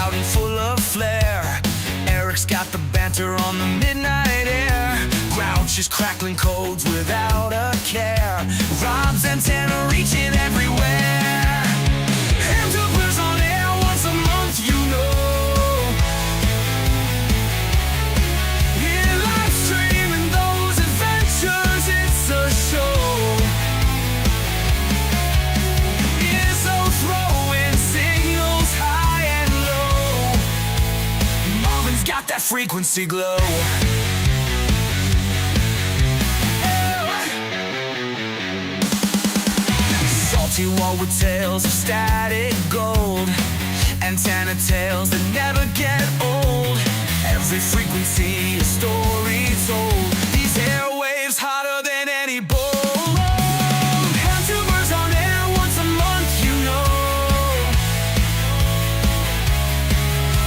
loud and full of flair. Eric's got the banter on the midnight air. Grouch is crackling codes without a care. Rob's antenna reaching everywhere. Hamtubers on air once a month, you know. Yeah, live streaming those adventures, it's a show. Izzo throwing signals high and low. Marvin's got that frequency glow. Salty wall with tales of static gold. Antenna tales that never get old. Every frequency a story told. These airwaves hotter than any bowl. Hamtubers on air once a month, you know.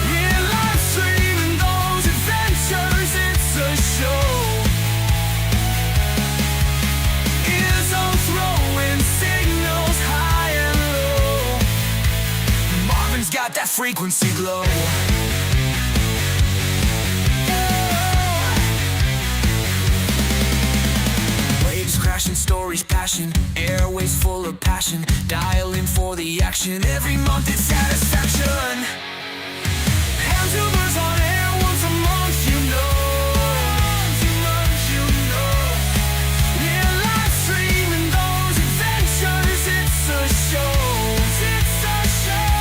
Yeah, live streaming those adventures, it's a show. Izzo throwing signals high and low. Marvin's got that frequency glow. Waves crashing, stories passion, airways full of passion. Dial in for the action, every month it's satisfaction. Hamtubers on air once a month, you know. You know. Yeah, live streaming those adventures, it's a show. It's a show.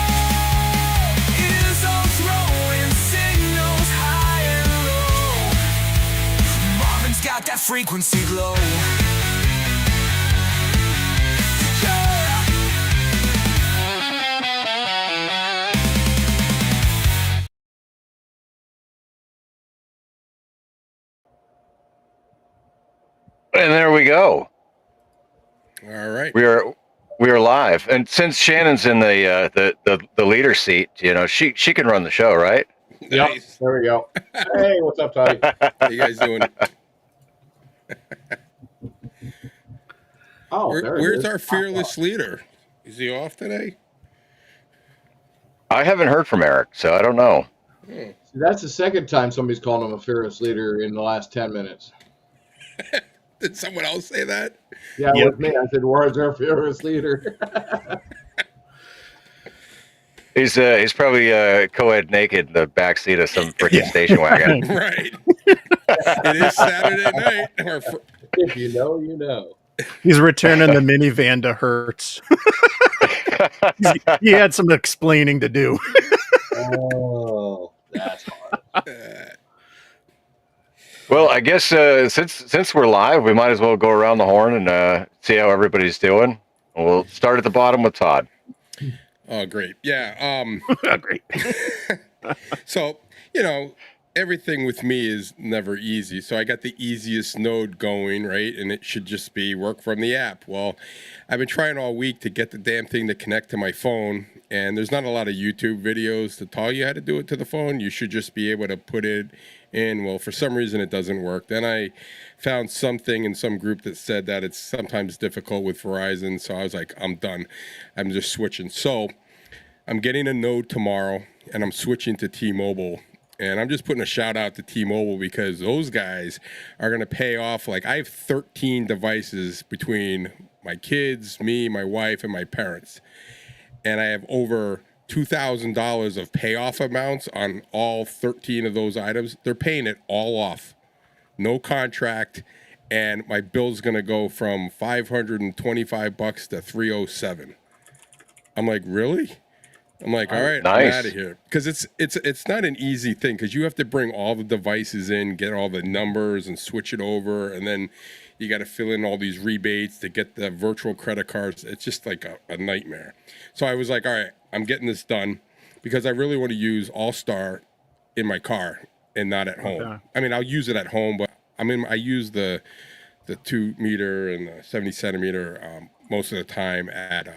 Izzo throwing signals high and low. Marvin's got that frequency glow. And there we go. All right. We are live. And since Shannon's in the leader seat, you know, she can run the show, right? Yep, Nice. there we go. Hey, what's up, Toddy? How you guys doing? Oh, there it Where's is. our fearless leader? Is he off today? I haven't heard from Eric, so I don't know. See, that's the second time somebody's called him a fearless leader in the last 10 minutes. Did someone else say that? Yeah, Yep. with me. I said, where's our fearless leader? He's probably co-ed naked in the backseat of some freaking station wagon. Right. It is Saturday night. If you know, you know. He's returning the minivan to Hertz. He had some explaining to do. Oh, that's hard. Well, I guess since we're live, we might as well go around the horn and see how everybody's doing. We'll start at the bottom with Todd. Oh, great. Yeah. Great. So, you know, everything with me is never easy. So I got the easiest node going, right? And it should just be work from the app. Well, I've been trying all week to get the damn thing to connect to my phone. And there's not a lot of YouTube videos to tell you how to do it to the phone. You should just be able to put it in. Well, for some reason, it doesn't work. Then I found something in some group that said that it's sometimes difficult with Verizon. So I was like, I'm done. I'm just switching. So I'm getting a node tomorrow, and I'm switching to T-Mobile. And I'm just putting a shout out to T-Mobile because those guys are going to pay off. Like, I have 13 devices between my kids, me, my wife, and my parents. And I have over $2,000 of payoff amounts on all 13 of those items. They're paying it all off. No contract. And my bill's going to go from $525 to $307. I'm like, really? I'm like, all right, Nice. I'm out of here. Because it's not an easy thing because you have to bring all the devices in, get all the numbers and switch it over. And then you got to fill in all these rebates to get the virtual credit cards. It's just like a nightmare. So I was like, all right, I'm getting this done because I really want to use All-Star in my car and not at home. Okay. I mean, I'll use it at home, but I use the 2 meter and the 70 centimeter most of the time at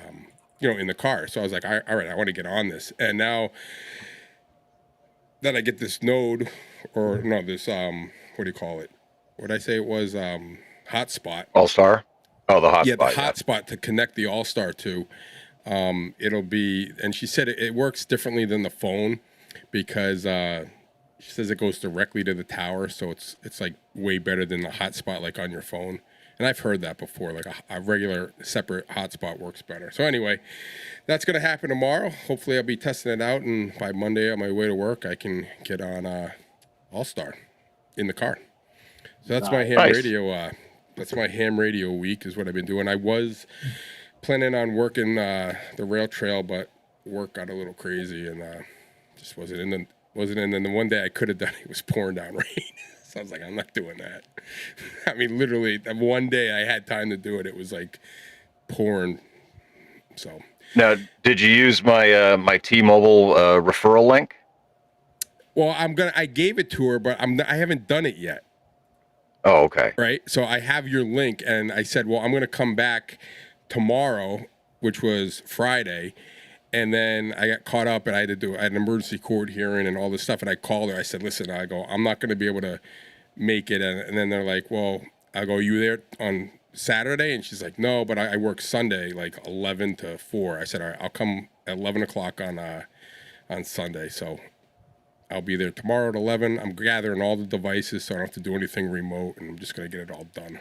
in the car. So I was like, all right, I want to get on this. And now that I get this node, or no, this what do you call it? What did I say it was? Hotspot. All-Star? Oh, the hotspot. Yeah, the hotspot to connect the All-Star to. It'll be, and she said it works differently than the phone. because she says it goes directly to the tower, so it's like way better than the hotspot like on your phone. And I've heard that before, like a regular separate hotspot works better. So anyway, that's going to happen tomorrow. Hopefully I'll be testing it out, and by Monday on my way to work, I can get on All-Star in the car. So that's my ham radio. That's my ham radio week is what I've been doing. I was planning on working the rail trail, but work got a little crazy and just wasn't in. And then the one day I could have done it was pouring down rain. So I was like, I'm not doing that. I mean, literally, the one day I had time to do it, it was like pouring. So now, did you use my my T-Mobile referral link? well, I gave it to her, but I haven't done it yet. Oh, okay. Right. So I have your link, and I said, well, I'm going to come back tomorrow, which was Friday. And then I got caught up, and I had an emergency court hearing and all this stuff. And I called her. I said, listen, I'm not going to be able to make it. And then they're like, well, I go, you there on Saturday? And she's like, no, but I work Sunday, like 11 to 4. I said, all right, I'll come at 11 o'clock on Sunday. So I'll be there tomorrow at 11. I'm gathering all the devices, so I don't have to do anything remote, and I'm just going to get it all done.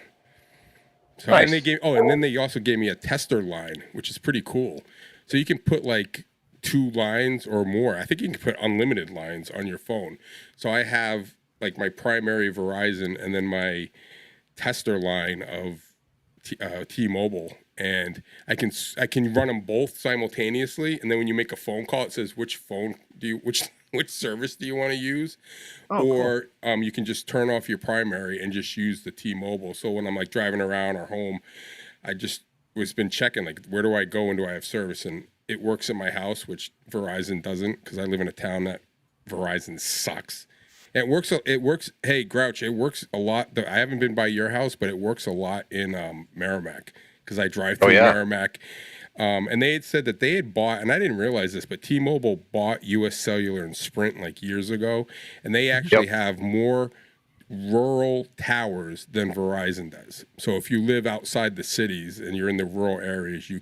So nice. And then they also gave me a tester line, which is pretty cool. So you can put like 2 lines or more. I think you can put unlimited lines on your phone. So I have like my primary Verizon and then my tester line of T-Mobile, and I can run them both simultaneously. And then when you make a phone call, it says which service do you want to use, or cool. You can just turn off your primary and just use the T-Mobile. So when I'm like driving around or home, I just was been checking like where do I go and do I have service, and it works at my house, which Verizon doesn't, because I live in a town that Verizon sucks. It works. Hey, Grouch, it works a lot. I haven't been by your house, but it works a lot in Merrimack, because I drive through Merrimack. And they had said that they had bought, and I didn't realize this, but T-Mobile bought U.S. Cellular and Sprint like years ago, and they actually have more rural towers than Verizon does. So if you live outside the cities and you're in the rural areas, you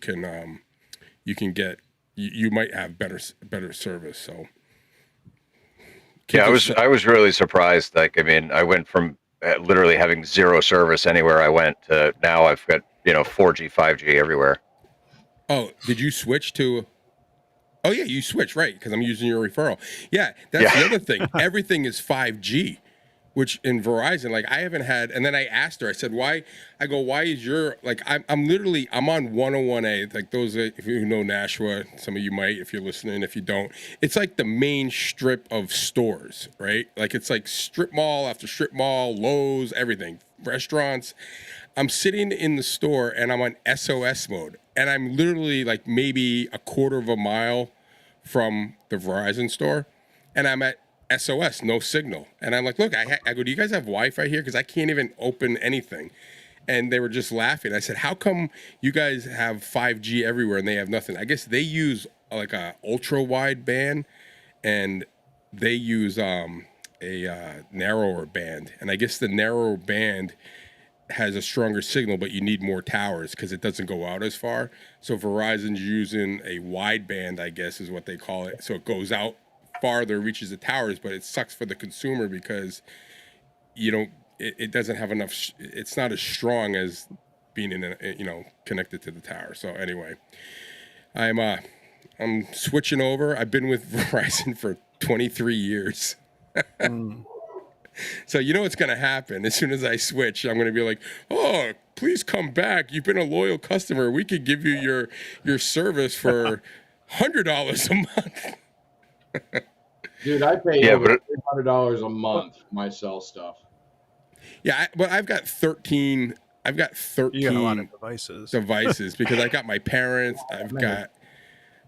might have better service. So yeah, I was really surprised. Like, I mean, I went from literally having zero service anywhere I went to now I've got 4G, 5G everywhere. Oh, did you switch to? Oh yeah, you switched, right? Because I'm using your referral. Yeah, that's the other thing. Everything is 5G. Which in Verizon, like I haven't had, and then I asked her, I said, why is your, like, I'm on 101A, like those, if you know Nashua, some of you might, if you're listening, if you don't, it's like the main strip of stores, right? Like it's like strip mall after strip mall, Lowe's, everything, restaurants. I'm sitting in the store and I'm on SOS mode, and I'm literally like maybe a quarter of a mile from the Verizon store, and I'm at SOS, no signal. And I'm like, look, I go, do you guys have Wi-Fi here? Because I can't even open anything. And they were just laughing. I said, how come you guys have 5G everywhere and they have nothing? I guess they use like a ultra wide band, and they use a narrower band. And I guess the narrower band has a stronger signal, but you need more towers because it doesn't go out as far. So Verizon's using a wide band, I guess is what they call it. So it goes out farther, reaches the towers, but it sucks for the consumer because it doesn't have enough. It's not as strong as being connected to the tower. So anyway, I'm switching over. I've been with Verizon for 23 years. So what's going to happen as soon as I switch. I'm going to be like, oh, please come back. You've been a loyal customer. We could give you your service for $100 a month. Dude, I pay over $300 a month for my cell stuff. Yeah, but I've got 13. I've got 13 you got a lot of devices because I got my parents. I've got,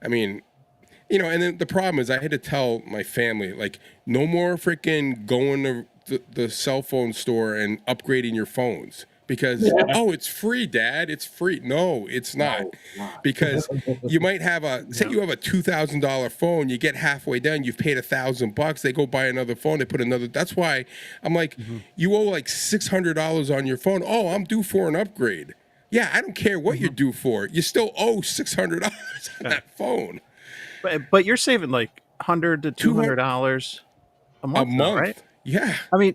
and then the problem is I had to tell my family, like, no more freaking going to the cell phone store and upgrading your phones. Because, it's free, Dad. It's free. No, it's not. Because you might have say you have a $2,000 phone, you get halfway done, you've paid $1,000, they go buy another phone, they put another. That's why I'm like, you owe like $600 on your phone. Oh, I'm due for an upgrade. Yeah, I don't care what you're due for. You still owe $600 on that phone. But you're saving like $100 to $200 a month, now, right? Yeah. I mean,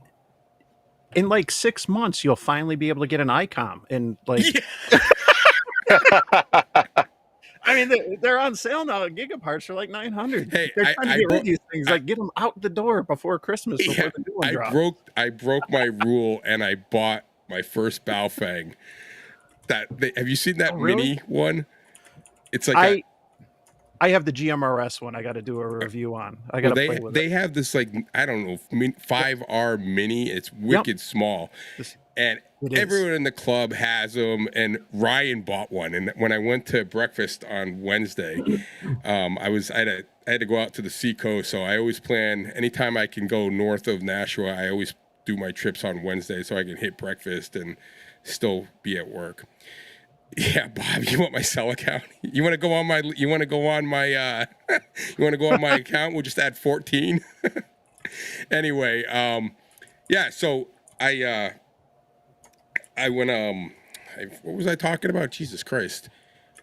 in like 6 months, you'll finally be able to get an ICOM. And like, I mean, they're on sale now at Gigaparts for like $900. Hey, they're trying to get rid of these things. Like, get them out the door before Christmas. Before the new one drops. I broke my rule and I bought my first Baofeng. Have you seen that mini one? It's like I have the GMRS one. I got to do a review on. I got to play with it. They have this like, I don't know, 5R mini. It's wicked small. And everyone in the club has them, and Ryan bought one. And when I went to breakfast on Wednesday, I had to go out to the seacoast, so I always plan anytime I can go north of Nashua. I always do my trips on Wednesday so I can hit breakfast and still be at work. Yeah, Bob, you want my cell account? You want to go on my? You want to go on my? You want to go on my account? We'll just add 14. Anyway, yeah. So I went, what was I talking about? Jesus Christ.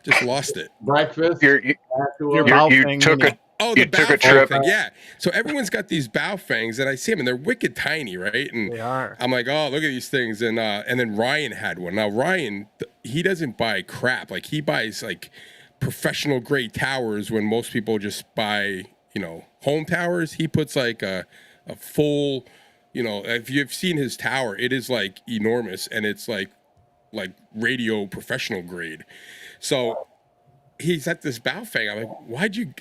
Just lost it. Breakfast. You took a the Baofeng thing. Yeah. So everyone's got these Baofengs, and I see them, and they're wicked tiny, right? And they are. I'm like, oh, look at these things. And then Ryan had one. Now, Ryan, he doesn't buy crap. Like, he buys, like, professional grade towers when most people just buy, home towers. He puts, like, a full... if you've seen his tower, it is like enormous, and it's like radio professional grade. So he's at this Baofeng. I'm like,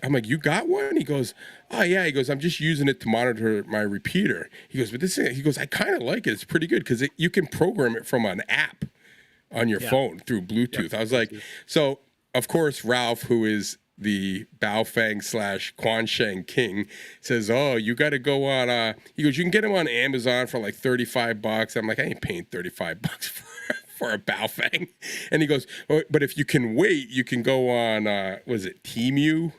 I'm like, you got one? He goes, oh yeah. He goes, I'm just using it to monitor my repeater. He goes, but he goes, I kind of like it. It's pretty good because you can program it from an app on your phone through Bluetooth. I was like, so of course Ralph, who is the Baofeng / Quansheng King, says, oh, you got to go on, he goes, you can get them on Amazon for like $35. I'm like, I ain't paying $35 for a Baofeng. And he goes, oh, but if you can wait, you can go on, was it Temu?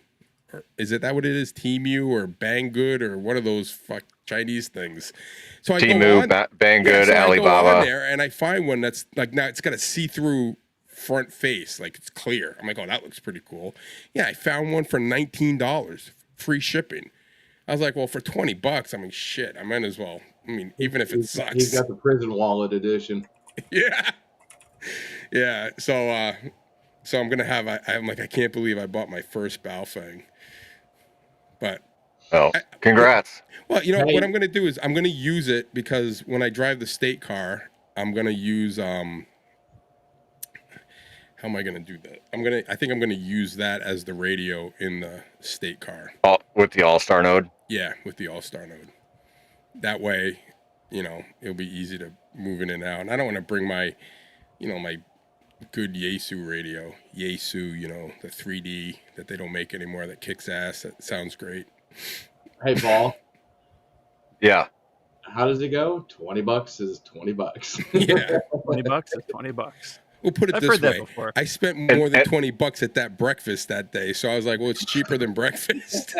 Or is that what it is? Temu or Banggood or one of those Chinese things. So I Temu, go on, Banggood, so Alibaba. I go on there and I find one that's like, now it's got a see-through front face, like it's clear. I'm like, oh, that looks pretty cool. Yeah, I found one for $19, free shipping. I was like, well, for $20, I mean, shit, I might as well. I mean, even if it sucks. He's got the prison wallet edition. Yeah. So I'm gonna have. I'm like, I can't believe I bought my first Baofeng. But congrats. Well, what I'm gonna do is I'm gonna use it because when I drive the state car, I'm gonna use How am I going to do that? I think I'm going to use that as the radio in the state car. With the All-Star node? Yeah, with the All-Star node. That way, it'll be easy to move in and out. And I don't want to bring my, my good Yaesu radio. Yaesu, the 3D that they don't make anymore that kicks ass. That sounds great. Hey, Paul. Yeah. How does it go? $20 is $20. Yeah. $20 is $20. We'll put it this way. I spent more than $20 at that breakfast that day. So I was like, well, it's cheaper than breakfast.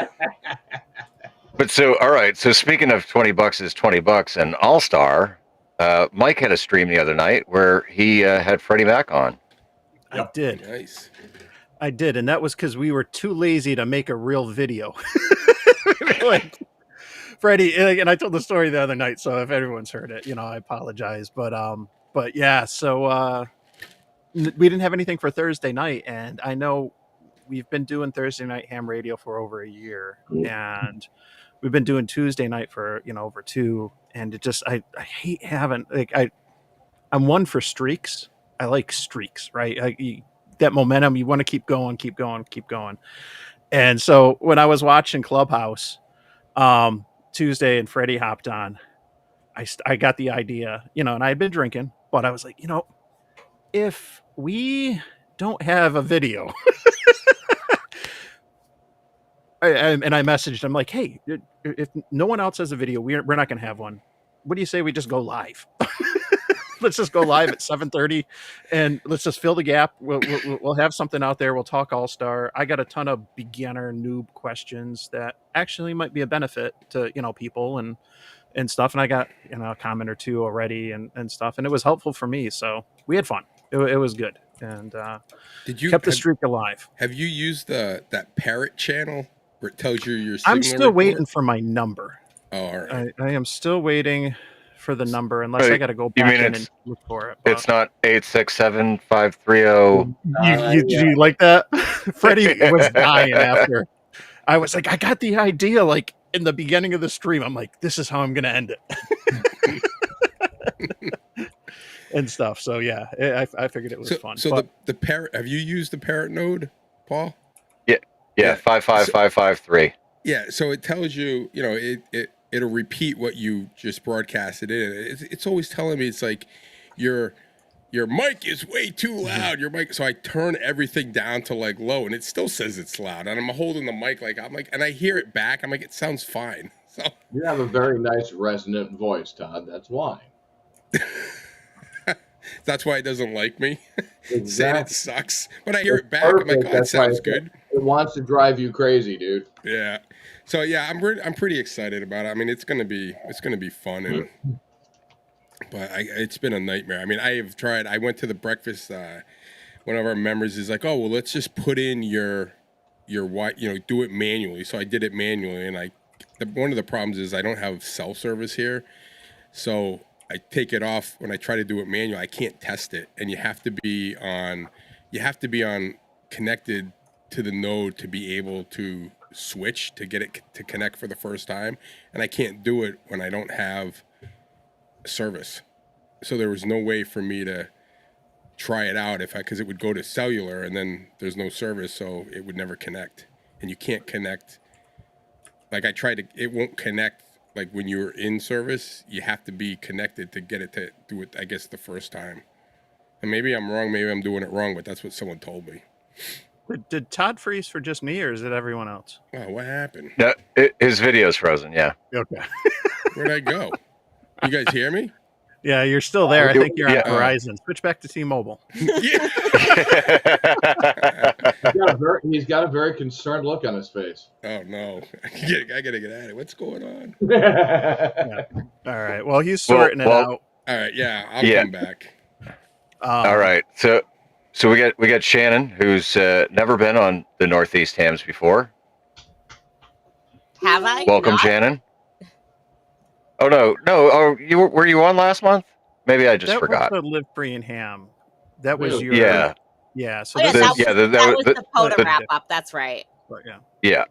But all right. So speaking of $20 is $20 and All-Star, Mike had a stream the other night where he had Freddie Mac on. I did. Nice. I did. And that was because we were too lazy to make a real video. Freddie, and I told the story the other night. So if everyone's heard it, I apologize. But yeah, so, we didn't have anything for Thursday night, and I know we've been doing Thursday night ham radio for over a year, and we've been doing Tuesday night for over 2, and it just I hate having I'm one for streaks. I like streaks, right? That momentum, you want to keep going, and so when I was watching Clubhouse Tuesday and Freddie hopped on, I got the idea, and I had been drinking, but I was like, if we don't have a video, and I messaged him like, hey, if no one else has a video, we're not going to have one. What do you say we just go live? Let's just go live at 7:30 and let's just fill the gap. We'll have something out there. We'll talk All-Star. I got a ton of beginner noob questions that actually might be a benefit to, people and stuff. And I got, a comment or two already and stuff. And it was helpful for me. So we had fun. It was good, and kept the streak alive. Have you used that Parrot channel where it tells you your I'm signal still report? waiting for my number. Oh, all right. I am still waiting for the number, unless I Wait, got to go you back mean in and look for it. it's But not 867-530? you like that? Freddie was dying after. I was like, I got the idea like in the beginning of the stream. I'm like, this is how I'm going to end it. And stuff. So yeah, I figured it was fun. So but, the parrot, have you used the parrot node, Paul? Yeah, 55553. Yeah, so it tells you, you know, it'll repeat what you just broadcasted in. It's always telling me, it's like your mic is way too loud. Your mic. So I turn everything down to like low, and it still says it's loud. And I'm holding the mic like and I hear it back. I'm like, it sounds fine. So You have a very nice resonant voice, Todd. That's why. that's why it doesn't like me. Saying it Exactly. sucks, but I hear It's it back. I'm like, perfect. oh, it That's why sounds good. It wants to drive you crazy, dude. Yeah. So yeah, I'm pretty excited about it. I mean, it's gonna be fun, and but it's been a nightmare. I mean, I have tried. I went to the breakfast. One of our members is like, oh well, let's just put in your what, you know, do it manually. So I did it manually, and one of the problems is I don't have cell service here, so I take it off when I try to do it manually. I can't test it, and you have to be on connected to the node to be able to switch to get it to connect for the first time, and I can't do it when I don't have service. So there was no way for me to try it out because it would go to cellular and then there's no service, so it would never connect. And you can't connect. Like I tried to, it won't connect. Like when you're in service, you have to be connected to get it to do it, I guess, the first time. And maybe I'm wrong, maybe I'm doing it wrong, but that's what someone told me. did Todd freeze for just me, or is it everyone else? Oh, what happened? No, his video's frozen. Yeah. Okay. Where'd I go? You guys hear me? Yeah, you're still there. I think you're Yeah. on Verizon. Switch back to T-Mobile. Yeah. He's got a very concerned look on his face. Oh no. I gotta get at it. What's going on? Yeah. All right. Well, he's sorting it out. All right, yeah, I'll come back. All right. So we got Shannon, who's never been on the Northeast Hams before. Have I? Welcome, not? Shannon. Oh no. Oh, were you on last month? Maybe I just forgot. That was the Live Free and Ham. That was your Yeah. Yeah. So Oh, yeah, The- that was, yeah, the- that was the- the POTA the- wrap up. That's right. but yeah. Yeah.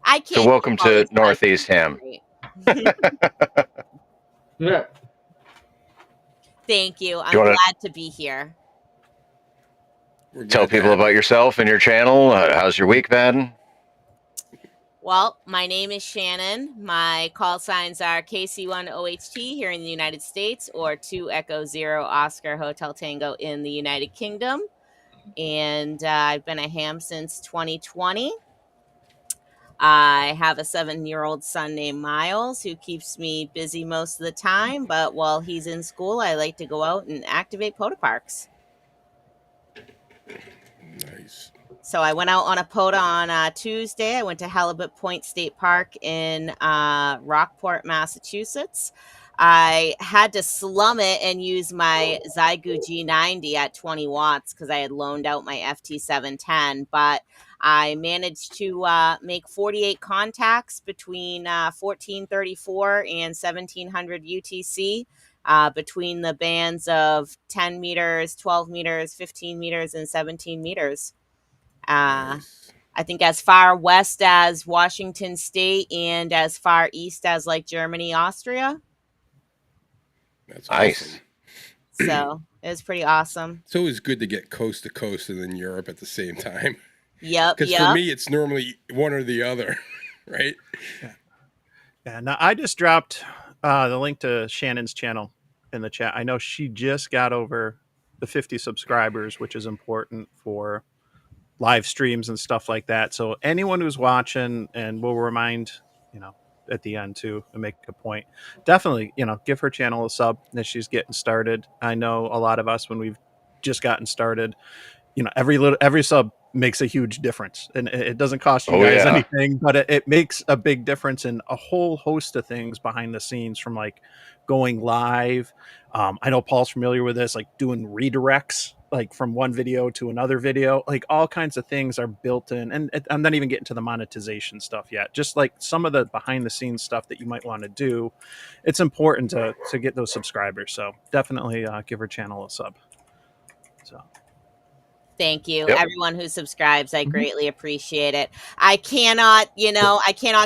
I can't. So welcome to Northeast Ham. Yeah. Thank you. I'm you wanna- glad to be here. We're glad Tell to people have about yourself and your channel. How's your week been? Well, my name is Shannon. My call signs are KC1OHT here in the United States, or 2 Echo 0 Oscar Hotel Tango in the United Kingdom. And I've been a ham since 2020. I have a 7-year-old son named Miles who keeps me busy most of the time. But while he's in school, I like to go out and activate POTA parks. Nice. So I went out on a POTA on Tuesday. I went to Halibut Point State Park in Rockport, Massachusetts. I had to slum it and use my Zygu G90 at 20 watts because I had loaned out my FT710. But I managed to make 48 contacts between 1434 and 1700 UTC. Between the bands of 10 meters, 12 meters, 15 meters, and 17 meters. Nice. I think as far west as Washington State and as far east as like Germany, Austria. That's Nice. awesome. So it was pretty awesome. It's always good to get coast to coast and then Europe at the same time. Yep. Because for me, it's normally one or the other, right? Yeah. Now I just dropped the link to Shannon's channel in the chat. I know she just got over the 50 subscribers, which is important for live streams and stuff like that. So anyone who's watching, and we'll remind, at the end too, and make a point, definitely, give her channel a sub as she's getting started. I know a lot of us, when we've just gotten started, every sub makes a huge difference, and it doesn't cost you guys anything, but it makes a big difference in a whole host of things behind the scenes, from like going live. I know Paul's familiar with this, like doing redirects like from one video to another video, like all kinds of things are built in. And I'm not even getting to the monetization stuff yet. Just like some of the behind the scenes stuff that you might want to do, it's important to get those subscribers. So definitely give her channel a sub. So Thank you, Yep. everyone who subscribes. I greatly appreciate it. I cannot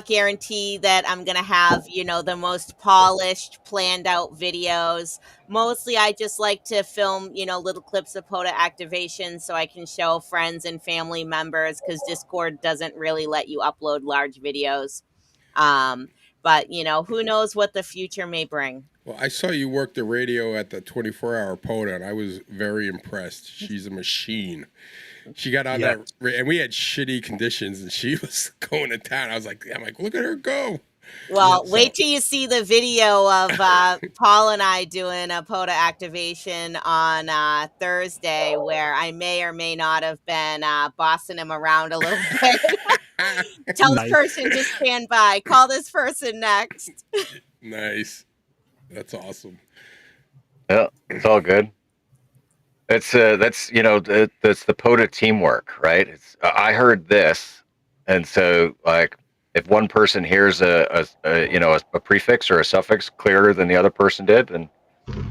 guarantee that I'm going to have, the most polished, planned out videos. Mostly, I just like to film, little clips of POTA activation so I can show friends and family members, because Discord doesn't really let you upload large videos. But, who knows what the future may bring. Well, I saw you work the radio at the 24-hour POTA, and I was very impressed. She's a machine. She got on that, and we had shitty conditions, and she was going to town. I'm like, look at her go. Well, wait till you see the video of Paul and I doing a POTA activation on Thursday, where I may or may not have been bossing him around a little bit. Tell this person to stand by. Call this person next. Nice. That's awesome. Yeah, it's all good. That's that's the POTA teamwork, right? I heard this, and so like if one person hears a prefix or a suffix clearer than the other person did, then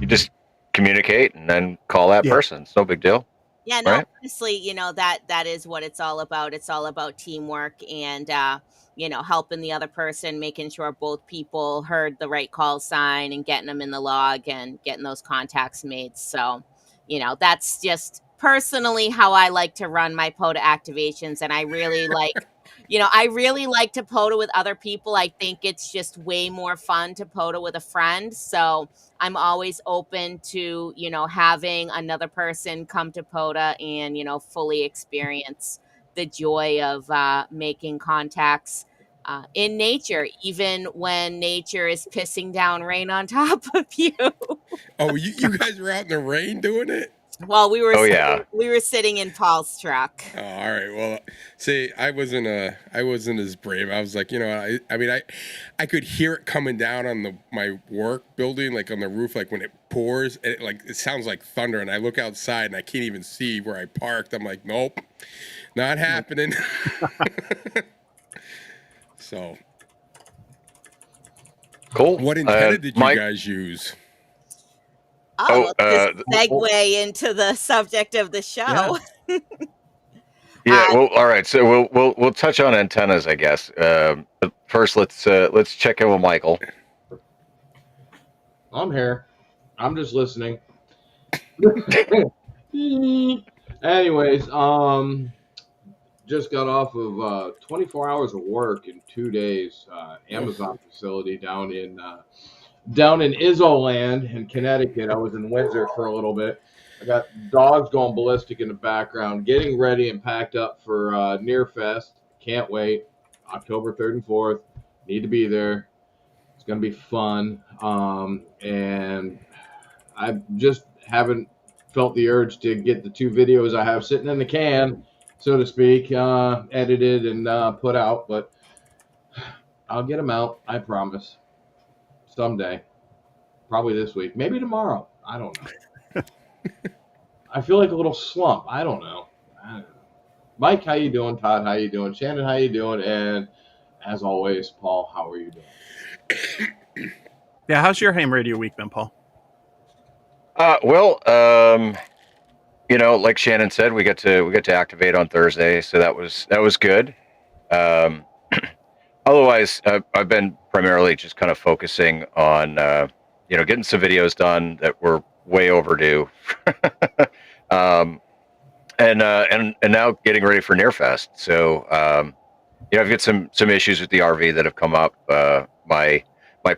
you just communicate and then call that person. It's no big deal. Yeah, no, right? honestly, that is what it's all about. It's all about teamwork and helping the other person, making sure both people heard the right call sign and getting them in the log and getting those contacts made. So, that's just personally how I like to run my POTA activations. And I really like, to POTA with other people. I think it's just way more fun to POTA with a friend. So I'm always open to, having another person come to POTA and, fully experience the joy of making contacts in nature, even when nature is pissing down rain on top of you. Oh, you guys were out in the rain doing it? Well, we were sitting in Paul's truck. Oh, all right. Well, see, I wasn't as brave. I was like, I could hear it coming down on my work building, like on the roof, like when it pours, and it sounds like thunder. And I look outside and I can't even see where I parked. I'm like, nope, not happening. So cool. What antenna did you guys use? Let's segue into the subject of the show. Yeah. Well, all right. So we'll touch on antennas, I guess. But first, let's check in with Michael. I'm here. I'm just listening. Anyways, just got off of 24 hours of work in 2 days. Amazon facility down in Izzoland in Connecticut. I was in Windsor for a little bit. I got dogs going ballistic in the background, getting ready and packed up for Near Fest. Can't wait. October 3rd and 4th. Need to be there. It's going to be fun. And I just haven't felt the urge to get the 2 videos I have sitting in the can, so to speak, edited and put out. But I'll get them out. I promise. Someday. Probably this week. Maybe tomorrow. I don't know. I feel like a little slump. I don't know. Mike, how you doing? Todd, how you doing? Shannon, how you doing? And as always, Paul, how are you doing? Yeah, how's your ham radio week been, Paul? Like Shannon said, we got to activate on Thursday, so that was good. Otherwise, I've been primarily just kind of focusing on getting some videos done that were way overdue, and now getting ready for Nearfest. So I've got some issues with the RV that have come up. My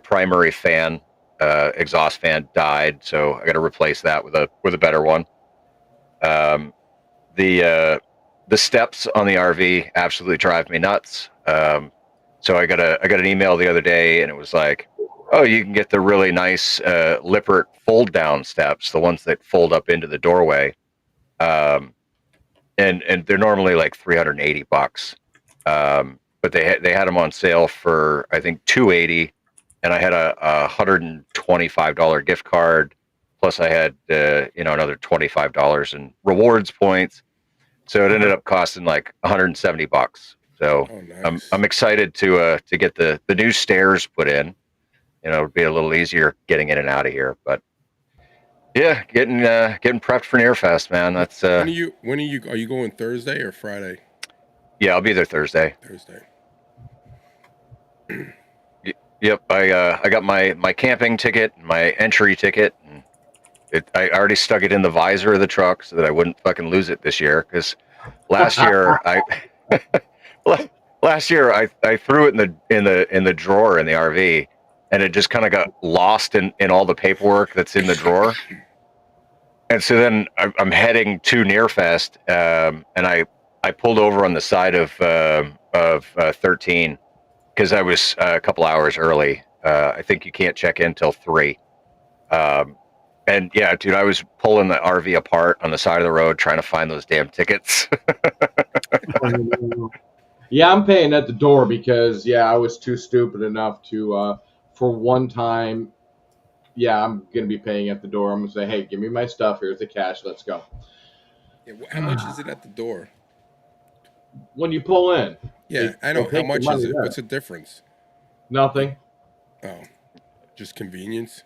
primary fan, exhaust fan, died, so I got to replace that with a better one. The steps on the RV absolutely drive me nuts. So I got an email the other day, and it was like, oh, you can get the really nice Lippert fold down steps, the ones that fold up into the doorway, and they're normally like $380, but they had them on sale for I think $280, and I had a $125 gift card plus I had another $25 in rewards points. So it ended up costing like $170. So Oh, I'm nice. I'm excited to get the new stairs put in. It'd be a little easier getting in and out of here. But yeah, getting prepped for Nearfest, man. That's Are you going Thursday or Friday? yeah, I'll be there Thursday. Thursday. Yep, I got my camping ticket, my entry ticket, and I already stuck it in the visor of the truck so that I wouldn't fucking lose it this year. Because last year last year I threw it in the drawer in the RV, and it just kind of got lost in all the paperwork that's in the drawer. And so then I'm heading to Nearfest, and I pulled over on the side of 13 because I was a couple hours early. I think you can't check in till 3. And yeah, dude, I was pulling the RV apart on the side of the road trying to find those damn tickets. Yeah, I'm paying at the door because I was too stupid enough to for one time. Yeah, I'm gonna be paying at the door. I'm gonna say, hey, give me my stuff. Here's the cash. Let's go. Yeah, how much is it at the door? When you pull in, Yeah, I they know. How take the much is money it? there. What's the difference? Nothing. Oh, just convenience.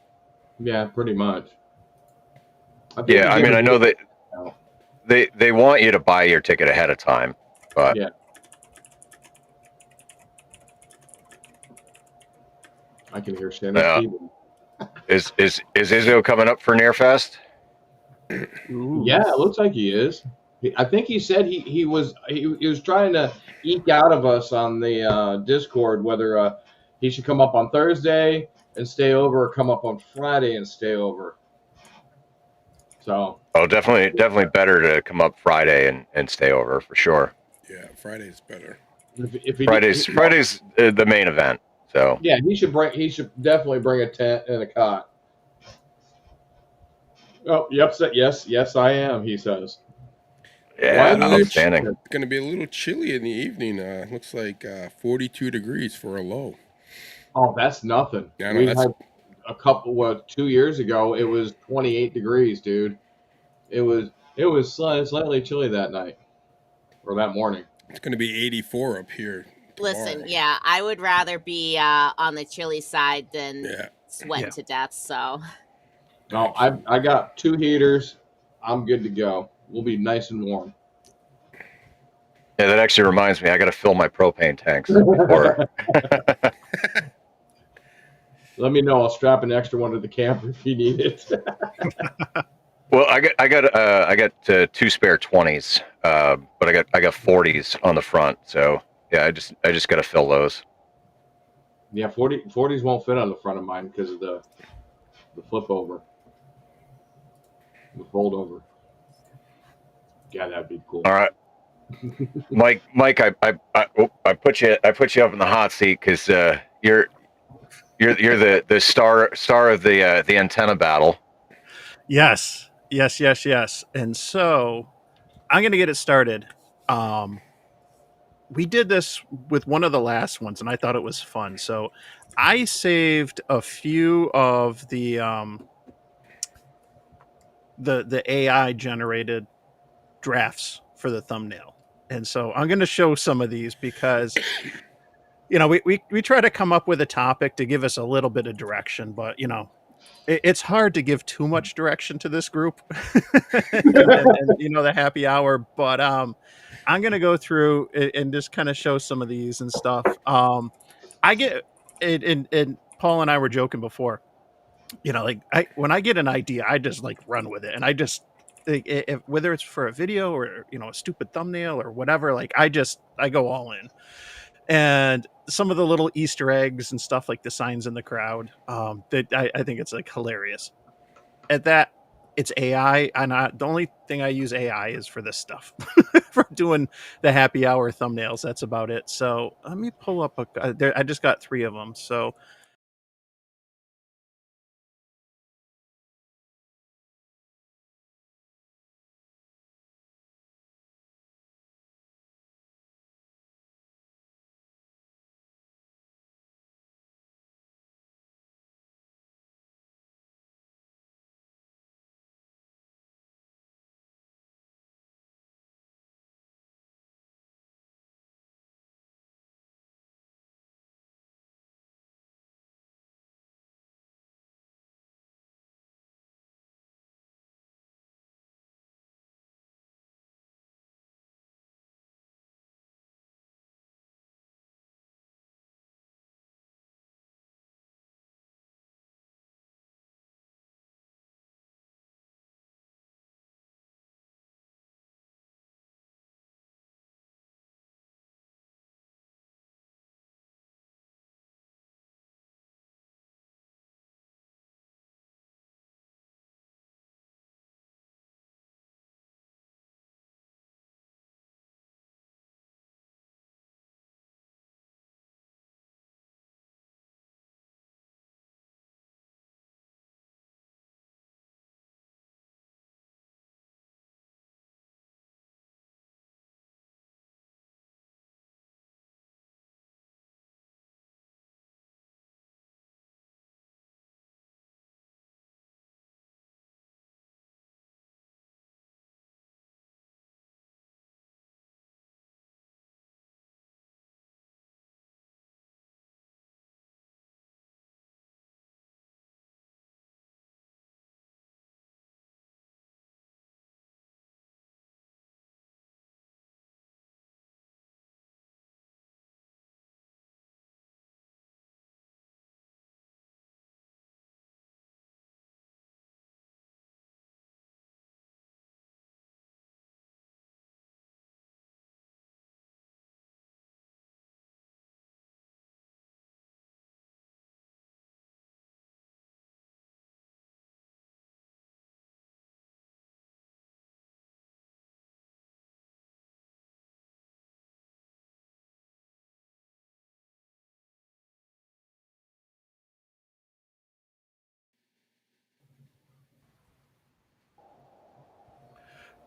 Yeah, pretty much. I think Yeah, you I get mean, a I know that discount. they want you to buy your ticket ahead of time, but Yeah, I can hear Shannon uh, Steven. is Izzo coming up for Nearfest? Ooh. Yeah, it looks like he is. I think he said he was trying to eke out of us on the Discord whether he should come up on Thursday and stay over or come up on Friday and stay over. So Oh, definitely better to come up Friday and stay over for sure. Yeah, Friday's better. if Friday's the main event. So yeah, he should definitely bring a tent and a cot. Oh, yep, yes, I am. He says. yeah, A little outstanding. It's going to be a little chilly in the evening. Looks like 42 degrees for a low. Oh, that's nothing. Yeah, I know We that's had a couple 2 years ago. It was 28 degrees, dude. It was slightly chilly that night or that morning. it's going to be 84 up here tomorrow. Listen, yeah, I would rather be on the chilly side than Yeah. sweating Yeah. to death. So No, I got 2 heaters. I'm good to go. We'll be nice and warm. Yeah, that actually reminds me. I got to fill my propane tanks before. Let me know. I'll strap an extra one to the camper if you need it. Well, I got 2 spare 20s, but I got 40s on the front. So yeah, I just got to fill those. Yeah, 40s won't fit on the front of mine because of the flip over, the fold over. Yeah, that'd be cool. All right, Mike, I put you up in the hot seat because you're the star of the antenna battle. Yes. And so I'm going to get it started. We did this with one of the last ones, and I thought it was fun. So I saved a few of the AI generated drafts for the thumbnail, and so I'm going to show some of these because we try to come up with a topic to give us a little bit of direction, but it's hard to give too much direction to this group and the happy hour, but I'm gonna go through and just kind of show some of these and stuff. I get it, and Paul and I were joking before, like when I get an idea, I just like run with it, and I just whether it's for a video or a stupid thumbnail or whatever, like I go all in. And some of the little Easter eggs and stuff, like the signs in the crowd, that I think it's like hilarious. At that, it's AI, and the only thing I use AI is for this stuff, for doing the happy hour thumbnails. That's about it. So let me pull up I just got 3 of them. So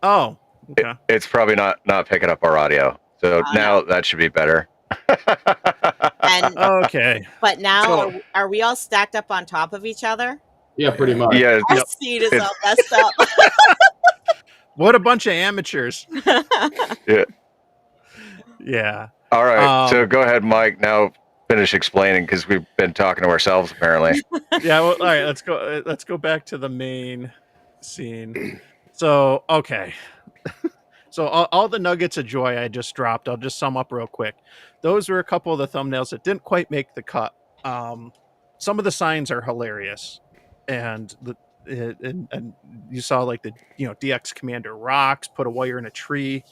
Oh, okay. It's probably not picking up our audio. So Oh, now no. that should be better. And Okay. but now So- are we all stacked up on top of each other? Yeah, pretty much. Yeah, Our Yep. seat is It's- all messed up. What a bunch of amateurs. yeah. Yeah. All right. So Um, go ahead, Mike. Now finish explaining because we've been talking to ourselves apparently. Yeah. Well, all right. Let's go. Let's go back to the main scene. So, okay. So all the nuggets of joy I just dropped, I'll just sum up real quick. Those were a couple of the thumbnails that didn't quite make the cut. Some of the signs are hilarious, and and you saw like the DX Commander rocks, put a wire in a tree,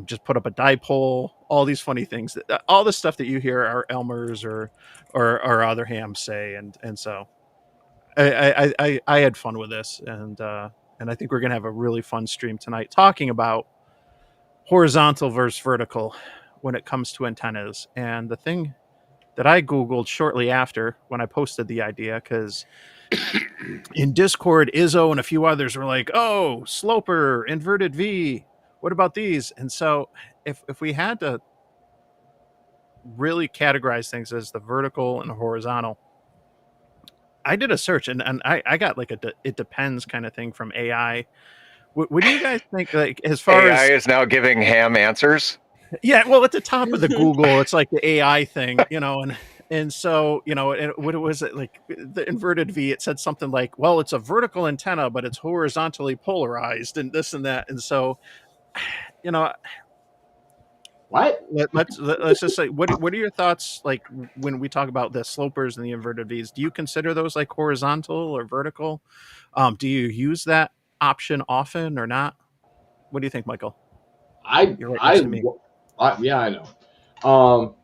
just put up a dipole, all these funny things. All the stuff that you hear are Elmer's or other hams say, and so I had fun with this, and I think we're gonna have a really fun stream tonight talking about horizontal versus vertical when it comes to antennas. And the thing that I googled shortly after when I posted the idea, because in Discord, Izzo and a few others were like, "Oh, sloper, inverted V. What about these?" And so, if we had to really categorize things as the vertical and the horizontal, I did a search and I got like it depends kind of thing from AI. What do you guys think? Like as far AI as is now giving ham answers. yeah, well, at the top of the Google, it's like the AI thing, and so and what was it like the inverted V? It said something like, "Well, it's a vertical antenna, but it's horizontally polarized," and this and that, and so you know, What? let's just say, what are your thoughts like when we talk about the slopers and the inverted V's? Do you consider those like horizontal or vertical? Do you use that option often or not? What do you think, Michael? You're right next to me. Yeah, I know.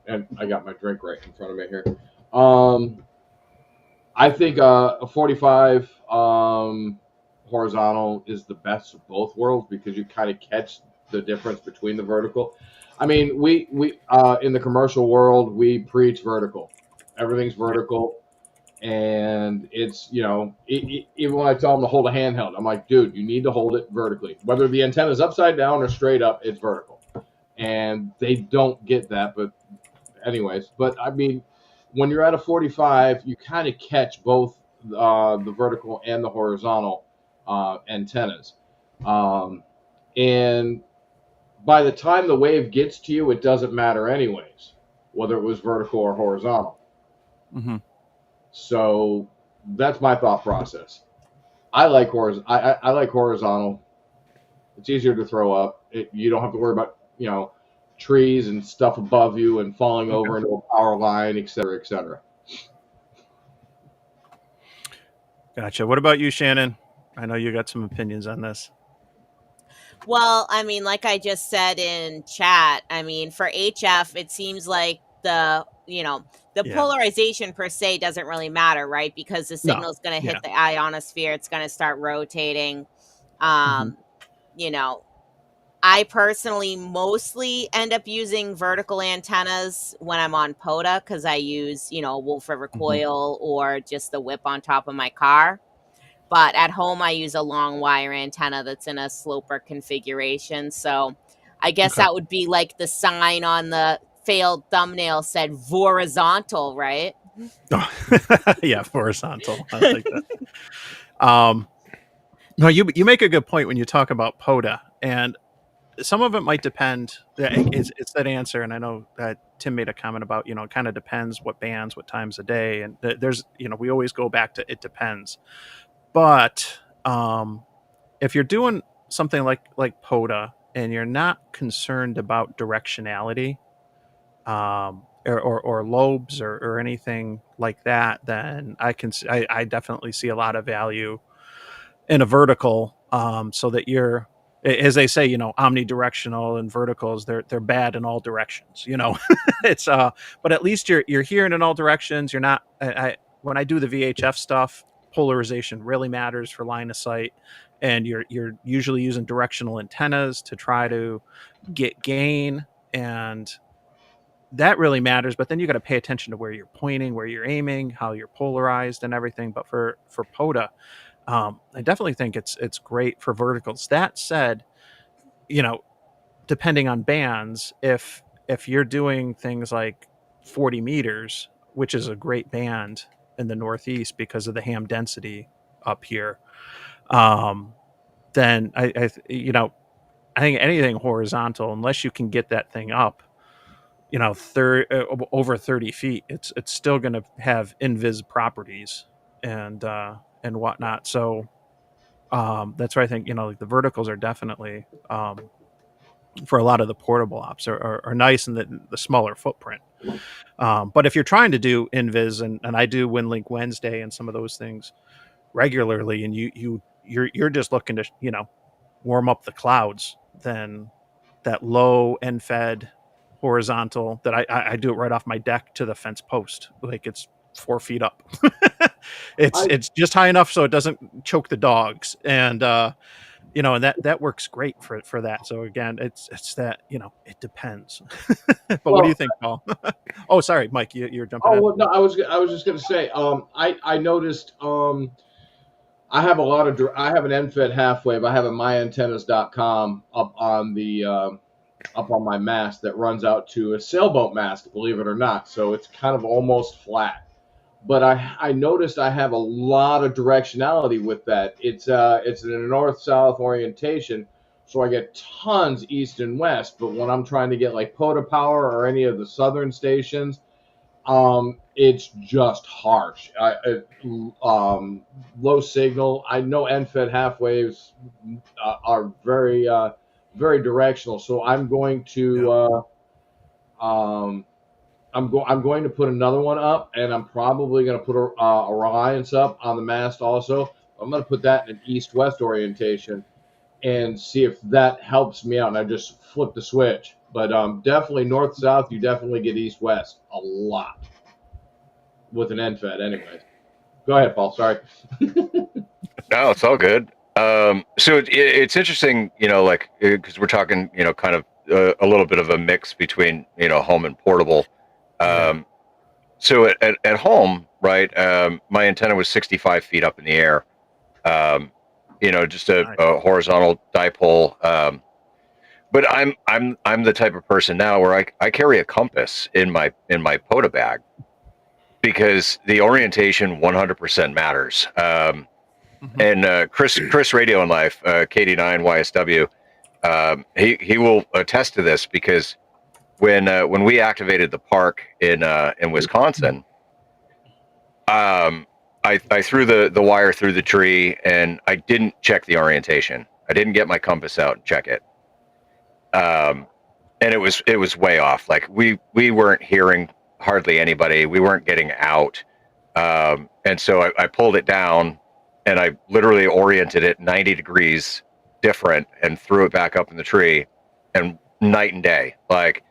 And I got my drink right in front of me here. I think a 45 horizontal is the best of both worlds because you kind of catch the difference between the vertical. I mean, we in the commercial world we preach vertical. Everything's vertical, and it's even when I tell them to hold a handheld, I'm like, dude, you need to hold it vertically. Whether the antenna's upside down or straight up, it's vertical, and they don't get that. But anyways, but I mean, when you're at a 45, you kind of catch both the vertical and the horizontal antennas. And by the time the wave gets to you, it doesn't matter anyways, whether it was vertical or horizontal. Mm-hmm. So that's my thought process. I like I like horizontal. It's easier to throw up. You don't have to worry about trees and stuff above you and falling over into a power line, et cetera, et cetera. Gotcha. What about you, Shannon? I know you got some opinions on this. Well, I mean, like I just said in chat, I mean, for HF, it seems like the polarization per se doesn't really matter, right? Because the signal is going to hit the ionosphere, it's going to start rotating. I personally mostly end up using vertical antennas when I'm on POTA because I use, Wolf River coil or just the whip on top of my car. But at home, I use a long wire antenna that's in a sloper configuration. So I guess that would be like the sign on the failed thumbnail said horizontal, right? Yeah, horizontal. I like that. No, you make a good point when you talk about POTA, and some of it might depend. It's that answer, and I know that Tim made a comment about it kind of depends what bands, what times of day, and there's we always go back to it depends. But if you're doing something like POTA and you're not concerned about directionality, or lobes or anything like that, then I definitely see a lot of value in a vertical, so that you're, as they say, omnidirectional, and verticals, they're bad in all directions. It's but at least you're hearing in all directions. You're not. When I do the VHF stuff, polarization really matters for line of sight, and you're usually using directional antennas to try to get gain, and that really matters. But then you got to pay attention to where you're pointing, where you're aiming, how you're polarized, and everything. But for POTA, I definitely think it's great for verticals. That said, you know, depending on bands, if you're doing things like 40 meters, which is a great band in the Northeast because of the ham density up here, um, then I think anything horizontal, unless you can get that thing up, over 30 feet, it's still going to have invis properties and whatnot. So that's why I think like the verticals are definitely for a lot of the portable ops are nice in the smaller footprint. But if you're trying to do invis and I do WinLink Wednesday and some of those things regularly, and you're just looking to warm up the clouds, then that low end fed horizontal that I do it right off my deck to the fence post, like it's 4 feet up. It's just high enough so it doesn't choke the dogs, and and that works great for that. So again, it's that it depends. But what do you Well, think, Paul? Oh, sorry, Mike, you're jumping oh in. well, no, I was just gonna say, I noticed, I have a lot of I have an end-fed half wave. I have a myantennas.com up on the up on my mast that runs out to a sailboat mast, believe it or not. So it's kind of almost flat. But I noticed I have a lot of directionality with that. It's in a north-south orientation, so I get tons east and west. But when I'm trying to get like POTA power or any of the southern stations, it's just harsh. Low signal. I know end-fed half waves are very very directional. So I'm going to I'm going to put another one up, and I'm probably going to put a Reliance up on the mast also. I'm going to put that in an east-west orientation and see if that helps me out. And I just flip the switch. But definitely north-south, you definitely get east-west a lot with an end fed anyways. Go ahead, Paul. Sorry. No, it's all good. So it's interesting, like because we're talking, kind of a little bit of a mix between home and portable. Um, so at home, right, my antenna was 65 feet up in the air. Just a horizontal dipole. But I'm the type of person now where I carry a compass in my POTA bag because the orientation 100% matters. And Chris Radio in Life, KD9 YSW, he will attest to this because when we activated the park in Wisconsin, I threw the wire through the tree and I didn't check the orientation. I didn't get my compass out and check it. And it was way off. Like we weren't hearing hardly anybody. We weren't getting out. And so I pulled it down and I literally oriented it 90 degrees different and threw it back up in the tree, and night and day. Like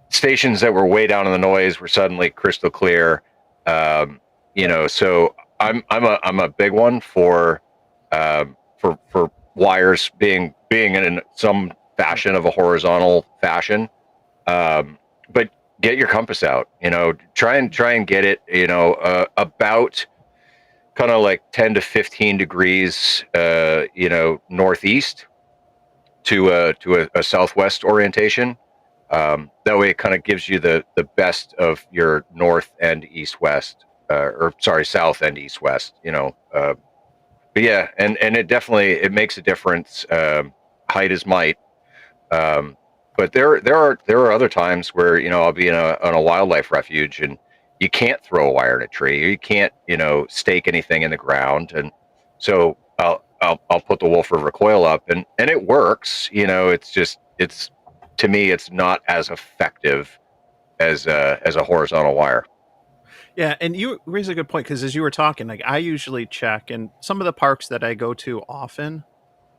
stations that were way down in the noise were suddenly crystal clear. So I'm a big one for wires being in some fashion of a horizontal fashion. But get your compass out, try and get it, about kind of like 10 to 15 degrees, northeast to a southwest orientation. That way it kind of gives you the best of your north and east west, south and east west, but yeah, and it definitely, it makes a difference. Height is might. But there are other times where I'll be in a wildlife refuge and you can't throw a wire in a tree, or you can't stake anything in the ground, and so I'll put the Wolf River coil up, and it works. It's to me it's not as effective as a horizontal wire. Yeah, and you raise a good point because as you were talking, like I usually check, and some of the parks that I go to often,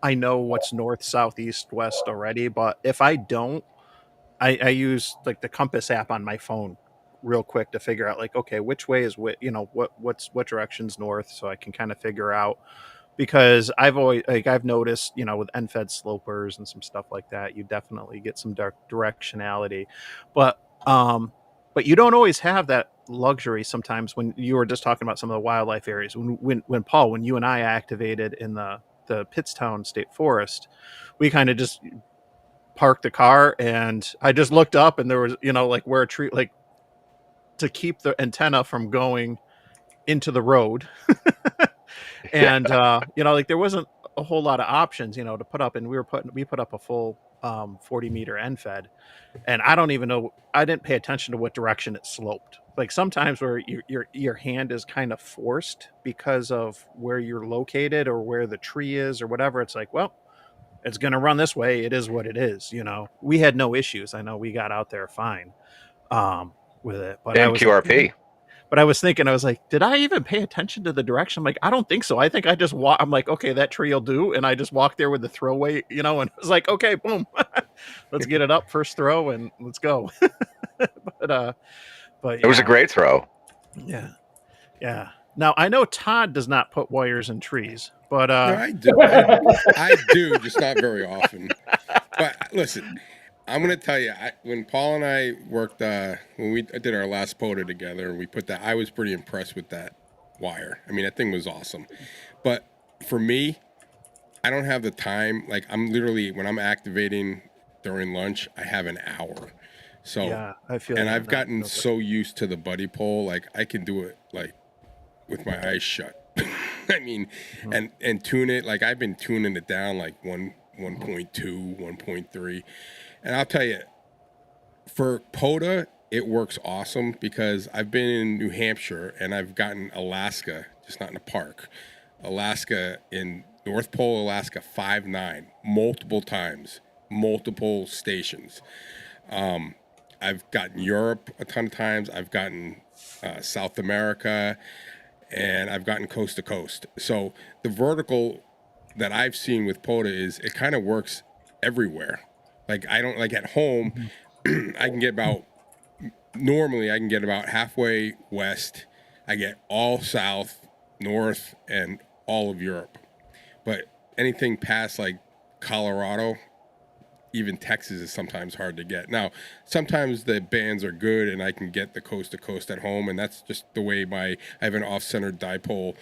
I know what's north, south, east, west already. But if I don't, I use like the compass app on my phone real quick to figure out like, okay, which way is what direction's north, so I can kind of figure out, because I've noticed, with end-fed slopers and some stuff like that, you definitely get some dark directionality, but you don't always have that luxury sometimes when you were just talking about some of the wildlife areas. When Paul, when you and I activated in the Pittstown State Forest, we kind of just parked the car and I just looked up and there was, like where a tree, like to keep the antenna from going into the road. And like there wasn't a whole lot of options, to put up, and we put up a full 40-meter end fed, and I don't even know, I didn't pay attention to what direction it sloped. Like sometimes where your hand is kind of forced because of where you're located or where the tree is or whatever. It's like, well, it's going to run this way. It is what it is. We had no issues. I know we got out there fine with it, but And QRP. but I was thinking, I was like, did I even pay attention to the direction? I'm like, I don't think so. I think I just walk. I'm like, okay, that tree will do. And I just walked there with the throwaway, and I was like, okay, boom, let's get it up, first throw, and let's go. but It was a great throw. Yeah. Yeah. Now I know Todd does not put wires in trees, but No, I do. I do, just not very often. But listen, I'm gonna tell you, when Paul and I worked, when we did our last POTA together, and we put that, I was pretty impressed with that wire. I mean, that thing was awesome. But for me, I don't have the time. Like, I'm literally, when I'm activating during lunch, I have an hour. So yeah, I feel. And like I've gotten so used to the buddy pole, like I can do it like with my eyes shut. I mean, and tune it, like I've been tuning it down like 1.2, 1.3. And I'll tell you, for POTA, it works awesome because I've been in New Hampshire and I've gotten Alaska, just not in a park. Alaska in North Pole, Alaska, 5.9, multiple times, multiple stations. I've gotten Europe a ton of times. I've gotten South America, and I've gotten coast to coast. So the vertical that I've seen with POTA is it kind of works everywhere. Like I don't like at home, I can get about, normally I can get about halfway west. I get all south, north, and all of Europe. But anything past like Colorado, even Texas is sometimes hard to get. Now, sometimes the bands are good and I can get the coast to coast at home, and that's just the way I have an off-centered dipole,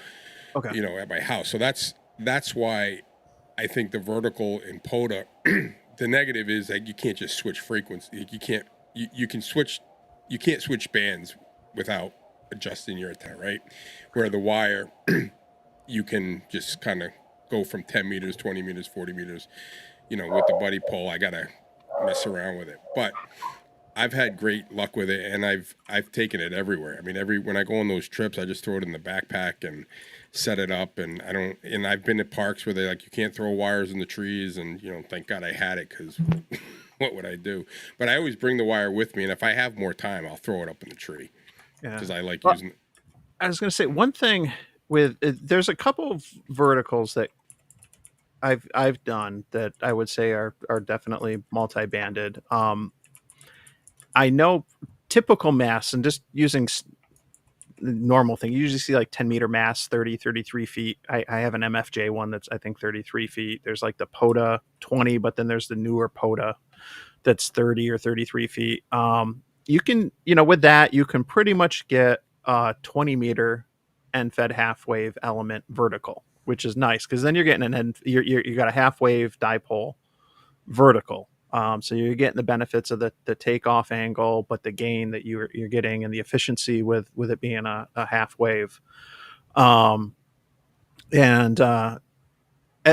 Okay. at my house. So that's why I think the vertical in POTA, the negative is like you can't just switch frequency. You can't switch bands without adjusting your antenna, right? Where the wire, you can just kind of go from 10 meters, 20 meters, 40 meters. With the buddy pole, I gotta mess around with it. But I've had great luck with it, and I've taken it everywhere. I mean, when I go on those trips, I just throw it in the backpack and set it up. And I've been to parks where they you can't throw wires in the trees, and thank God I had it, because what would I do? But I always bring the wire with me, and if I have more time, I'll throw it up in the tree because I like using it. I was going to say one thing with there's a couple of verticals that I've done that I would say are definitely multi-banded. I know typical masts, and just using normal thing, you usually see like 10-meter masts, 33 feet. I have an MFJ one that's I think 33 feet. There's like the POTA 20, but then there's the newer POTA that's 30 or 33 feet. You can, with that, you can pretty much get a 20-meter end fed half wave element vertical, which is nice because then you're getting you got a half wave dipole vertical. So you're getting the benefits of the takeoff angle, but the gain that you're getting and the efficiency with it being a half wave. And at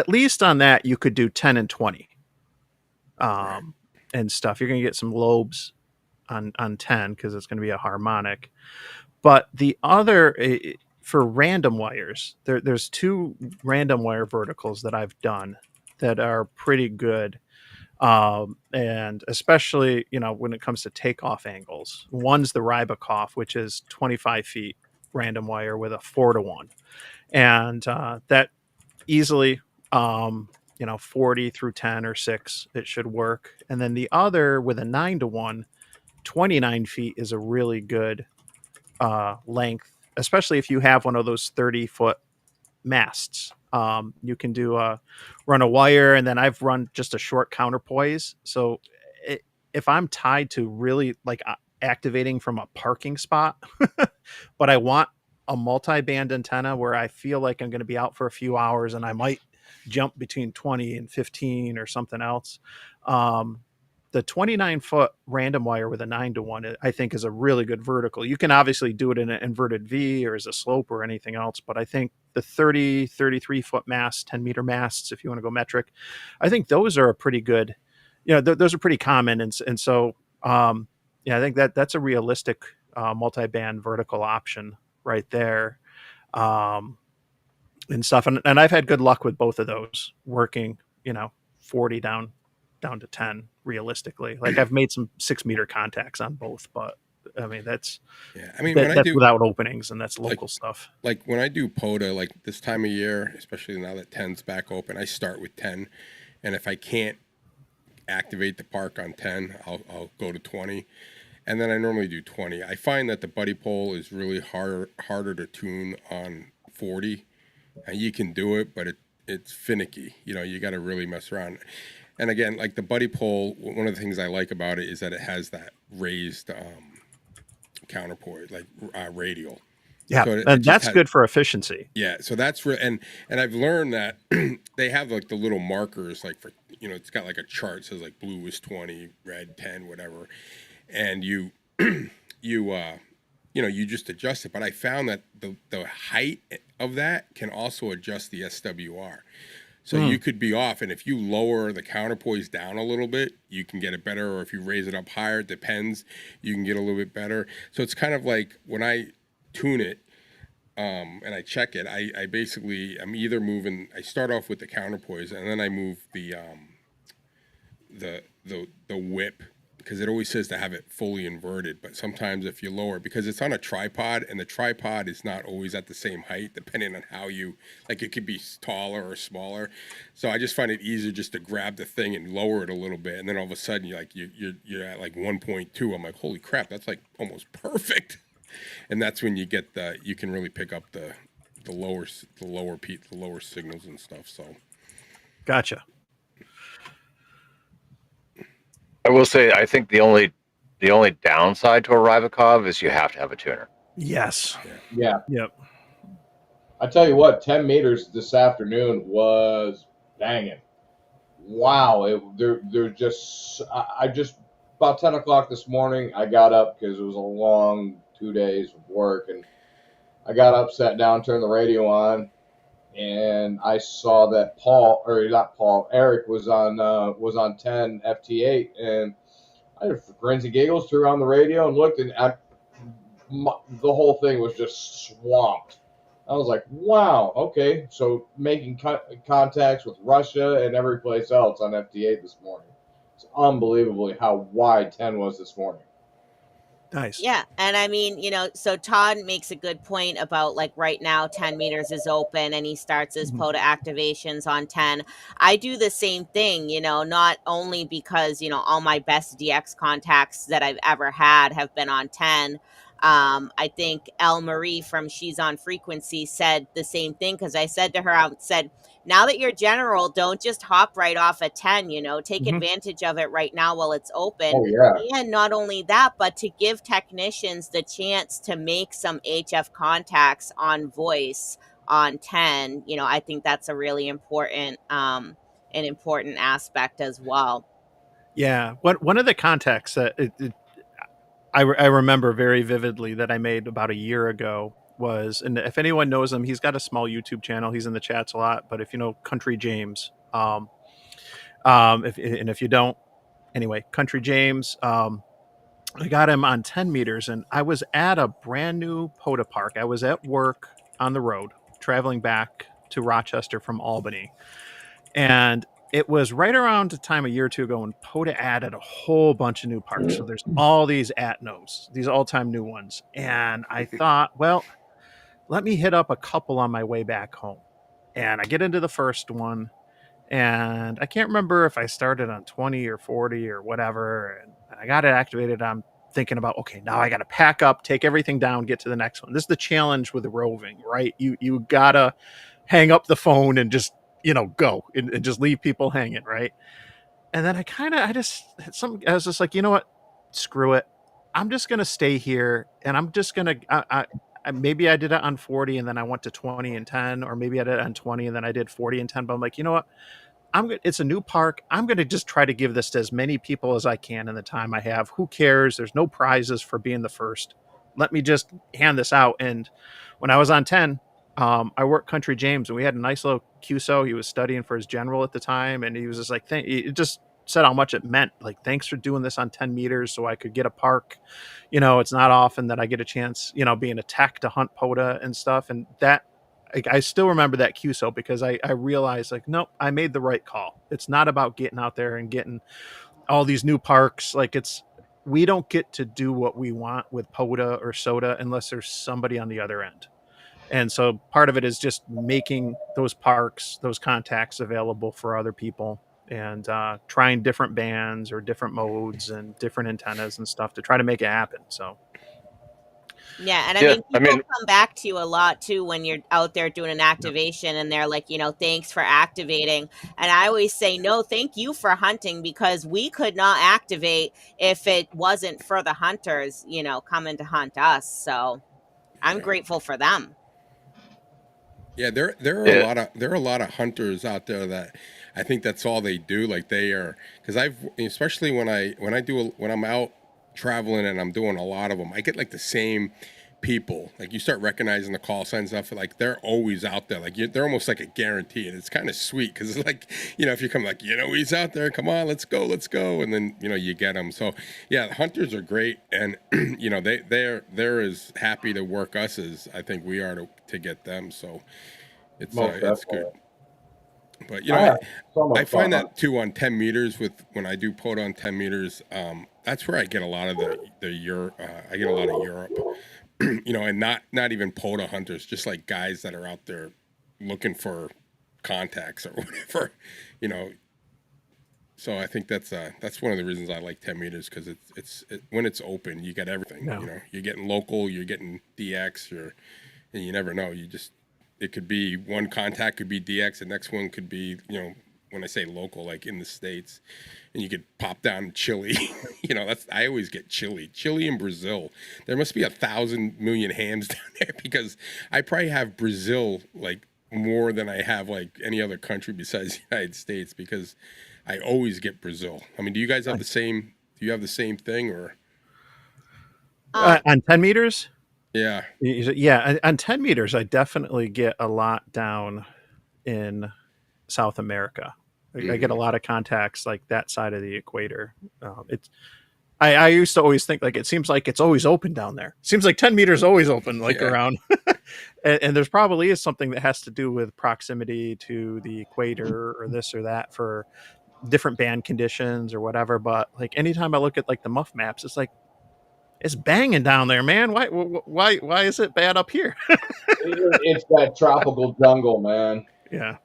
least on that, you could do 10 and 20 and stuff. You're going to get some lobes on 10 because it's going to be a harmonic. But the other, for random wires, there's two random wire verticals that I've done that are pretty good. And especially, when it comes to takeoff angles, one's the Rybakov, which is 25 feet random wire with a 4-to-1. And that easily, 40 through 10 or 6, it should work. And then the other with a 9-to-1, 29 feet is a really good length, especially if you have one of those 30-foot masts. You can do run a wire, and then I've run just a short counterpoise. So if I'm tied to really activating from a parking spot, but I want a multi-band antenna where I feel like I'm going to be out for a few hours and I might jump between 20 and 15 or something else. The 29-foot random wire with a 9-to-1, I think, is a really good vertical. You can obviously do it in an inverted V or as a slope or anything else, but I think the 30, 33-foot mast, 10-meter masts, if you want to go metric, I think those are a pretty good, those are pretty common. And so, I think that's a realistic multi-band vertical option right there. And stuff. And I've had good luck with both of those working, 40 down to 10 realistically. Like I've made some 6-meter contacts on both, but I mean, that's without openings, and that's local stuff. Like when I do POTA, like this time of year, especially now that 10's back open, I start with 10. And if I can't activate the park on 10, I'll go to 20. And then I normally do 20. I find that the buddy pole is really harder to tune on 40. And you can do it, but it's finicky. You got to really mess around. And again, like the buddy pole, one of the things I like about it is that it has that raised counterpoise, like radial. Yeah, so and that's good for efficiency. Yeah, so that's and I've learned that they have like the little markers, like for it's got like a chart that says like blue is 20, red 10, whatever, and you you just adjust it. But I found that the height of that can also adjust the SWR. So you could be off, and if you lower the counterpoise down a little bit, you can get it better, or if you raise it up higher, it depends, you can get a little bit better. So it's kind of like when I tune it and I check it, I'm either moving, I start off with the counterpoise, and then I move the whip, because it always says to have it fully inverted, but sometimes if you lower, because it's on a tripod, and the tripod is not always at the same height, depending on how like it could be taller or smaller. So I just find it easier just to grab the thing and lower it a little bit, and then all of a sudden you're at like 1.2. I'm like, holy crap, that's like almost perfect. And that's when you can really pick up the lower signals and stuff. So gotcha. I will say, I think the only downside to a Rybakov is you have to have a tuner. Yes. Yeah. Yep. I tell you what, 10 meters this afternoon was banging. Wow. They're just, I just, about 10 o'clock this morning, I got up because it was a long 2 days of work, and I got up, sat down, turned the radio on, and I saw that Eric was on 10 FT8, and I just grins and giggles, threw on the radio and looked, and the whole thing was just swamped. I was like, wow, okay, so making contacts with Russia and every place else on FT8 this morning. It's unbelievably how wide 10 was this morning. Nice. Yeah. And I mean, so Todd makes a good point about like right now 10 meters is open and he starts his POTA activations on 10. I do the same thing, not only because, all my best DX contacts that I've ever had have been on 10. I think Elle Marie from She's on Frequency said the same thing, because I said to her, I said, now that you're general, don't just hop right off at 10, take advantage of it right now while it's open. Oh, yeah. And not only that, but to give technicians the chance to make some HF contacts on voice on 10. I think that's a really important, an important aspect as well. Yeah. One of the contacts that I remember very vividly that I made about a year ago was, and if anyone knows him, he's got a small YouTube channel. He's in the chats a lot, but if you know Country James, if you don't, anyway, Country James, I got him on 10 meters, and I was at a brand new POTA park. I was at work on the road, traveling back to Rochester from Albany, and it was right around the time a year or two ago when POTA added a whole bunch of new parks. So there's all these Atnos, these all-time new ones. And I thought, well, let me hit up a couple on my way back home. And I get into the first one, and I can't remember if I started on 20 or 40 or whatever. And I got it activated. I'm thinking about, okay, now I got to pack up, take everything down, get to the next one. This is the challenge with the roving, right? You got to hang up the phone and just, go and just leave people hanging, right? And then I was just like, you know what? Screw it. I'm just gonna stay here, and I'm just gonna. Maybe I did it on 40, and then I went to 20 and 10, or maybe I did it on 20, and then I did 40 and 10. But I'm like, you know what? It's a new park. I'm gonna just try to give this to as many people as I can in the time I have. Who cares? There's no prizes for being the first. Let me just hand this out. And when I was on 10, I worked Country James, and we had a nice little QSO. He was studying for his general at the time, and he was just like, it just said how much it meant. Like, thanks for doing this on 10 meters so I could get a park. It's not often that I get a chance, being a tech to hunt POTA and stuff. And that, like, I still remember that QSO because I realized, like, nope, I made the right call. It's not about getting out there and getting all these new parks. Like, we don't get to do what we want with POTA or SOTA unless there's somebody on the other end. And so part of it is just making those parks, those contacts available for other people, and trying different bands or different modes and different antennas and stuff to try to make it happen. So Yeah, and Yeah, I people mean, come back to you a lot too when you're out there doing an activation, and they're like, thanks for activating. And I always say, no, thank you for hunting, because we could not activate if it wasn't for the hunters, coming to hunt us. So I'm Yeah. grateful for them. Yeah, there are yeah, a lot of hunters out there that I think that's all they do. Like, they are, because especially when I'm out traveling and I'm doing a lot of them, I get like the same people. Like, you start recognizing the call signs and stuff. Like, they're always out there. Like, they're almost like a guarantee, and it's kind of sweet because it's like, if you come like, he's out there, come on, let's go, and then you get them. So yeah, hunters are great, and they're as happy to work us as I think we are to get them. So Most it's good. definitely. But I had so much I find fun. that too on 10 meters when I do POTA on 10 meters. That's where I get a lot of I get a lot of Europe, and not even POTA hunters, just like guys that are out there looking for contacts or whatever, you know. So I think that's one of the reasons I like 10 meters, because when it's open, you get everything. No. You're getting local, you're getting DX, and you never know. It could be one contact could be DX, the next one could be, when I say local, like in the States, and you could pop down Chile. I always get Chile and Brazil. There must be 1,000 million hams down there, because I probably have Brazil like more than I have like any other country besides the United States, because I always get Brazil. I mean, do you guys have the same? Do you have the same thing, or? On 10 meters? Yeah. Yeah, on 10 meters, I definitely get a lot down in South America. I get a lot of contacts like that side of the equator. I used to always think, like, it seems like it's always open down there. It seems like 10 meters always open, like, Yeah. around. And there's probably is something that has to do with proximity to the equator or this or that for different band conditions or whatever. But like, anytime I look at like the muff maps, it's like, it's banging down there, man. Why is it bad up here? It's that tropical jungle, man. Yeah.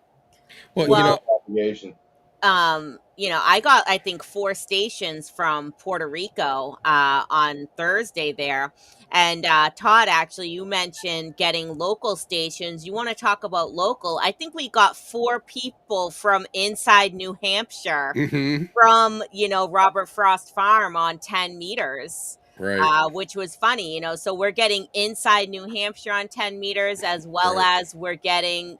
Well, Well, Navigation. I got, I think, 4 stations from Puerto Rico on Thursday there. And Todd, actually, you mentioned getting local stations. You want to talk about local? I think we got 4 people from inside New Hampshire from, Robert Frost Farm on 10 meters. right. Which was funny, so we're getting inside New Hampshire on 10 meters, as well Right. as we're getting,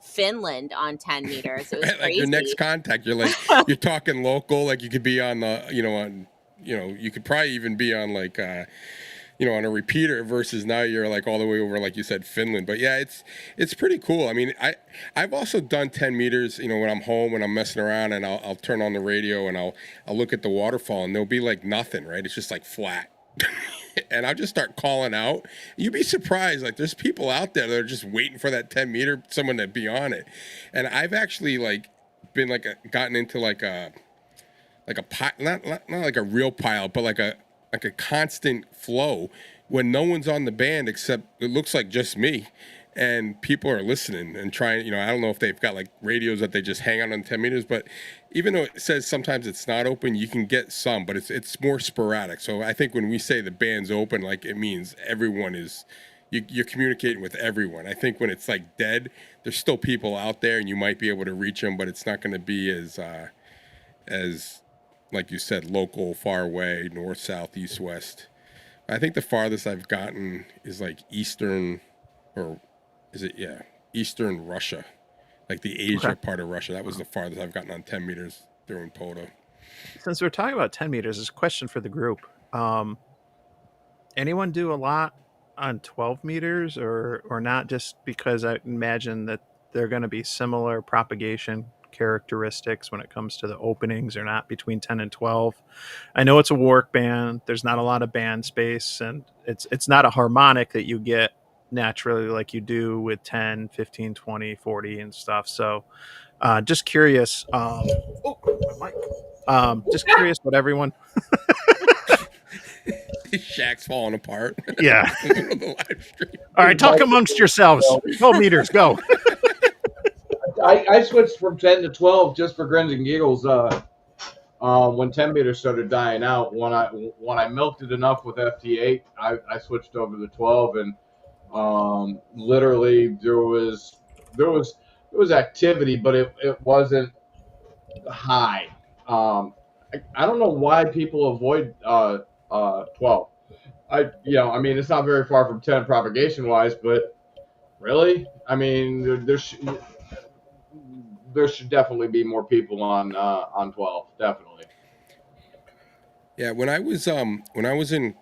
Finland on 10 meters. It was Like your next crazy. contact, you're talking local. Like, you could be on you could probably even be on like on a repeater, versus now you're like all the way over, like you said, Finland. But yeah, it's pretty cool. I mean, I've also done 10 meters, when I'm home and I'm messing around, and I'll turn on the radio and I'll look at the waterfall, and there'll be like nothing, right? It's just like flat. And I'll just start calling out. You'd be surprised. Like, there's people out there that are just waiting for that 10 meter, someone to be on it. And I've actually like been like gotten into like a not like a real pile, but like a constant flow when no one's on the band, except it looks like just me, and people are listening and trying. I don't know if they've got like radios that they just hang on 10 meters, but even though it says sometimes it's not open, you can get some, but it's more sporadic. So I think when we say the band's open, like, it means everyone is. You're communicating with everyone. I think when it's like dead, there's still people out there, and you might be able to reach them, but it's not going to be as like you said, local, far away, north, south, east, west. I think the farthest I've gotten is like eastern, or is it, yeah, eastern Russia, like the Okay. Asia part of Russia. That was the farthest I've gotten on 10 meters during POTA. Since we're talking about 10 meters, this is a question for the group. Anyone do a lot on 12 meters or not? Just because I imagine that they're going to be similar propagation characteristics when it comes to the openings or not between 10 and 12. I know it's a work band. There's not a lot of band space, and it's not a harmonic that you get naturally like you do with 10, 15, 20, 40 and stuff. So just curious. Oh, my mic. Just curious what everyone. Shaq's falling apart. Yeah. The live stream. All right, talk amongst yourselves. 12 meters, go. I switched from 10 to 12 just for grins and giggles. When 10 meters started dying out, when I milked it enough with FT8, I switched over to 12, and literally there was activity, but it wasn't high. I don't know why people avoid 12. I mean, it's not very far from 10 propagation wise, but really, I mean, there should definitely be more people on 12, definitely. Yeah, when I was in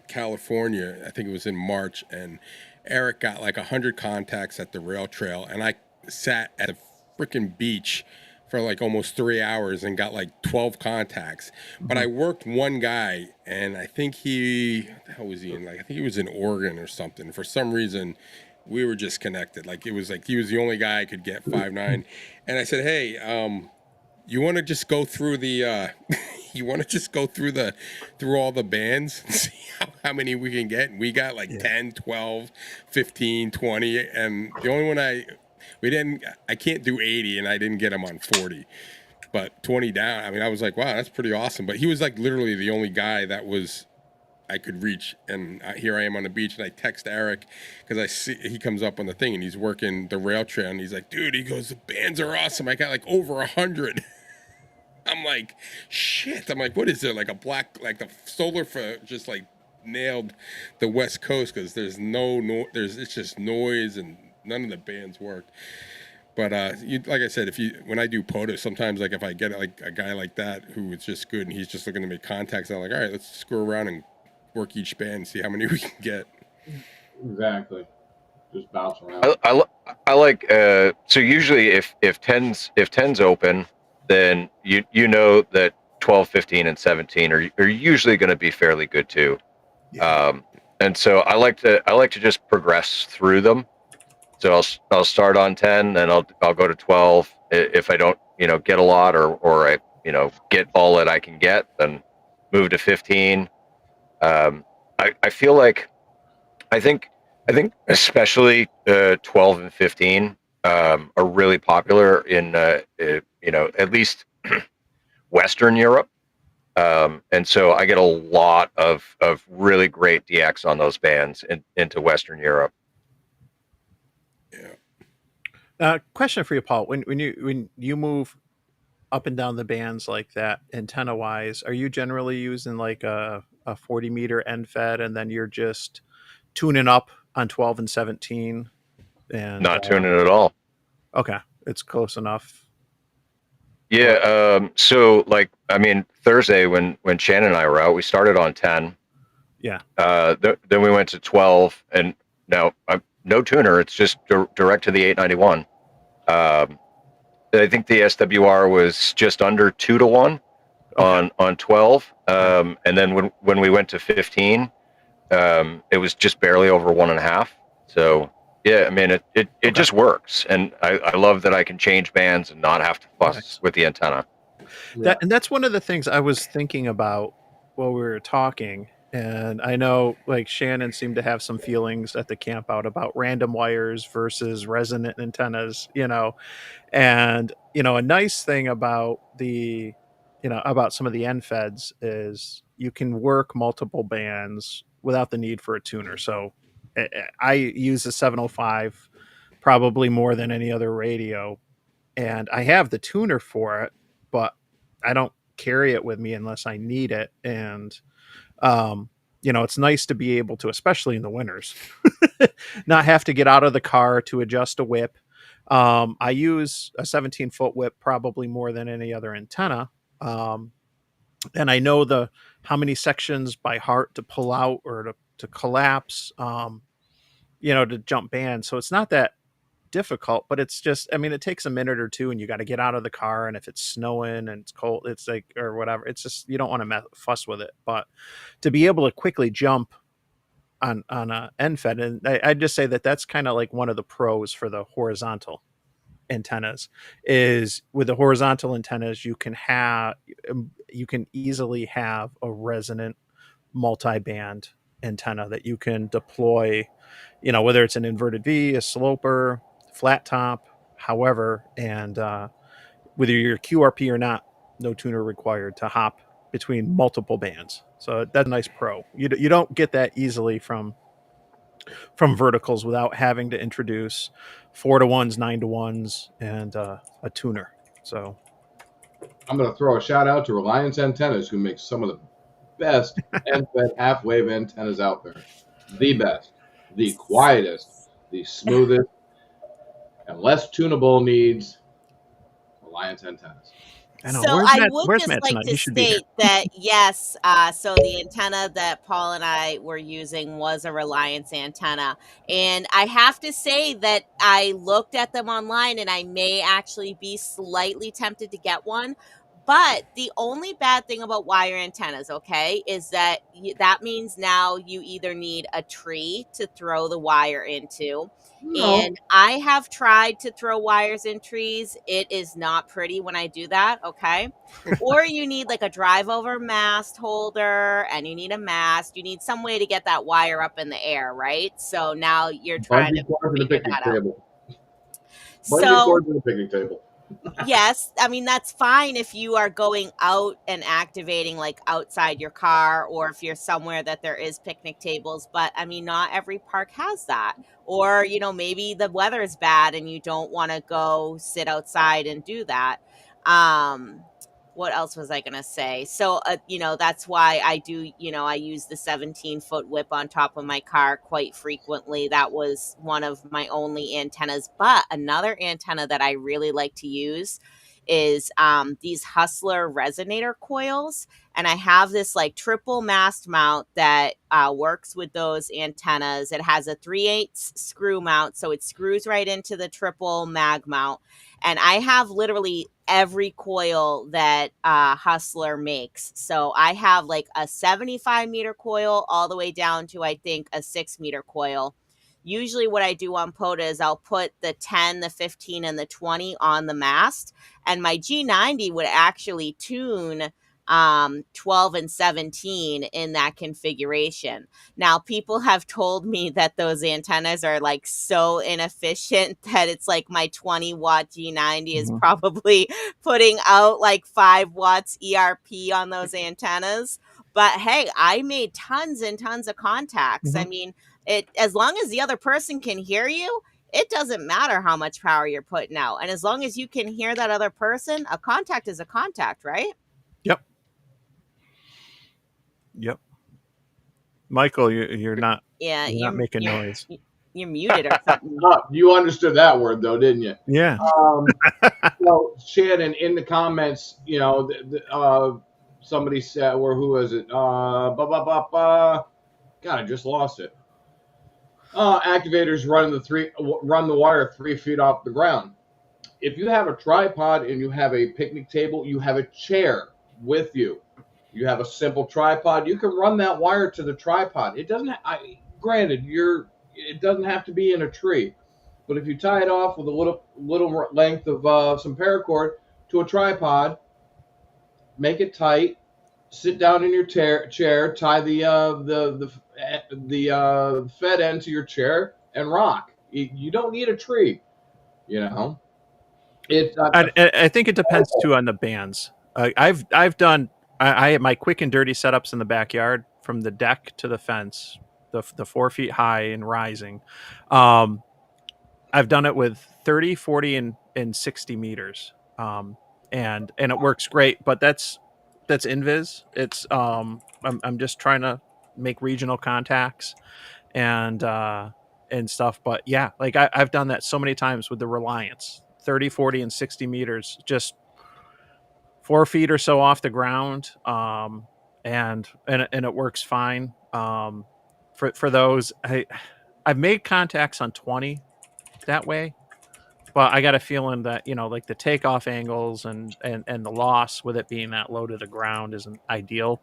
California, I think it was in March, and Eric got like 100 contacts at the rail trail, and I sat at a freaking beach for like almost 3 hours and got like 12 contacts. But I worked one guy, and I think what the hell was he in? Like, I think he was in Oregon or something. For some reason, we were just connected. Like, it was like he was the only guy I could get 5'9", and I said, hey, you want to just go through the you want to just go through all the bands and see how many we can get? And we got like 10, 12, 15, 20, and the only one I can't do 80, and I didn't get him on 40, but 20 down. I mean, I was like, wow, that's pretty awesome. But he was like literally the only guy that I could reach, and here I am on the beach, and I text Eric because I see he comes up on the thing, and he's working the rail trail, and he's like, dude, he goes, the bands are awesome. I got like over 100. I'm like, shit. I'm like, what is there? Like the solar for just like nailed the West Coast because there's it's just noise and none of the bands worked. But like I said, when I do POTA, sometimes like if I get like a guy like that who is just good and he's just looking to make contacts, I'm like, all right, let's screw around and work each band and see how many we can get. Exactly. Just bounce around. I like so usually if tens open, then you know that 12, 15, and 17 are usually going to be fairly good too. And so I like to just progress through them. So I'll start on 10, then I'll go to 12. If I don't get a lot or I get all that I can get, then move to 15. I feel like I think especially 12 and 15 are really popular in at least Western Europe, and so I get a lot of really great DX on those bands into Western Europe. Question for you, Paul. When you move up and down the bands like that, antenna wise, are you generally using like a 40 meter end fed, and then you're just tuning up on 12 and 17? And not tuning at all. Okay, it's close enough. Yeah. So like, I mean, Thursday when Shannon and I were out, we started on 10. Yeah. Then we went to 12, and now no tuner. It's just direct to the 891. I think the SWR was just under 2-1 on 12. And then when we went to 15, it was just barely over 1.5. So yeah, I mean it just works, and I love that I can change bands and not have to fuss with the antenna. That's one of the things I was thinking about while we were talking. And I know like Shannon seemed to have some feelings at the camp out about random wires versus resonant antennas, and a nice thing about about some of the end feds is you can work multiple bands without the need for a tuner. So I use the 705 probably more than any other radio, and I have the tuner for it, but I don't carry it with me unless I need it. And it's nice to be able to, especially in the winters, not have to get out of the car to adjust a whip. I use a 17-foot whip probably more than any other antenna. And I know how many sections by heart to pull out or to collapse, to jump bands. So it's not that difficult, but it's just, it takes a minute or two and you got to get out of the car. And if it's snowing and it's cold, it's like, or whatever, it's just, you don't want to fuss with it. But to be able to quickly jump on a end fed, and I'd just say that's kind of like one of the pros for the horizontal antennas is with the horizontal antennas, you can easily have a resonant multi-band antenna that you can deploy, whether it's an inverted V, a sloper, flat top, however, and whether you're QRP or not, no tuner required to hop between multiple bands. So that's a nice pro. You don't get that easily from verticals without having to introduce 4-to-1s, 9-to-1s, and a tuner. So I'm going to throw a shout out to Reliance Antennas, who makes some of the best end-fed half-wave antennas out there. The best, the quietest, the smoothest, and less tunable needs. Reliance Antennas. I know. So Where's I Matt? would Where's just Matt like tonight? to He should be here. state that yes, so the antenna that Paul and I were using was a Reliance antenna, and I have to say that I looked at them online, and I may actually be slightly tempted to get one. But the only bad thing about wire antennas, okay, is that that means now you either need a tree to throw the wire into. No, And I have tried to throw wires in trees. It is not pretty when I do that, okay? Or you need like a drive over mast holder and you need a mast. You need some way to get that wire up in the air, right? So now you're trying to bungee cords and a figure picnic that out. table. Bungee So cords and a picnic table. yes, I mean that's fine if you are going out and activating like outside your car or if you're somewhere that there is picnic tables, but I mean not every park has that. Or, maybe the weather is bad and you don't want to go sit outside and do that. Um what else was I going to say? So, that's why I do, I use the 17-foot whip on top of my car quite frequently. That was one of my only antennas. But another antenna that I really like to use is these Hustler resonator coils. And I have this like triple mast mount that works with those antennas. It has a 3/8 screw mount, so it screws right into the triple mag mount. And I have literally every coil that Hustler makes. So I have like a 75-meter coil all the way down to, I think, a 6-meter coil. Usually what I do on POTA is I'll put the 10, the 15, and the 20 on the mast. And my G90 would actually tune 12 and 17 in that configuration. Now, people have told me that those antennas are like so inefficient that it's like my 20-watt G90 is probably putting out like 5 watts ERP on those antennas. But hey, I made tons and tons of contacts. I mean, as long as the other person can hear you, it doesn't matter how much power you're putting out. And as long as you can hear that other person, a contact is a contact, right? Yep. Michael, you're not. Yeah, You're not making noise. You're muted or something. You understood that word, though, didn't you? Yeah. So, Shannon, in the comments, somebody said, or who was it? God, I just lost it. Activators run the wire 3 feet off the ground. If you have a tripod and you have a picnic table, you have a chair with you. You have a simple tripod. You can run that wire to the tripod. It doesn't. Granted, it doesn't have to be in a tree, but if you tie it off with a little length of some paracord to a tripod, make it tight. Sit down in your chair. Tie the fed end to your chair and rock. You don't need a tree. I think it depends too on the bands. I've done I have my quick and dirty setups in the backyard from the deck to the fence, the 4 feet high and rising. I've done it with 30, 40, and 60 meters. And it works great, but that's that's invis. It's I'm just trying to make regional contacts and stuff. But yeah, like I've done that so many times with the Reliance, 30, 40, and 60 meters, just 4 feet or so off the ground, and it works fine. For those, I've made contacts on 20 that way, but I got a feeling that, you know, like the takeoff angles and the loss with it being that low to the ground isn't ideal.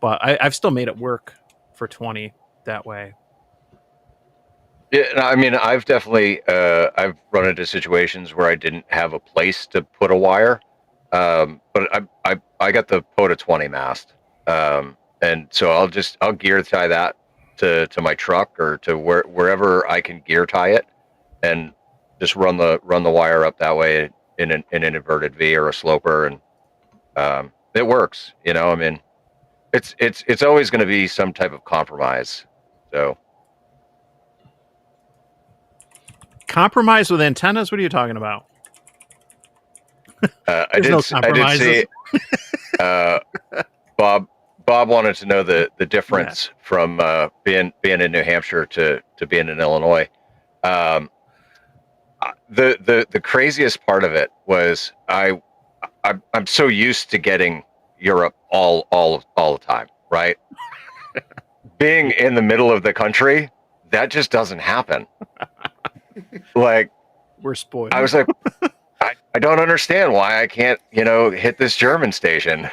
But I've still made it work for 20 that way. Yeah, no, I mean, I've definitely I've run into situations where I didn't have a place to put a wire, but I got the POTA 20 mast, and so I'll gear tie that to my truck or to wherever I can gear tie it, and just run the wire up that way in an inverted V or a sloper, and it works. You know, I mean, it's always going to be some type of compromise. So. Compromise with antennas? What are you talking about? I did see Bob wanted to know the difference from being in New Hampshire to being in Illinois. The craziest part of it was I'm so used to getting Europe all the time, right? Being in the middle of the country, that just doesn't happen. Like, we're spoiled. I was like, I don't understand why I can't, you know, hit this German station.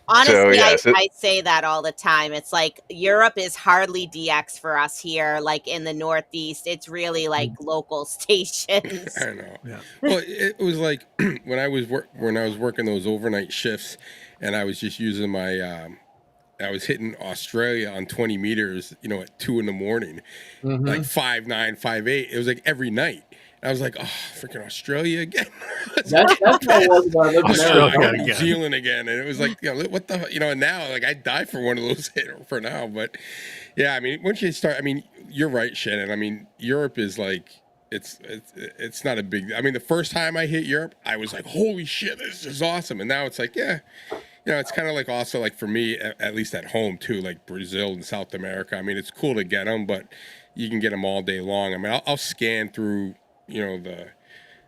Honestly, so, I say that all the time. It's like Europe is hardly DX for us here. Like in the Northeast, it's really like local stations. I know. Yeah. Well, it was like when I was working those overnight shifts, and I was just using my I was hitting Australia on 20 meters, you know, at 2 a.m, like 5'9", 5'8". It was like every night. I was like, oh, freaking Australia again. That's how it was when I lived in Australia Arizona. again. New Zealand again. And it was like, you know, what the, you know, and now, like, I'd die for one of those for now. But yeah, I mean, once you start, I mean, you're right, Shannon. I mean, Europe is like, it's not a big, I mean, the first time I hit Europe, I was like, holy shit, this is awesome. And now it's like, yeah, you know, it's kind of like also like for me, at least at home too, like Brazil and South America. I mean, it's cool to get them, but you can get them all day long. I mean, I'll scan through, you know,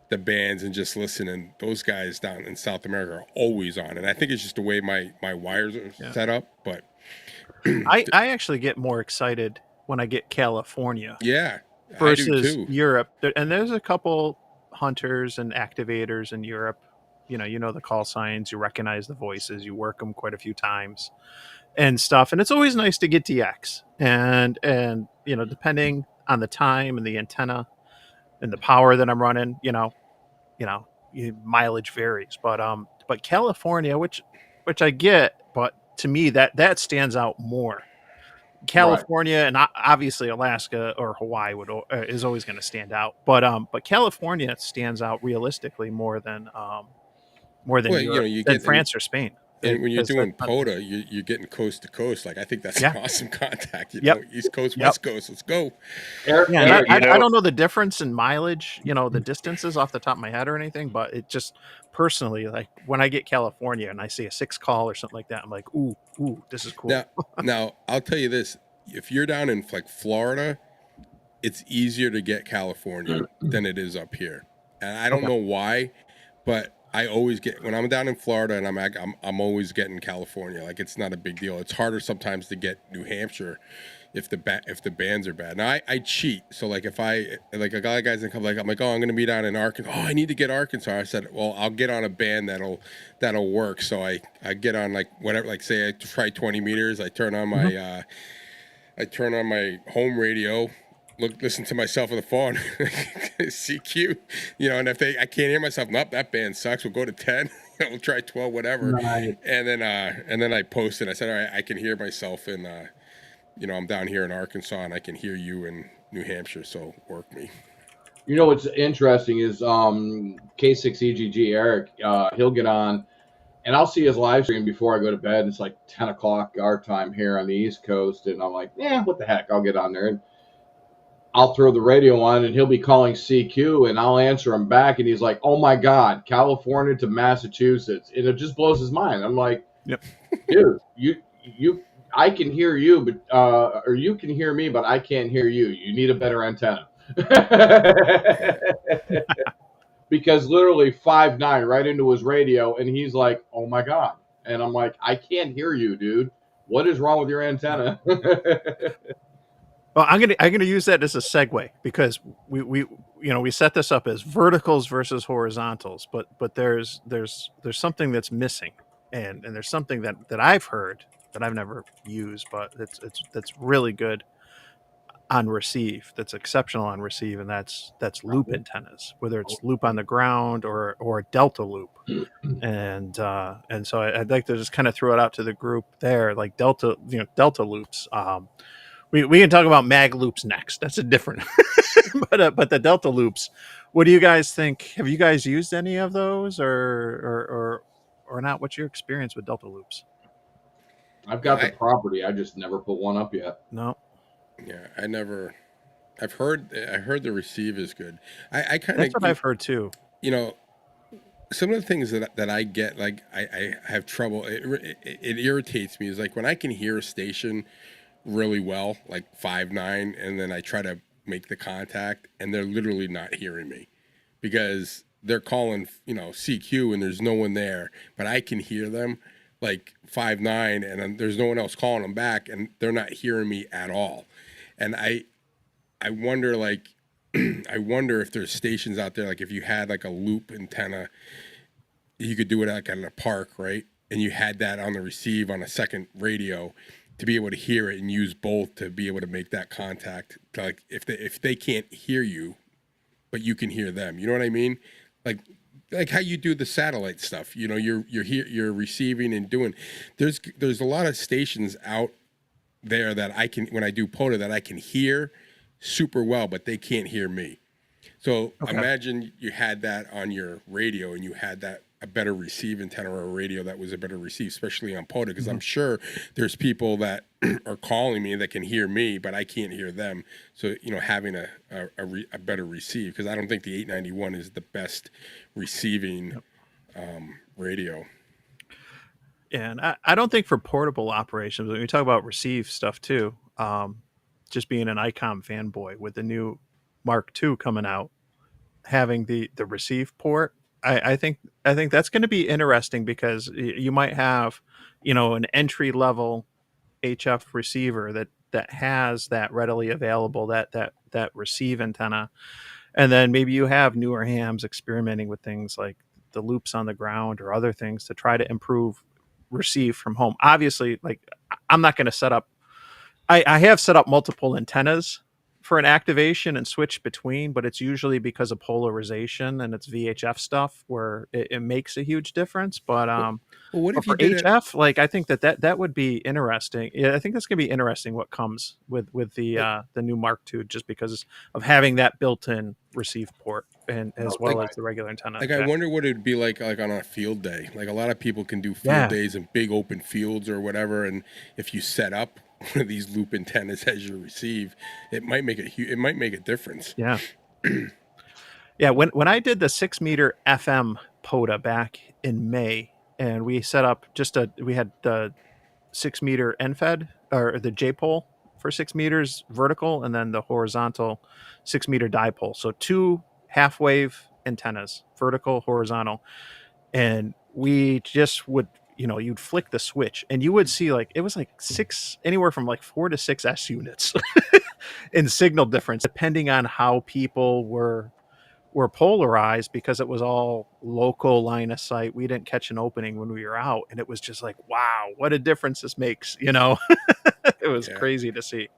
the bands and just listen. And those guys down in South America are always on. And I think it's just the way my wires are set up. But I actually get more excited when I get California. Yeah. Versus Europe. And there's a couple hunters and activators in Europe. You know the call signs, you recognize the voices, you work them quite a few times and stuff. And it's always nice to get DX. And you know, depending on the time and the antenna and the power that I'm running, you know, mileage varies. But California, which I get, but to me that stands out more. California and obviously Alaska or Hawaii is always going to stand out, but California stands out realistically more than Europe, you know, you than get France or Spain. And when you're doing POTA, you're getting coast to coast. Like, I think that's an awesome contact. You know, East Coast, West Coast, let's go. I don't know the difference in mileage, you know, the distances off the top of my head or anything, but it just personally, like when I get California and I see a 6 call or something like that, I'm like, ooh, this is cool. Now I'll tell you this: if you're down in like Florida, it's easier to get California than it is up here, and I don't know why, but I always get, when I'm down in Florida and I'm always getting California. Like, it's not a big deal. It's harder sometimes to get New Hampshire if the bands are bad. Now I cheat. So like if I like a lot of guys that come, like I'm like, oh, I'm gonna be down in Arkansas. Oh, I need to get Arkansas. I said, well, I'll get on a band that'll work. So I get on like whatever, like say I try 20 meters. I turn on my my home radio. Listen to myself on the phone, CQ, you know, and if I can't hear myself, nope, that band sucks. We'll go to 10. We'll try 12, whatever. Nice. And then I posted. I said, all right, I can hear myself in, you know, I'm down here in Arkansas and I can hear you in New Hampshire. So work me. You know what's interesting is K6EGG Eric. He'll get on, and I'll see his live stream before I go to bed. It's like 10 o'clock our time here on the East Coast, and I'm like, what the heck? I'll get on there. And I'll throw the radio on and he'll be calling CQ and I'll answer him back and he's like, "Oh my God, California to Massachusetts," and it just blows his mind. I'm like, Yep. "Dude, you, I can hear you, but or you can hear me, but I can't hear you. You need a better antenna." Because literally 5'9" right into his radio, and he's like, "Oh my God," and I'm like, "I can't hear you, dude. What is wrong with your antenna?" Well, I'm gonna use that as a segue because we set this up as verticals versus horizontals, but there's something that's missing, and there's something that I've heard that I've never used, but that's really good on receive. That's exceptional on receive, and that's loop antennas, whether it's loop on the ground or a delta loop. And so I'd like to just kind of throw it out to the group there, like delta loops. We can talk about mag loops next. That's a different, but the delta loops. What do you guys think? Have you guys used any of those, or not? What's your experience with delta loops? I've got the property. I just never put one up yet. No. Yeah, I've heard the receive is good. I kind of That's what I've heard too. You know, some of the things that I get, like I have trouble. It irritates me. Is like when I can hear a station really well, like 5'9", and then I try to make the contact, and they're literally not hearing me because they're calling, CQ, and there's no one there, but I can hear them, like 5'9", and then there's no one else calling them back, and they're not hearing me at all. And I wonder, like, I wonder if there's stations out there, like if you had like a loop antenna, you could do it like in a park, right? And you had that on the receive on a second radio to be able to hear it and use both to be able to make that contact. To, like if they can't hear you, but you can hear them, you know what I mean? Like how you do the satellite stuff. You're receiving and doing. There's a lot of stations out there that I can, when I do POTA, that I can hear super well, but they can't hear me. So imagine you had that on your radio and you had that a better receive antenna or a radio that was a better receive, especially on POTA, because I'm sure there's people that are calling me that can hear me, but I can't hear them. So, having a better receive, because I don't think the 891 is the best receiving radio. And I don't think for portable operations, when we talk about receive stuff too, just being an ICOM fanboy with the new Mark II coming out, having the receive port, I think that's going to be interesting because you might have, an entry level HF receiver that has that readily available, that receive antenna, and then maybe you have newer hams experimenting with things like the loops on the ground or other things to try to improve receive from home. Obviously, like I'm not going to set up. I have set up multiple antennas for an activation and switch between, but it's usually because of polarization and it's VHF stuff where it makes a huge difference. But well, what if for you did HF, like I think that would be interesting. Yeah, I think that's gonna be interesting what comes with the new Mark II, just because of having that built-in receive port and as well as the regular antenna. Like, I wonder what it'd be like on a field day. Like a lot of people can do field days in big open fields or whatever, and if you set up one of these loop antennas as you receive, it might make a difference. Yeah. Yeah. When I did the 6 meter FM POTA back in May, and we set up we had the 6 meter NFED or the J pole for 6 meters vertical, and then the horizontal 6 meter dipole. So 2 half wave antennas, vertical, horizontal. And we just would, you'd flick the switch and you would see it was like anywhere from like 4 to 6 S units in signal difference, depending on how people were polarized, because it was all local line of sight. We didn't catch an opening when we were out. And it was just like, wow, what a difference this makes, It was crazy to see.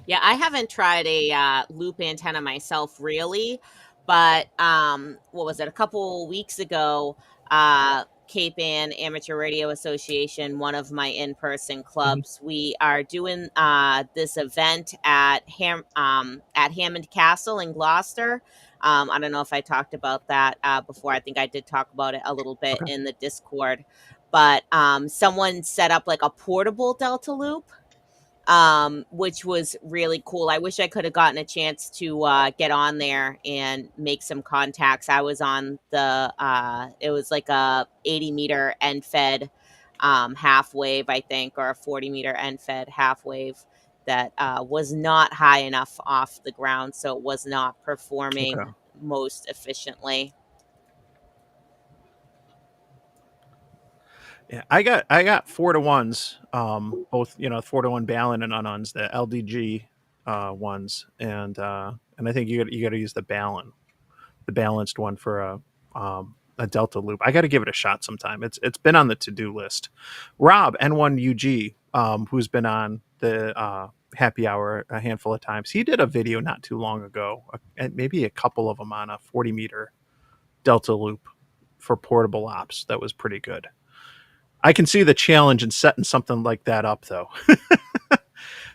Yeah, I haven't tried a loop antenna myself, really, but what was it? A couple weeks ago, Cape Ann Amateur Radio Association, one of my in-person clubs, we are doing this event at Hammond Castle in Gloucester. I don't know if I talked about that before. I think I did talk about it a little bit in the Discord. but someone set up like a portable Delta loop, which was really cool. I wish I could have gotten a chance to get on there and make some contacts. I was on it was like a 80-meter end fed half wave, I think, or a 40-meter end fed half wave that was not high enough off the ground, so it was not performing Okay. most efficiently. Yeah, I got 4-to-1s, both 4-to-1 Balun and Ununs, the LDG ones, and I think you got to use the Balun, the balanced one for a Delta loop. I got to give it a shot sometime. It's been on the to do list. Rob N1UG, who's been on the happy hour a handful of times, he did a video not too long ago, maybe a couple of them on a 40-meter Delta loop for portable ops. That was pretty good. I can see the challenge in setting something like that up, though.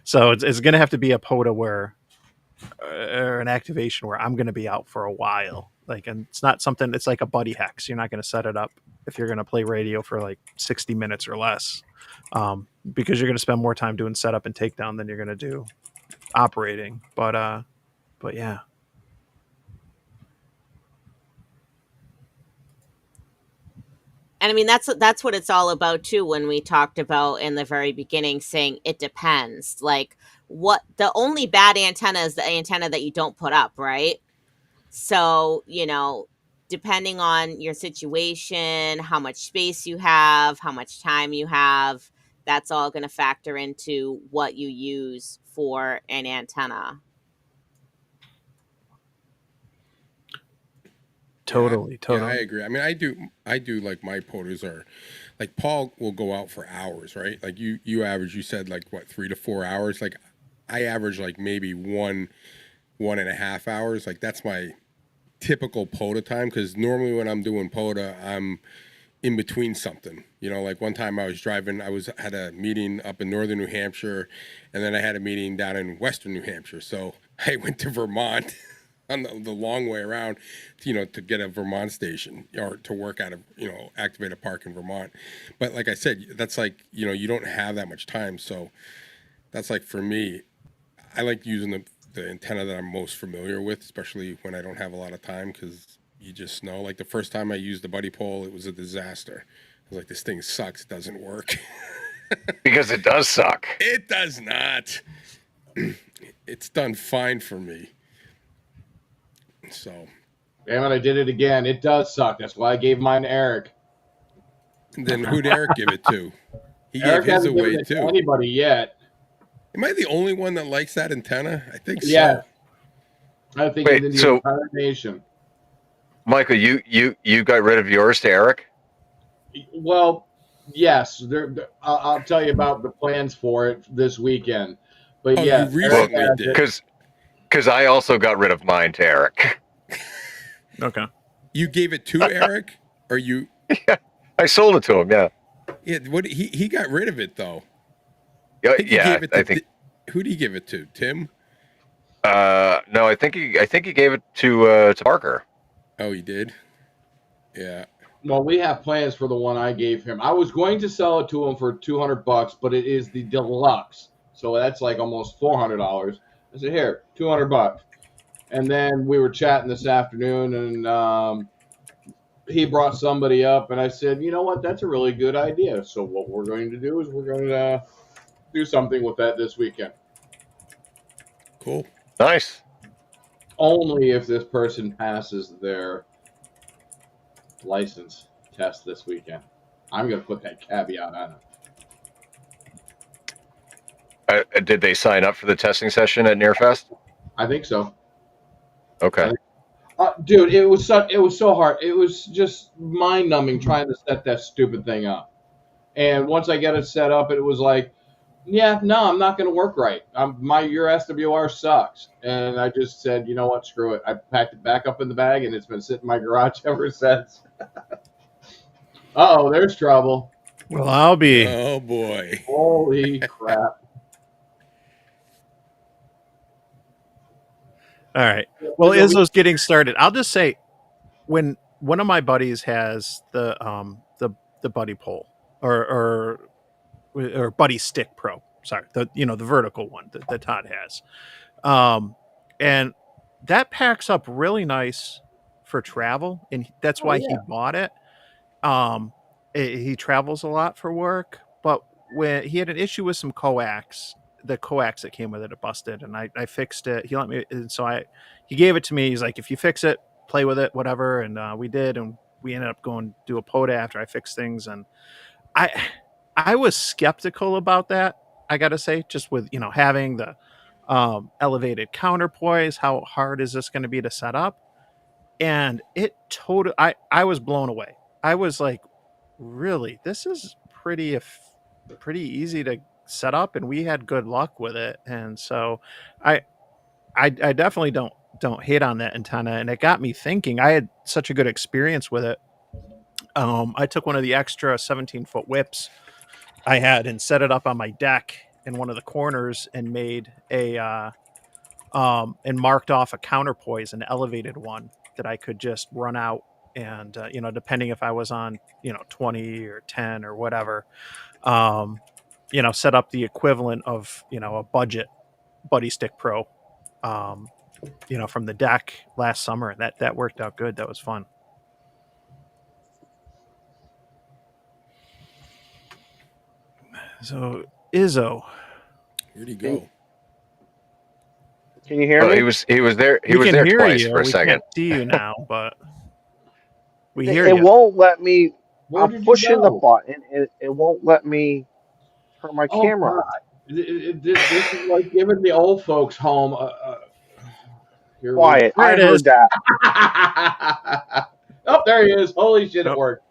So it's going to have to be a POTA where, or an activation where I'm going to be out for a while. Like, and it's not something. It's like a buddy hex. You're not going to set it up if you're going to play radio for like 60 minutes or less, because you're going to spend more time doing setup and takedown than you're going to do operating. But yeah. And I mean, that's what it's all about too. When we talked about in the very beginning, saying it depends. Like, what the only bad antenna is the antenna that you don't put up, right? So depending on your situation, how much space you have, how much time you have, that's all going to factor into what you use for an antenna. Totally. Yeah, I agree. I mean, I do like my POTAs are, like Paul will go out for hours, right? Like you average, you said like what, 3 to 4 hours? Like I average like maybe 1.5 hours. Like that's my typical POTA time, because normally when I'm doing POTA, I'm in between something. Like one time I was driving, had a meeting up in northern New Hampshire, and then I had a meeting down in western New Hampshire. So I went to Vermont on the long way around, to get a Vermont station or to work out of, activate a park in Vermont. But like I said, that's like, you don't have that much time. So that's like, for me, I like using the antenna that I'm most familiar with, especially when I don't have a lot of time, because you just know. Like the first time I used the buddy pole, it was a disaster. I was like, this thing sucks. It doesn't work. Because it does suck. It does not. It's done fine for me. So, Damn it, I did it again. It does suck. That's why I gave mine to Eric. then who'd Eric give it to? He Eric gave his hasn't given away it to too. anybody yet. Am I the only one that likes that antenna? I think so. Yeah. I think Wait, it's in the so- entire nation. Michael, you got rid of yours to Eric? Well, yes. I'll tell you about the plans for it this weekend. But Oh, yeah, you recently Eric has did. it. Because I also got rid of mine to Eric. Okay. You gave it to Eric, or you? I sold it to him. Yeah. Yeah. What he got rid of it though. Yeah. I think he Yeah. gave it to, I think. Who did he give it to? Tim? No, I think he gave it to Parker. Oh, he did. Yeah. Well, we have plans for the one I gave him. I was going to sell it to him for $200, but it is the deluxe, so that's like almost $400. I said, here, $200. And then we were chatting this afternoon, and he brought somebody up, and I said, you know what, that's a really good idea. So what we're going to do is we're going to do something with that this weekend. Cool. Nice. Only if this person passes their license test this weekend. I'm going to put that caveat on it. Did they sign up for the testing session at Nearfest? I think so. Okay. Dude, it was so hard. It was just mind numbing trying to set that stupid thing up. And once I get it set up, it was like, yeah, no, I'm not going to work right. Your SWR sucks. And I just said, you know what, screw it. I packed it back up in the bag, and it's been sitting in my garage ever since. Uh-oh, there's trouble. Well, I'll be. Oh boy. Holy crap. All right. Well, Izzo's getting started. I'll just say, when one of my buddies has the buddy pole, or Buddy Stick Pro. Sorry, the vertical one that Todd has. And that packs up really nice for travel, and that's why he bought it. He travels a lot for work, but when he had an issue with some coax, the coax that came with it busted, and I fixed it. He let me, and so he gave it to me. He's like, if you fix it, play with it, whatever. And we did, and we ended up going to do a POTA after I fixed things, and I was skeptical about that. I gotta say, just with having the elevated counterpoise, how hard is this going to be to set up? And it totally, I was blown away. I was like, really, this is pretty easy to set up, and we had good luck with it. And so I definitely don't hate on that antenna, and it got me thinking. I had such a good experience with it. I took one of the extra 17-foot whips I had and set it up on my deck in one of the corners and made and marked off a counterpoise, an elevated one that I could just run out, and depending if I was on 20 or 10 or whatever, set up the equivalent of a budget Buddy Stick Pro, from the deck last summer. That worked out good. That was fun. So Izzo, Where'd he go? Can you hear Oh, me? he was there. He we was can there hear twice you. for a We second. can't see you now, but we hear It you. won't let me. Where I'm did you pushing the go? button, and it won't let me turn my Oh camera God! on. This is like giving the old folks home. Here we Quiet. There I it is. heard that. Oh, there he is. Holy shit, Nope. it worked.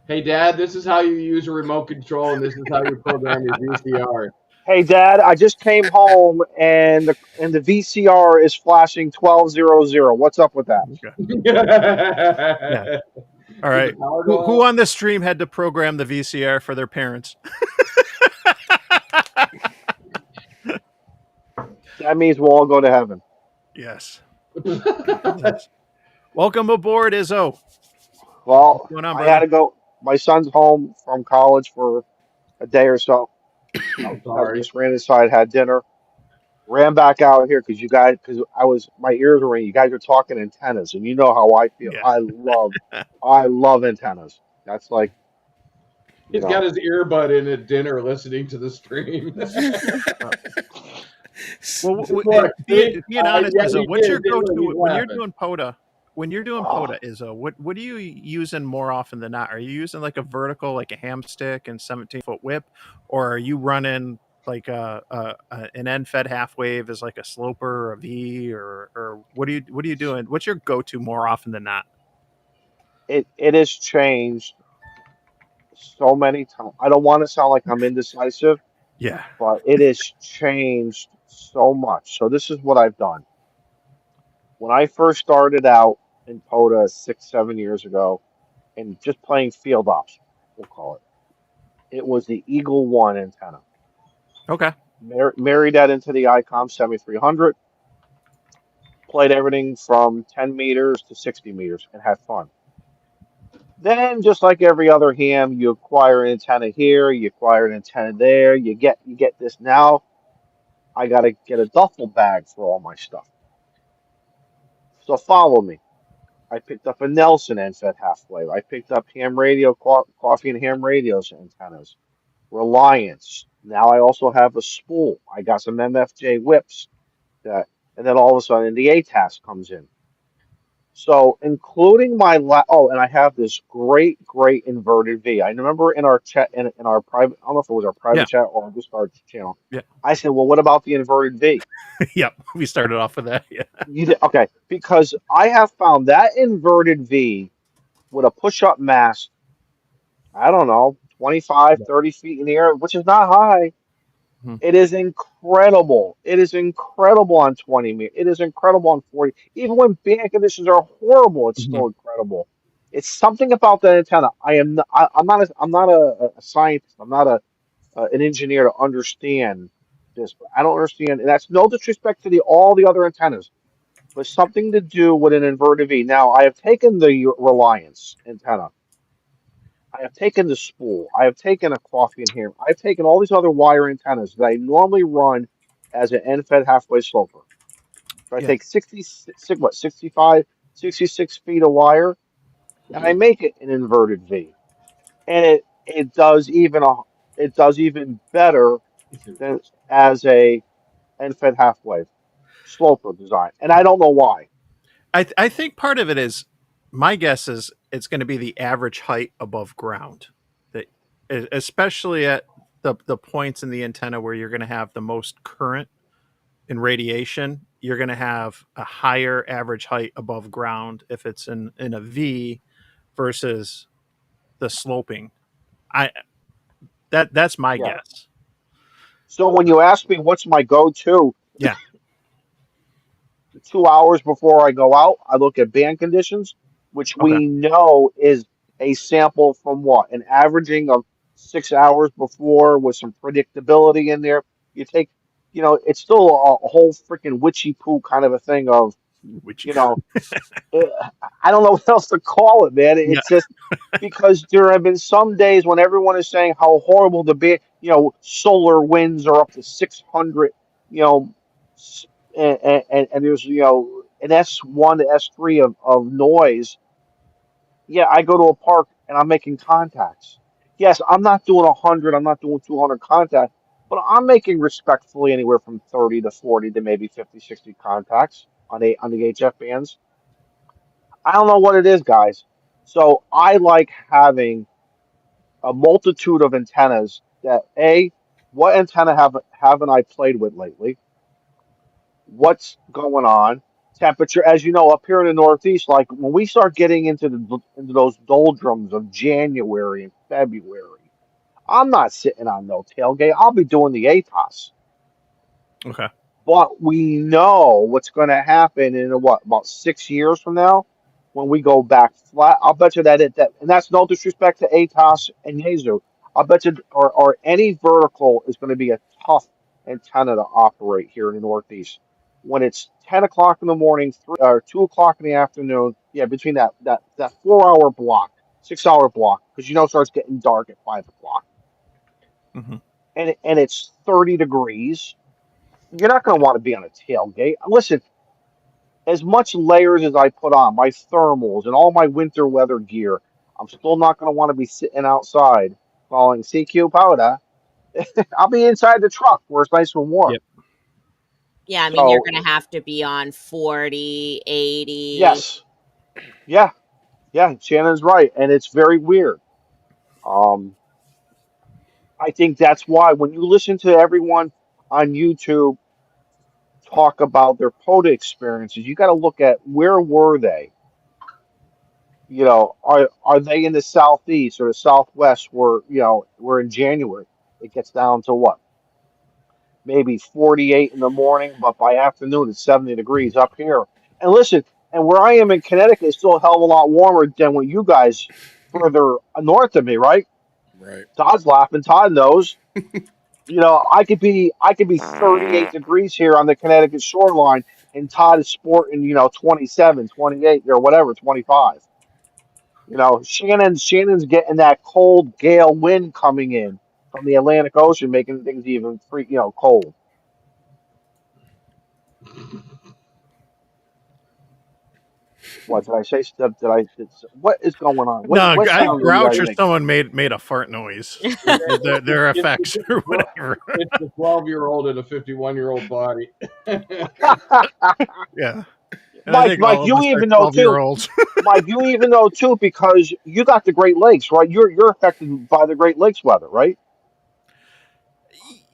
Hey, Dad, this is how you use a remote control, and this is how you program your VCR. Hey, Dad, I just came home, and the VCR is flashing 1200. What's up with that? Okay. Yeah. All right. Who on the stream had to program the VCR for their parents? That means we'll all go to heaven. Yes. Yes. Welcome aboard, Izzo. Well, What's going on, I brother? had to go. My son's home from college for a day or so. I'm I sorry. just ran inside, had dinner, ran back out here because my ears were ringing. You guys were talking antennas, and you know how I feel. Yeah. I love antennas. That's like, He's got his earbud in at dinner listening to the stream. Well, being honest, yeah, Izzo, he what's your did, didn't he? go-to He's when you're laughing. doing POTA? When you're doing Oh. POTA, Izzo, what are you using more often than not? Are you using like a vertical, like a ham stick and 17-foot whip, or are you running like an end-fed half wave as like a sloper or a V, or what are you doing? What's your go-to more often than not? It has changed so many times. I don't want to sound like I'm indecisive, Yeah. but it has changed so much. So this is what I've done. When I first started out in POTA 6, 7 years ago, and just playing field ops, we'll call it. It was the Eagle One antenna. Okay. Married that into the ICOM 7300. Played everything from 10 meters to 60 meters and had fun. Then, just like every other ham, you acquire an antenna here, you acquire an antenna there, you get this. Now I got to get a duffel bag for all my stuff. So follow me. I picked up a Nelson end-fed half-wave. I picked up ham radio, coffee and ham radios antennas. Reliance. Now I also have a spool. I got some MFJ whips that, and then all of a sudden the ATAS comes in. So including and I have this great inverted V. I remember in our chat, in our private, I don't know if it was our private chat or just our channel. Yeah. I said, well, what about the inverted V? Yep. We started off with that. Yeah. You did, okay, because I have found that inverted V with a push-up mast, I don't know, 25, 30 feet in the air, which is not high. Hmm. It is incredible. It is incredible on 20 meters. It is incredible on 40. Even when band conditions are horrible, it's still incredible. It's something about that antenna. I'm not a scientist. I'm not an engineer to understand this. But I don't understand, and that's no disrespect to all the other antennas. but something to do with an inverted V. Now, I have taken the Reliance antenna. I have taken the spool. I have taken a coffee and hammer. I've taken all these other wire antennas that I normally run as an end-fed halfway sloper. So I Yeah. take 65, 66 feet of wire, and I make it an inverted V. And it does even better than as a end-fed half-wave sloper design. And I don't know why. I think part of it is, my guess is it's going to be the average height above ground, that especially at the points in the antenna where you're going to have the most current and radiation, you're going to have a higher average height above ground if it's in a V versus the sloping. I that's my Yeah. guess. So when you ask me what's my go-to, Yeah. 2 hours before I go out, I look at band conditions, which Okay. we know is a sample from what? An averaging of 6 hours before with some predictability in there. You take, it's still a whole freaking witchy poo kind of a thing of, Which you know, eh, I don't know what else to call it, man. yeah. It's just because there have been some days when everyone is saying how horrible the band, solar winds are up to 600, you know, and there's an S1 to S3 of noise. Yeah, I go to a park and I'm making contacts. Yes, I'm not doing 100, I'm not doing 200 contacts, but I'm making respectfully anywhere from 30 to 40 to maybe 50, 60 contacts on the HF bands. I don't know what it is, guys. So I like having a multitude of antennas that what antenna haven't I played with lately? What's going on? Temperature, as you know, up here in the Northeast, like when we start getting into those doldrums of January and February, I'm not sitting on no tailgate. I'll be doing the ATOS. Okay. But we know what's going to happen in about 6 years from now when we go back flat. I'll bet you and that's no disrespect to ATOS and Yaesu. I'll bet you, or any vertical is going to be a tough antenna to operate here in the Northeast. When it's 10 o'clock in the morning, 2 o'clock in the afternoon, yeah, between that 4 hour block, 6 hour block, because it starts getting dark at 5 o'clock, Hmm. and it's 30 degrees. You're not going to want to be on a tailgate. Listen, as much layers as I put on, my thermals and all my winter weather gear, I'm still not going to want to be sitting outside falling CQ powder. I'll be inside the truck where it's nice and warm. Yep. Yeah, I mean, you're So, going to have to be on 40, 80. yes, yeah, yeah, Shannon's right, and it's very weird. Um, I think that's why when you listen to everyone on YouTube talk about their POTA experiences, you got to look at where were they. Are they in the southeast or the southwest where, we're in January? It gets down to what? Maybe 48 in the morning, but by afternoon it's 70 degrees up here. And listen, and where I am in Connecticut is still a hell of a lot warmer than what you guys further north of me, right? Right. Todd's laughing. Todd knows. I could be 38 degrees here on the Connecticut shoreline, and Todd is sporting, 27, 28, or whatever, 25. Shannon's getting that cold gale wind coming in from the Atlantic Ocean, making things even cold. What did I say? What is going on? No, What sound are you Grouch guys or making? someone made a fart noise. Their effects or whatever. It's a 12-year-old in a 51-year-old body. Yeah. And I Mike, think all of you us are even know 12-year too. olds. Mike, you even know too because you got the Great Lakes, right? You're affected by the Great Lakes weather, right?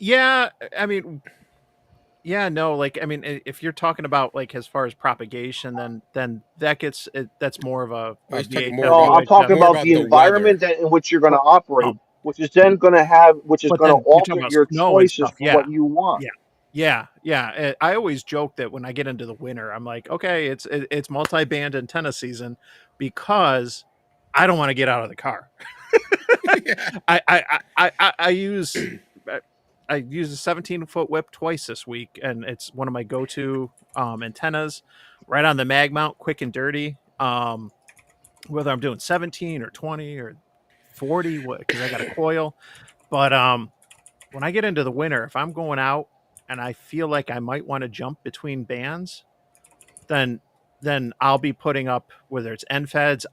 Yeah, I mean, yeah, no, like, I mean, if you're talking about like as far as propagation, then that's more of I a was talking VHF, more No, about I'm talking UHF. more about about the the weather. environment in which you're going to Oh, operate, which is but going to then you're talking alter about your snow and choices stuff. for Yeah, what you want. yeah, yeah. I always joke that when I get into the winter, I'm like, okay, it's multi-band antenna season because I don't want to get out of the car. Yeah. I use I use a 17-foot whip twice this week, and it's one of my go-to antennas. right on the mag mount, quick and dirty. Whether I'm doing 17 or 20 or 40, because I got a coil. But when I get into the winter, if I'm going out and I feel like I might want to jump between bands, then I'll be putting up, whether it's end feds.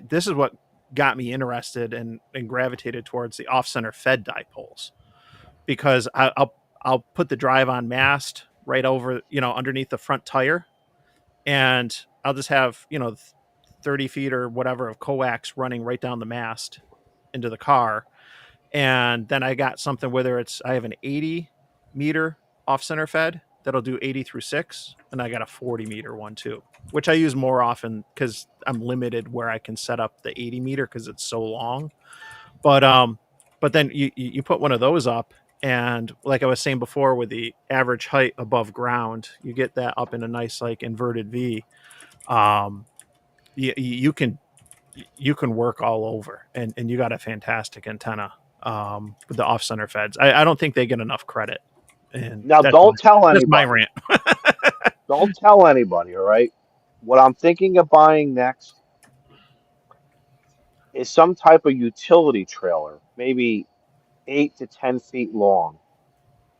This is what got me interested and gravitated towards the off center fed dipoles, because I'll put the drive on mast right over, underneath the front tire, and I'll just have 30 feet or whatever of coax running right down the mast into the car. And then I got something, whether I have an 80 meter off center fed that'll do 80 through 6, and I got a 40 meter one too, which I use more often because I'm limited where I can set up the 80 meter because it's so long. But then you put one of those up, and like I was saying before, with the average height above ground, you get that up in a nice like inverted V. You can work all over, and you got a fantastic antenna with the off center feds. I don't think they get enough credit. And Now, don't tell anybody. That's my rant. Don't tell anybody, all right? What I'm thinking of buying next is some type of utility trailer, maybe 8 to 10 feet long,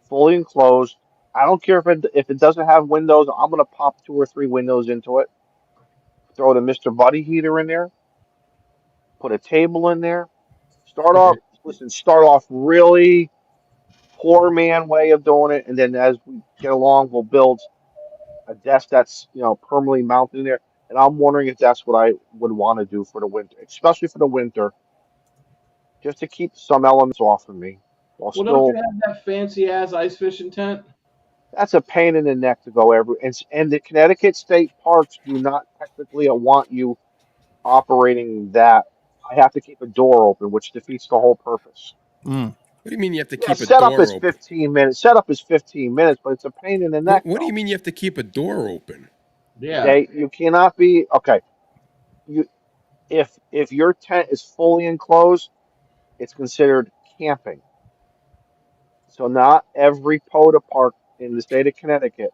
fully enclosed. I don't care if it doesn't have windows. I'm gonna pop 2 or 3 windows into it. Throw the Mr. Buddy heater in there. Put a table in there. Start off really poor man way of doing it, and then as we get along, we'll build a desk that's permanently mounted in there. And I'm wondering if that's what I would want to do for the winter, especially for the winter, just to keep some elements off of me. While Well, still, don't you have that fancy ass ice fishing tent? that's a pain in the neck to go every. And the Connecticut state parks do not technically want you operating that. I have to keep a door open, which defeats the whole purpose. What do you mean you have to Yeah, keep a setup door is open? 15 minutes. Setup is 15 minutes, but it's a pain in the neck. What do you mean you have to keep a door open? Yeah. You cannot be okay. You if your tent is fully enclosed, it's considered camping. So not every POTA park in the state of Connecticut,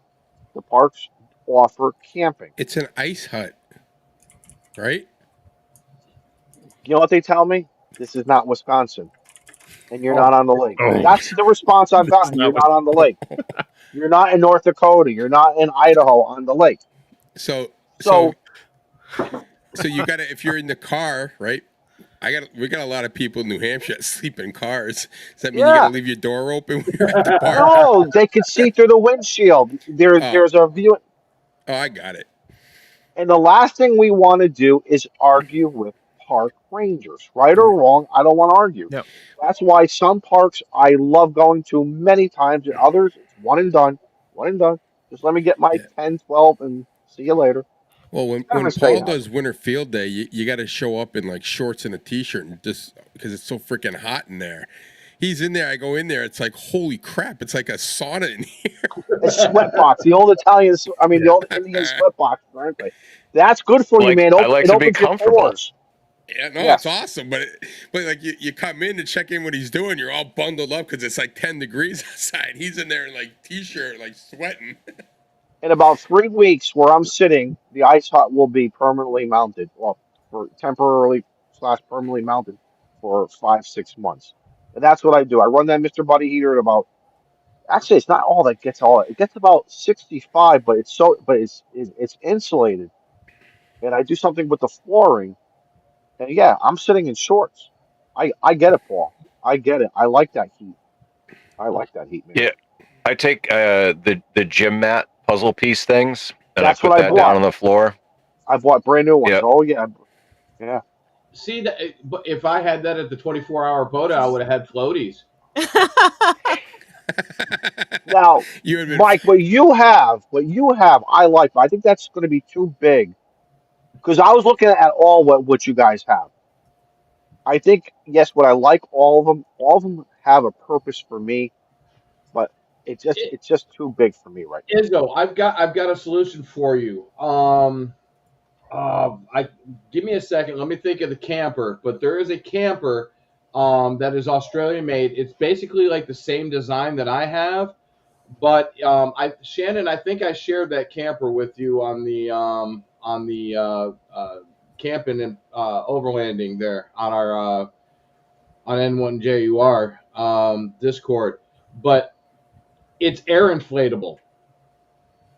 the parks offer camping. It's an ice hut, right? You know what they tell me? This is not Wisconsin, and you're Oh. not on the lake. Oh. That's the response I've That's gotten. not You're not on the lake. You're not in North Dakota. You're not in Idaho on the lake. So So you gotta, if you're in the car, right? We got a lot of people in New Hampshire that sleep in cars. Does that mean you yeah. gotta leave your door open when you're at the park? No, they can see through the windshield. There's a view. Oh, I got it. And the last thing we want to do is argue with park rangers, right or wrong. I don't want to argue. Yep. That's why some parks I love going to many times, and others it's one and done. One and done. Just let me get my 10, 12, and see you later. Well, when Never say Paul that. does winter field day, you got to show up in like shorts and a t-shirt, and just because it's so freaking hot in there. He's in there. I go in there. It's like, holy crap! It's like a sauna in here. A sweat box, the old Italian, the old Indian sweat box, frankly. That's good for you, man. I like It to be opens your comfortable. pores. Yeah, no, Yeah. it's awesome. But like you come in to check in what he's doing, you're all bundled up because it's like 10 degrees outside. He's in there in like t-shirt, like sweating. In about 3 weeks, where I'm sitting, the ice hut will be permanently mounted. Well, for temporarily / permanently mounted for 5, 6 months. And that's what I do. I run that Mr. Buddy heater at about. Actually, it's not all that gets all. It gets about 65, but it's insulated. And I do something with the flooring. And yeah, I'm sitting in shorts. I get it, Paul. I get it. I like that heat. I like that heat, man. Yeah, I take the gym mat puzzle piece things, and That's I put what I that bought. down on the floor. I bought brand new ones. Yep. Oh yeah, yeah. See that? But if I had that at the 24-hour POTA, I would have had floaties. Now, You admit, Mike, what you have, I like. But I think that's going to be too big because I was looking at all what you guys have. I think yes, what I like all of them have a purpose for me, but it's just too big for me right now. Izzo, I've got a solution for you. Give me a second. Let me think of the camper. But there is a camper that is Australian made. It's basically like the same design that I have, Shannon, I think I shared that camper with you on the camping and overlanding there on our on N1JUR Discord, but it's air inflatable.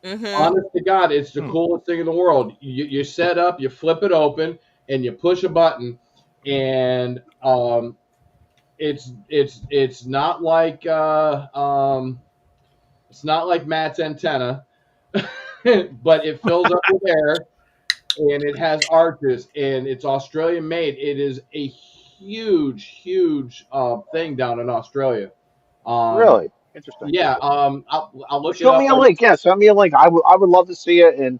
Mm-hmm. Honest to God, it's the coolest thing in the world. You set up, you flip it open, and you push a button, and it's not like Matt's antenna, but it fills up with air, and it has arches, and it's Australian made. It is a huge thing down in Australia. Um, Really interesting. yeah, I'll look it Show up. me a link. Yeah, send me a link. I would love to see it. And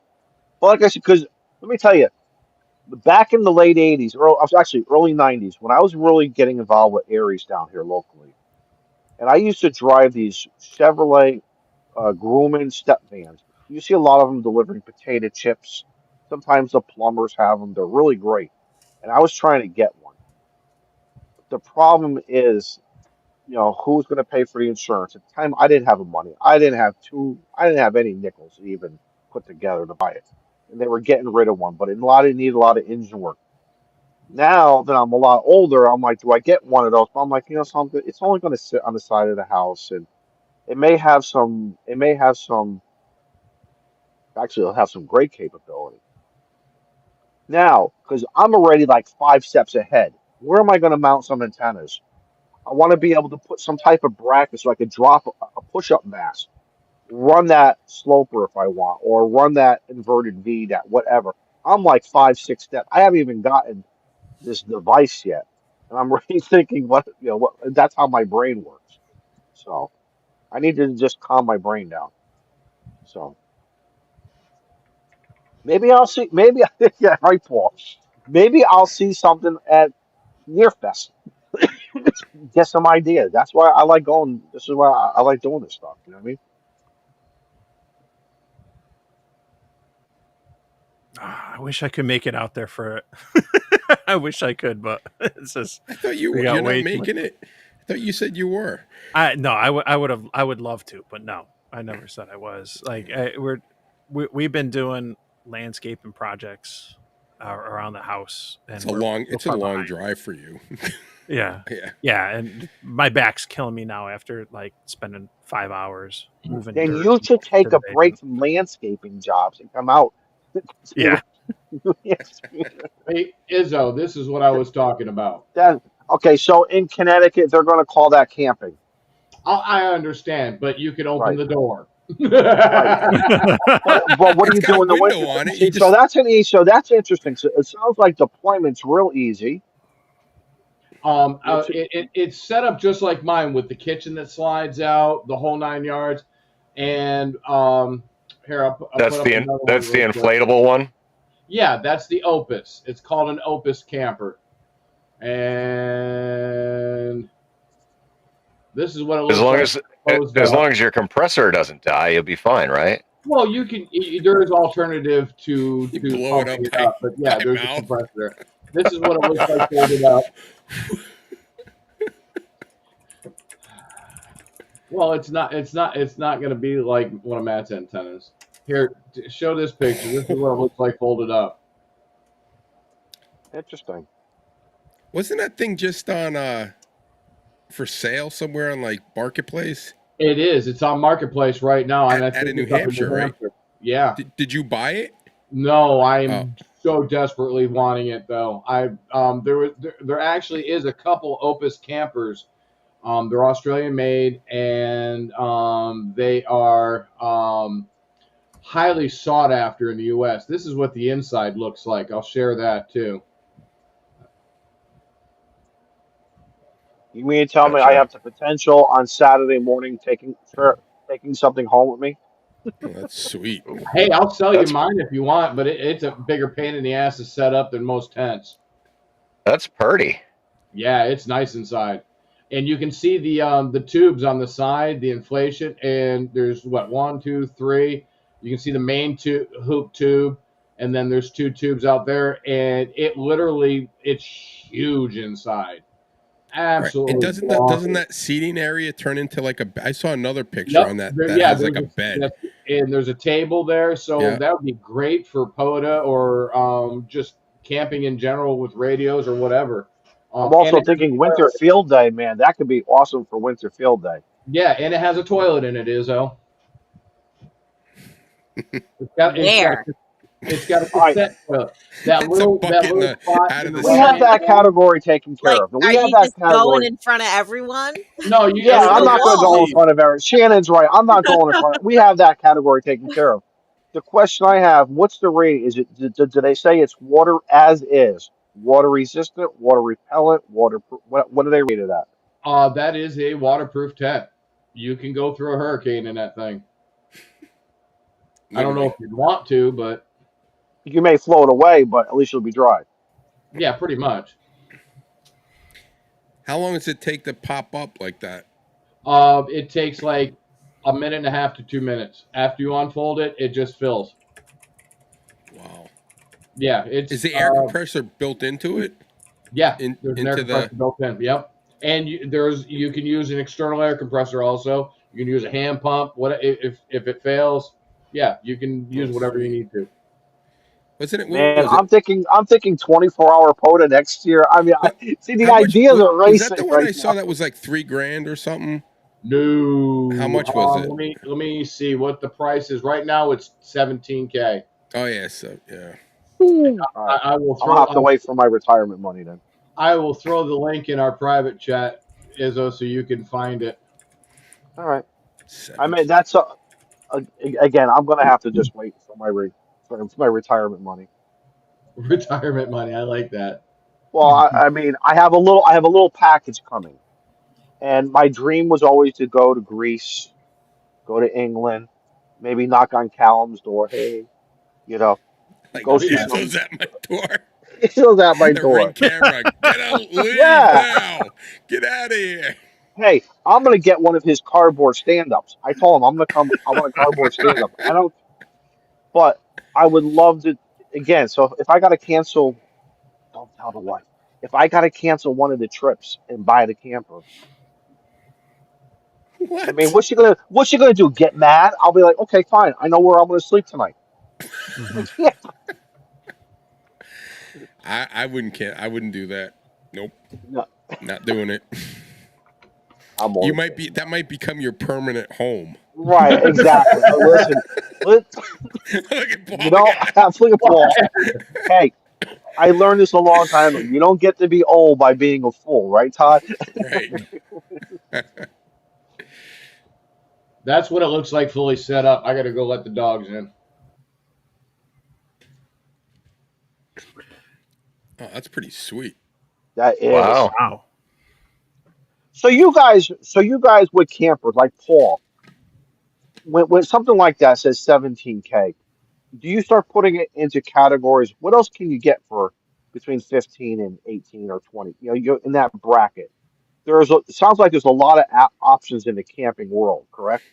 well, like I said, because let me tell you, back in the late '80s, or actually early '90s, when I was really getting involved with Aries down here locally, and I used to drive these Chevrolet Grumman step vans. You see a lot of them delivering potato chips. Sometimes the plumbers have them. They're really great. And I was trying to get one. The problem is, who's going to pay for the insurance? At the time, I didn't have the money. I didn't have any nickels to even put together to buy it. And they were getting rid of one, but it needed a lot of engine work. Now that I'm a lot older, I'm like, do I get one of those? But I'm like, something. It's only going to sit on the side of the house, and it may have some. It may have some. Actually, it'll have some great capability. Now, because I'm already like 5 steps ahead, where am I going to mount some antennas? I want to be able to put some type of bracket so I could drop a push-up mast, run that sloper if I want, or run that inverted V, that whatever. I'm like 5, 6 steps. I haven't even gotten this device yet, and I'm really thinking what. That's how my brain works. So I need to just calm my brain down. So maybe I'll see. Maybe yeah, right, Paul. Maybe I'll see something at Nearfest. Get some ideas. That's why I like going. This is why I like doing this stuff. You know what I mean? I wish I could make it out there for it. I wish I could, but it's just I thought you we were. got You're not way too much. making it. I thought you said you were. I would love to, but no, I never said I was. Like we've been doing landscaping projects around the house, and It's a long. we're It's a far long behind. drive for you. Yeah, Yeah. yeah, and my back's killing me now after like spending 5 hours moving Then dirt you should to take the a break basement. from landscaping jobs and come out. Yeah, Hey, Izzo, this is what I was talking about. Okay, so in Connecticut, they're going to call that camping, I understand, but you can open right? the door. Right. But what do It's you got do a in the window winter? on it. You See, so just. that's interesting. So it sounds like deployment's real easy. It's It's set up just like mine with the kitchen that slides out, the whole 9 yards. And here, I'll put up another one That's the real quick. inflatable one. Yeah, that's the Opus. It's called an Opus camper. And this is what it looks like. As long as your compressor doesn't die, you'll be fine, right? Well, there is alternative to You blow it pumping up but yeah, by there's a mouth. compressor there. This is what it looks like folded up. Well, it's not going to be like one of Matt's antennas. Here, show this picture. This is what it looks like folded up. interesting. Wasn't that thing just on for sale somewhere on like Marketplace? It is. It's on Marketplace right now. And I Out think of New it's up in Hampshire, right? Yeah. Did you buy it? No, I'm Oh. so desperately wanting it though. There actually is a couple Opus campers. They're Australian made, and they are highly sought after in the U.S. This is what the inside looks like. I'll share that too. You mean to tell me I Gotcha. have the potential on Saturday morning taking something home with me? Oh, that's sweet. Hey, I'll sell you That's mine if you want, but it's a bigger pain in the ass to set up than most tents. That's pretty. Yeah, it's nice inside, and you can see the tubes on the side, the inflation, and there's what 1, 2, 3. You can see the main hoop tube, and then there's 2 tubes out there, and it's huge inside. absolutely. And doesn't that seating area turn into like a? I saw another picture on that has like a bed. And there's a table there, so that would be great for POTA or just camping in general with radios or whatever. I'm also thinking winter field day, man. That could be awesome for winter field day. Yeah, and it has a toilet in it, Izzo. It's got a cassette toilet. That little spot. We have that category taken care of. We are have you that just category. going in front of everyone? No, I'm not going to go in front of everyone. Shannon's right. I'm not going in front. We have that category taken care of. The question I have: what's the rating? Is it? Do they say it's water as is, water resistant, water repellent, waterproof? What do they rate it at? That is a waterproof tent. You can go through a hurricane in that thing. I don't know if you'd want to, but you may float away, but at least you'll be dry. Yeah, pretty much. How long does it take to pop up like that? It takes like a minute and a half to 2 minutes. After you unfold it, it just fills. Wow. Yeah, is the air compressor built into it? Yeah, there's an air compressor built in. Yep, and you can use an external air compressor also. You can use a hand pump. If it fails? Yeah, you can use whatever you need to. Wasn't it? Man, I'm thinking 24-hour POTA next year. I mean, see the ideas are racing. Is that the one I saw that was like $3,000 or something? No. How much was it? Let me see what the price is. Right now, it's $17,000. Oh yeah, so yeah. I will. I'll have to wait for my retirement money then. I will throw the link in our private chat, Izzo, so you can find it. All right. I mean, that's again. I'm gonna have to just wait for my retirement money. Retirement money. I like that. Well, I mean, I have a little package coming, and my dream was always to go to Greece, go to England, maybe knock on Callum's door. Hey, like, go see Izzo's at my door. Izzo's at my door. Ring camera. Get out! Leave now! Get out of here! Hey, I'm gonna get one of his cardboard stand-ups. I told him I'm gonna come. I want a cardboard stand-up. But I would love to again. So if I gotta cancel, don't tell the wife. If I gotta cancel one of the trips and buy the camper, what? I mean, what's she gonna do? Get mad? I'll be like, okay, fine. I know where I'm gonna sleep tonight. Mm-hmm. I wouldn't do that. Nope. No. Not doing it. That might become your permanent home. Right, exactly. Listen, look at Paul. Look at Paul. Hey, I learned this a long time ago. You don't get to be old by being a fool, right, Todd? Right. That's what it looks like fully set up. I got to go let the dogs in. Oh, that's pretty sweet. That is. Wow. So you guys with campers like Paul, when something like that says $17,000, do you start putting it into categories? What else can you get for between 15 and 18 or 20? You're in that bracket. It sounds like there's a lot of options in the camping world, correct?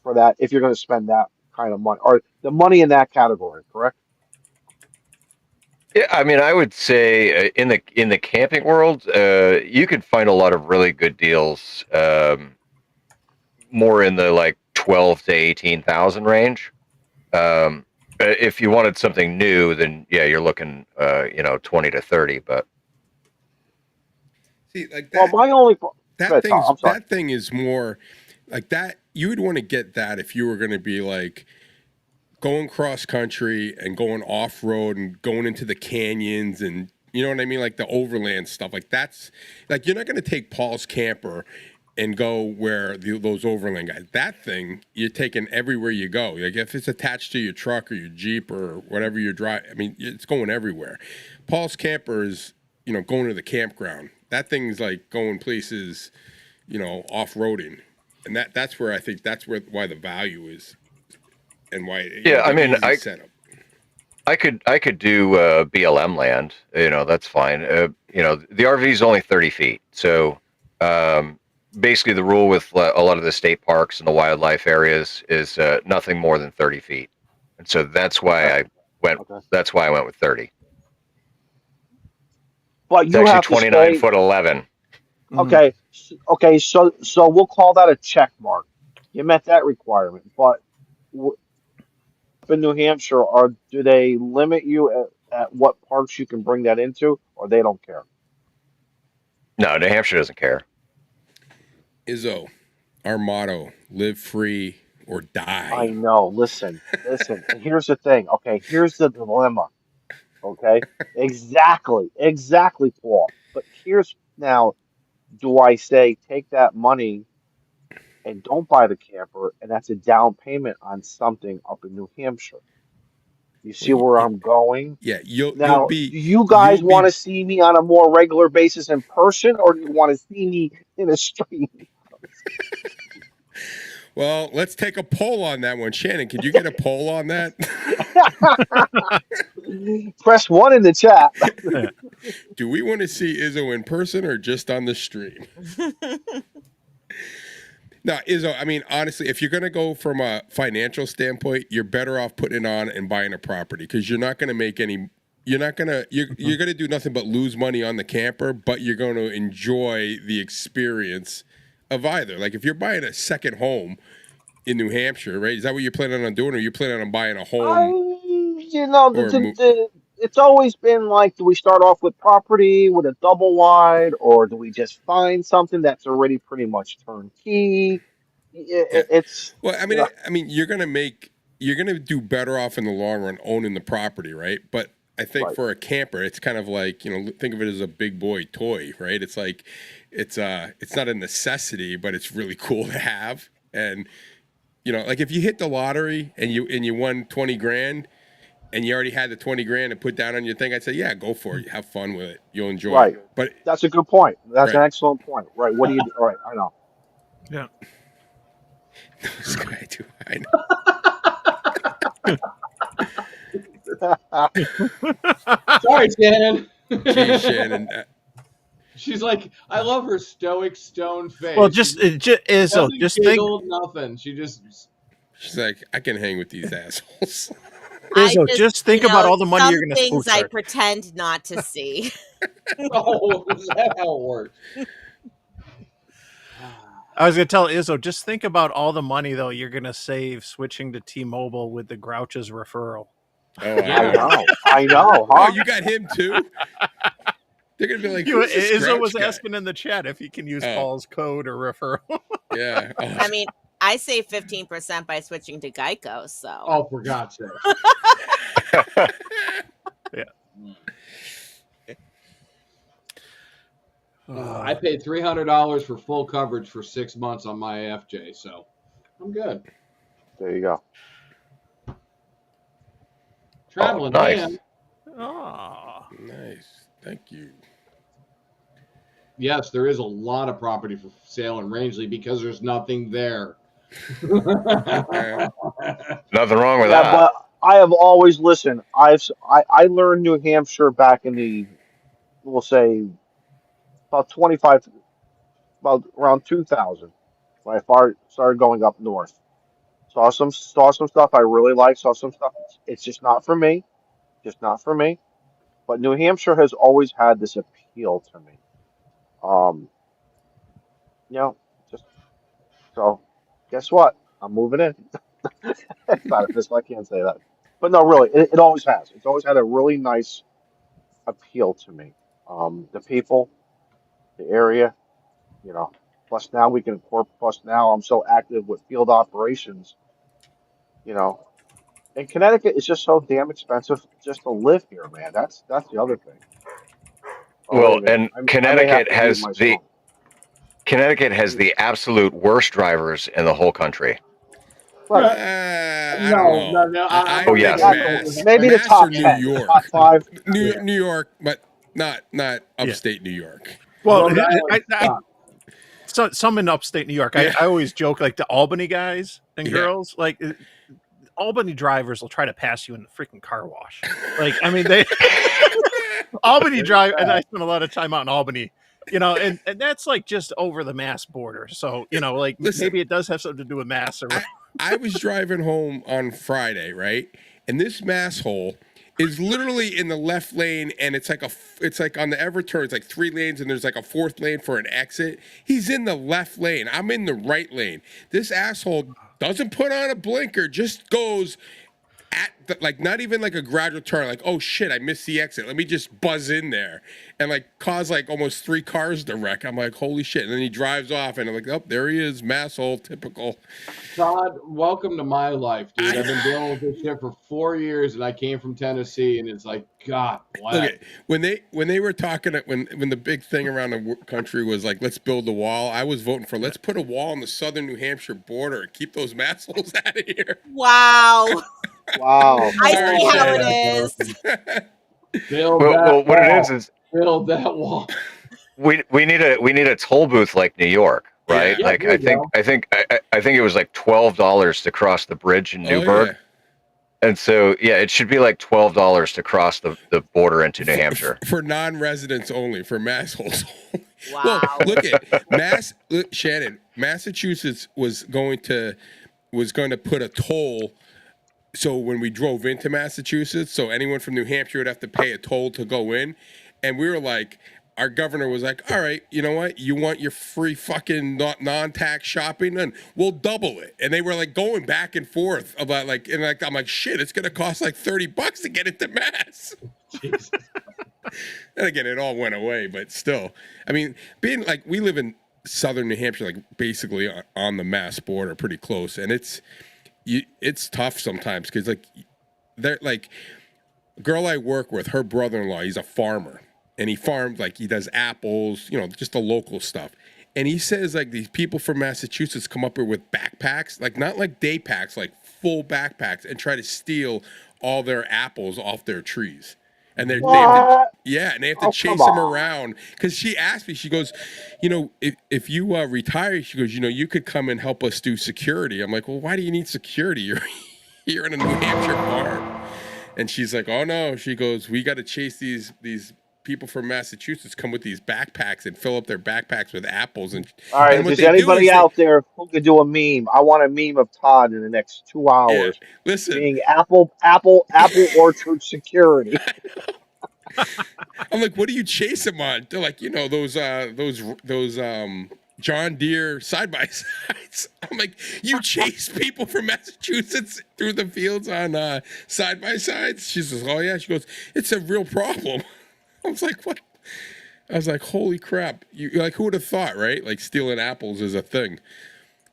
For that, if you're going to spend that kind of money or the money in that category, correct? Yeah, I mean, I would say in the camping world, you could find a lot of really good deals, more in the like 12 to 18,000 range. If you wanted something new, then yeah, you're looking 20 to 30. But see, like that. Well, that thing is more like that. You would want to get that if you were going to be like going cross country and going off road and going into the canyons and you know what I mean, like the overland stuff. Like that's like you're not going to take Paul's camper and go where those overland guys. That thing you're taking everywhere you go. Like if it's attached to your truck or your Jeep or whatever you're driving, I mean it's going everywhere. Paul's camper is going to the campground. That thing's like going places, off roading, and that's where I think why the value is. And why? I mean, I could do BLM land. That's fine. The RV is only 30 feet. So basically, the rule with a lot of the state parks and the wildlife areas is nothing more than 30 feet. And so that's why I went. Okay. That's why I went with 30. But it's actually 29 foot 11. Mhm. Okay, so we'll call that a check mark. You met that requirement, but up in New Hampshire, do they limit you at what parks you can bring that into, or they don't care? No, New Hampshire doesn't care. Izzo, our motto: live free or I die. know. Listen, and here's the thing. Okay, here's the dilemma. Okay, exactly, Paul. But here's now, do I say take that money and don't buy the camper, and that's a down payment on something up in New Hampshire? You Well, see where I'm going? yeah, you'll Now, be do you you'll guys want be to see me on a more regular basis in person, or do you want to see me in a stream? well. Let's take a poll on that one, Shannon. Could you get a poll on that? Press one in the chat. Yeah. Do we want to see Izzo in person or just on the stream? No, Izzo, I mean, honestly, if you're going to go from a financial standpoint, you're better off putting it on and buying a property because you're not going to make any. You're going to do nothing but lose money on the camper, but you're going to enjoy the experience of either. Like if you're buying a second home in New Hampshire, right? Is that what you're planning on doing, or you planning on buying a I, home or? it's always been like, do we start off with property with a double wide, or do we just find something that's already pretty much turnkey? Yeah. It's, Well, I you mean, know, you're gonna do better off in the long run owning the property, right? But I think right. for a camper, it's kind of like, think of it as a big boy toy, right? It's like, it's not a necessity, but it's really cool to have. And like if you hit the lottery and you won 20 grand and you already had the 20 grand to put down on your thing, I'd say, yeah, go for it. Have fun with it. You'll enjoy Right. it. But That's a good point. That's an right, excellent point. Right. What do you do? All right. I know. Yeah. this guy too. I Sorry, Shannon. know. Geez, Shannon. She's like, I love her stoic stone face. Well, just Doesn't just think. giggle, nothing. She just She's like, I can hang with these assholes. Izzo, just think about all the money some you're going to. Oh, things I sorry. pretend not to see. oh, is that how it works? I was going to tell Izzo, just think about all the money though you're going to save switching to T-Mobile with the Grouches referral. Oh, I know, Oh, huh? you got him too? They're gonna be like, You, who's this Izzo Grouch was guy? asking in the chat if he can use Oh. Paul's code or referral. Yeah. Oh. I mean, I save 15% by switching to Geico. So Oh, for God's sake. Yeah. I paid $300 for full coverage for 6 months on my AFJ, so I'm good. There you go. Traveling nice. man. Aw. Nice. Thank you. Yes, there is a lot of property for sale in Rangeley because there's nothing there. Nothing wrong with Yeah, that. but I have always listened. I learned New Hampshire back in the, we'll say, about 25, about around 2000, when I started going up north. Saw some stuff I really liked. Saw some stuff. It's just not for me. Just not for me. But New Hampshire has always had this appeal to me. Um, you know, just so. Guess what? I'm moving in. It's not official. I can't say that. But no, really, it always has. It's always had a really nice appeal to me. The people, the area, you know. Plus now we can. Plus now I'm so active with field operations. You know, in Connecticut, it's just so damn expensive just to live here, man. That's the other thing. Oh, wait Well, a minute. and I may have Connecticut to mute has myself. the absolute worst drivers in the whole country. Right. I don't know. No. I Oh, think yes. Mass, Maybe the Mass top or New 10, York. top 5. New York, but not upstate New York. Well, Rhode Island so some in upstate New York. Yeah. I always joke like the Albany guys and Yeah. girls, like Albany drivers will try to pass you in the freaking car wash. Like, I mean, they Albany drive, and I spent a lot of time out in Albany, and that's like just over the Mass border. So, like Listen. maybe it does have something to do with Mass or I was driving home on Friday, right? And this Mass hole is literally in the left lane, and it's like on the Everturn, it's like 3 lanes, and there's like a 4th lane for an exit. He's in the left lane. I'm in the right lane. This asshole doesn't put on a blinker, just goes at the, like, not even like a gradual turn, like, oh shit, I missed the exit. Let me just buzz in there and like cause like almost 3 cars to wreck. I'm like, holy shit. And then he drives off, and I'm like, oh, there he is, masshole, typical. Todd, welcome to my life, dude. I've been dealing with this shit for 4 years, and I came from Tennessee, and it's like, God bless. Okay, when they were talking, when the big thing around the country was like, let's build the wall, I was voting for let's put a wall on the southern New Hampshire border and keep those massholes out of here. Wow. Wow. I Sorry, see how Shannon. it is. Build Well, that well, what wall. it is Build that wall. we need a toll booth like New York, right? Yeah. Like there you I think it was like $12 to cross the bridge in Oh, Newburgh. yeah. And so, yeah, it should be like $12 to cross the border into New Hampshire. For non-residents only, for massholes. Wow. Well, look, Shannon, Massachusetts was going to put a toll. So when we drove into Massachusetts, so anyone from New Hampshire would have to pay a toll to go in, and we were like, our governor was like, all right, you know what? You want your free fucking non-tax shopping? Then we'll double it. And they were like going back and forth about like, and like, I'm like, shit, it's going to cost like $30 to get into Mass. Jesus. And again, it all went away, but still, I mean, being like, we live in southern New Hampshire, like basically on the Mass border, pretty close. And it's tough sometimes because like, they're like, girl I work with, her brother-in-law, he's a farmer. And he farms, like, he does apples, you know, just the local stuff. And he says, like, these people from Massachusetts come up here with backpacks, like, not like day packs, like full backpacks, and try to steal all their apples off their trees. And they have to, What? yeah, and they have to Oh, chase come them on. around. Because she asked me, she goes, you know, if you retire, she goes, you know, you could come and help us do security. I'm like, well, why do you need security? You're in a New Hampshire farm. And she's like, oh, no. She goes, we got to chase these people from Massachusetts come with these backpacks and fill up their backpacks with apples. And All right, and if what there's they do anybody is out there who could do a meme, I want a meme of Todd in the next 2 hours listen, being apple orchard security. I'm like, what do you chase them on? They're like, you know, those John Deere side by sides. I'm like, you chase people from Massachusetts through the fields on side by sides? She says, oh yeah. She goes, it's a real problem. I was like, what? I was like, holy crap. You like, who would have thought, right? Like stealing apples is a thing.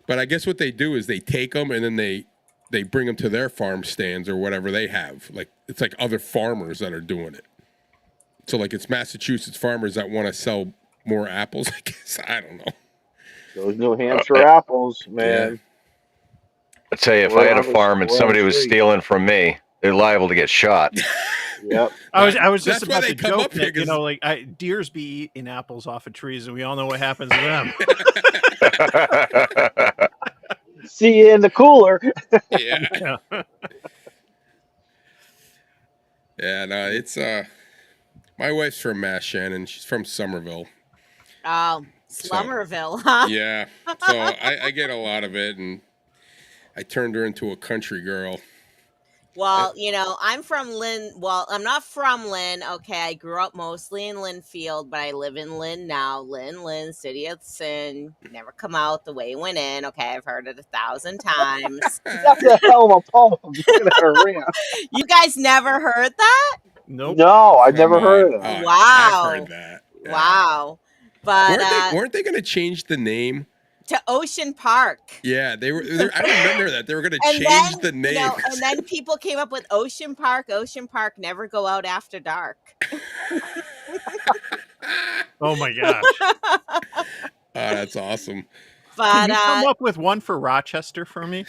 But I guess what they do is they take them and then they bring them to their farm stands or whatever they have. Like, it's like other farmers that are doing it. So like it's Massachusetts farmers that want to sell more apples, I guess. I don't know. Those New Hampshire apples, man. I tell you, if I had a farm and somebody was stealing from me, they're liable to get shot. Yep. I was just That's why about they to come joke up here, that, you 'cause- know, like deers be eating apples off of trees, and we all know what happens to them. See you in the cooler. Yeah. Yeah. Yeah, no, it's my wife's from Mass, Shannon. She's from Somerville. Slummerville, huh? Yeah. So I get a lot of it, and I turned her into a country girl. Well, you know, I'm from Lynn. Well, I'm not from Lynn. Okay, I grew up mostly in Lynnfield, but I live in Lynn now. Lynn, city of sin. Never come out the way it went in. Okay, I've heard it 1,000 times. That's a hell of a poem. Look at her rant. You guys never heard that? Nope. No, I've Come never heard on. of that. Oh, Wow. I've heard that. Yeah. Wow. But Weren't they going to change the name? to Ocean Park. Yeah, they were. I remember that they were going to And change then, the name. you know, and then people came up with Ocean Park. Ocean Park never go out after dark. Oh my gosh. Oh, that's awesome. But Can you come up with one for Rochester for me?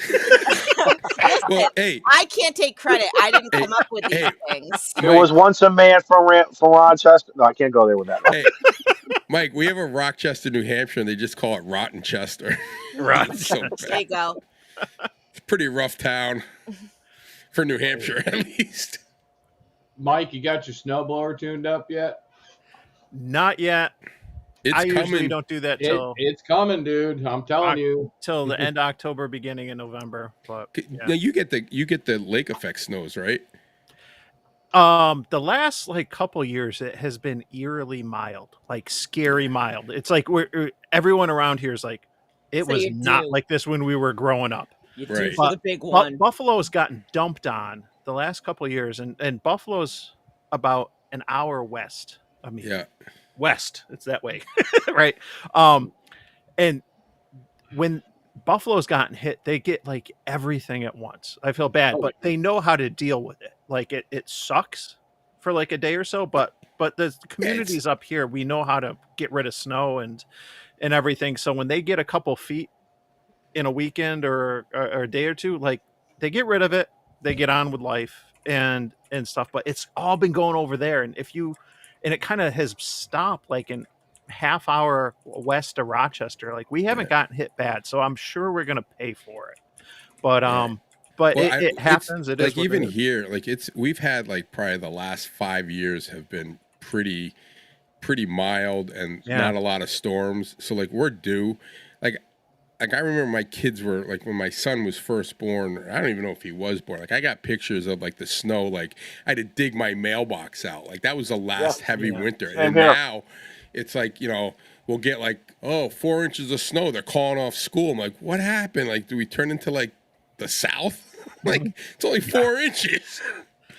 Well, hey, I can't take credit. I didn't come up with these Hey. things. There was once a man from Rochester. No, I can't go there with that. hey, Mike, we have a Rochester, New Hampshire, and they just call it Rotten Chester. It's so There bad. you go. It's a pretty rough town for New Hampshire, at least. Mike, you got your snowblower tuned up yet? Not yet. It's I usually coming. don't do that till It's coming, dude. I'm telling you. the end of October, beginning of November. But yeah. Now you get the lake effect snows, right? The last like couple years, it has been eerily mild, like scary mild. It's like everyone around here is like, it So was you're not due. like this when we were growing up. You're due Right. for the But big one. Buffalo has gotten dumped on the last couple of years, and Buffalo's about an hour west of me. Yeah. West, it's that way, right? And when Buffalo's gotten hit, they get like everything at once. I feel bad, Oh, but they know how to deal with it. Like it sucks for like a day or so, but the communities up here, we know how to get rid of snow and everything. So when they get a couple feet in a weekend or a day or two, like they get rid of it, they get on with life and stuff. But it's all been going over there, and it kind of has stopped like in half hour west of Rochester. Like we haven't gotten hit bad, so I'm sure we're gonna pay for it. But Right. but Well, it happens. It is like what even it is. here, like we've had like probably the last 5 years have been pretty mild and Yeah. not a lot of storms. So like we're due. Like I remember my kids were like when my son was first born. I don't even know if he was born. Like I got pictures of like the snow. Like I had to dig my mailbox out. Like that was the last heavy winter. Same And here. now it's like we'll get like 4 inches of snow. They're calling off school. I'm like, what happened? Like do we turn into like the South? Like it's only 4 inches.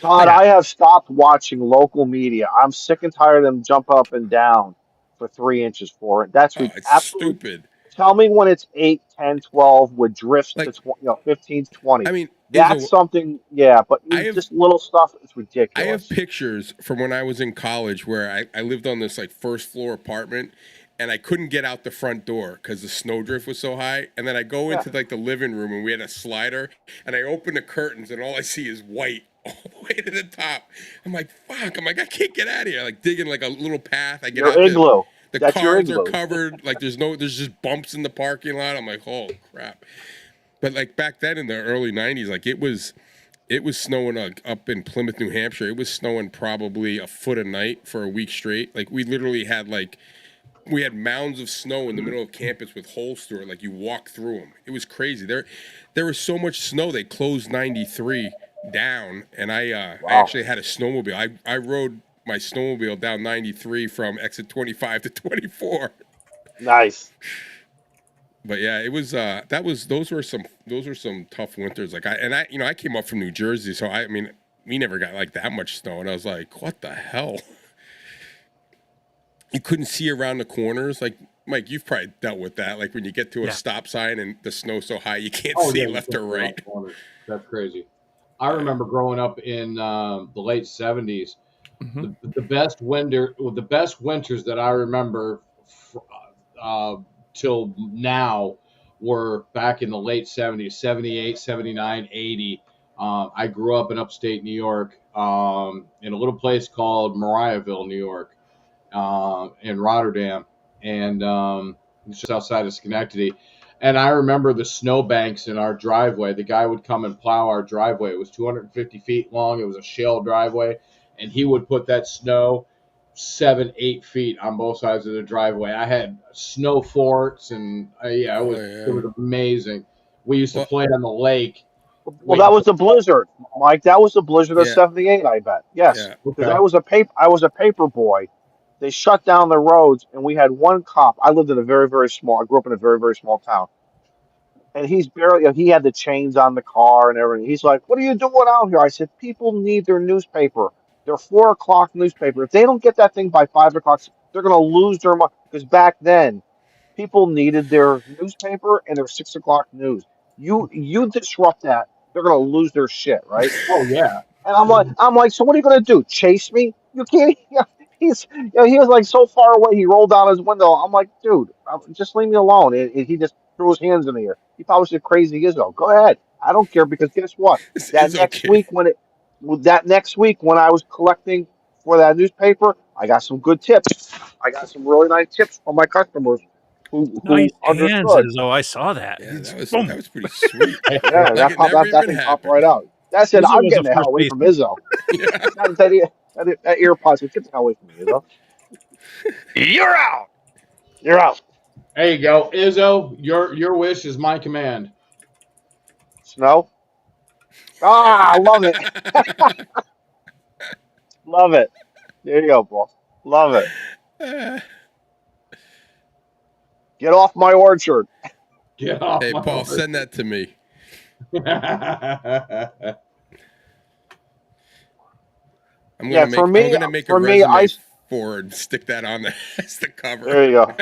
Todd, I have stopped watching local media. I'm sick and tired of them jump up and down for 3 inches for it. That's Oh, it's absolutely. stupid. Tell me when it's 8, 10, 12 with drifts to Like 15 to 20. I mean, That's something, yeah, but I have just little stuff, it's I have ridiculous. pictures from when I was in college where I lived on this like first floor apartment and I couldn't get out the front door because the snowdrift was so high. And then I go Yeah. into like the living room and we had a slider and I open the curtains and all I see is white all the way to the top. I'm like, fuck. I'm like, I can't get out of here. Like digging like a little path. I get Your out there. igloo. The That's your cars are igloo. covered. Like there's just bumps in the parking lot. I'm like, oh crap. But like back then in the early 90s, like it was snowing up in Plymouth, New Hampshire. It was snowing probably a foot a night for a week straight. Like we literally had we had mounds of snow in the middle of campus with holes through it. Like you walk through them. It was crazy. There was so much snow they closed 93 down, and I actually had a snowmobile. I rode my snowmobile down 93 from exit 25 to 24. Nice. But yeah, it was those were some tough winters. Like I came up from New Jersey, so I mean we never got like that much snow, and I was like, what the hell? You couldn't see around the corners. Like Mike, you've probably dealt with that. Like when you get to a stop sign and the snow's so high you can't see yeah, left or right. That's crazy. I remember growing up in the late 70s. The best winters that I remember till now were back in the late 70s, 78, 79, 80. I grew up in upstate New York in a little place called Mariahville, New York, in Rotterdam, and it's just outside of Schenectady. And I remember the snowbanks in our driveway. The guy would come and plow our driveway. It was 250 feet long. It was a shale driveway. And he would put that snow 7, 8 feet on both sides of the driveway. I had snow forts, and it was amazing. We used to play on the lake. Well, that was the blizzard, Mike. That was the blizzard of Yeah. '78, I bet. Yes, Yeah. because I was a paper boy. They shut down the roads, and we had one cop. I lived in a very, very small. I grew up in a very, very small town, and he's barely. He had the chains on the car and everything. He's like, "What are you doing out here?" I said, "People need their newspaper. Their 4 o'clock newspaper. If they don't get that thing by 5 o'clock, they're going to lose their money." Because back then, people needed their newspaper and their 6 o'clock news. You disrupt that, they're gonna lose their shit, right? Oh yeah. And I'm like, so what are you gonna do? Chase me? You can't. He was like so far away. He rolled down his window. I'm like, dude, just leave me alone. And he just threw his hands in the air. He probably said crazy as hell. Go ahead. I don't care because guess what? That It's next okay. week when I was collecting for that newspaper, I got some good tips. I got some really nice tips from my customers who Nice hands, understood. Izzo. I saw that. Yeah, Boom. that was pretty sweet. Yeah, Like it never that even thing popped happened. right out. That said, Izzo I'm was getting a the hell first away from baseman. Izzo. That earpod said, get the hell away from me, Izzo. You're out. You're out. There you go, Izzo. Your wish is my command. Snow. Ah, I love it. Love it. There you go, Paul. Love it. Uh, Get off my orchard. Get off hey, my Paul, horse. send that to me. I'm Yeah, gonna make a for me, resume for it and stick that on the as the cover. there you go.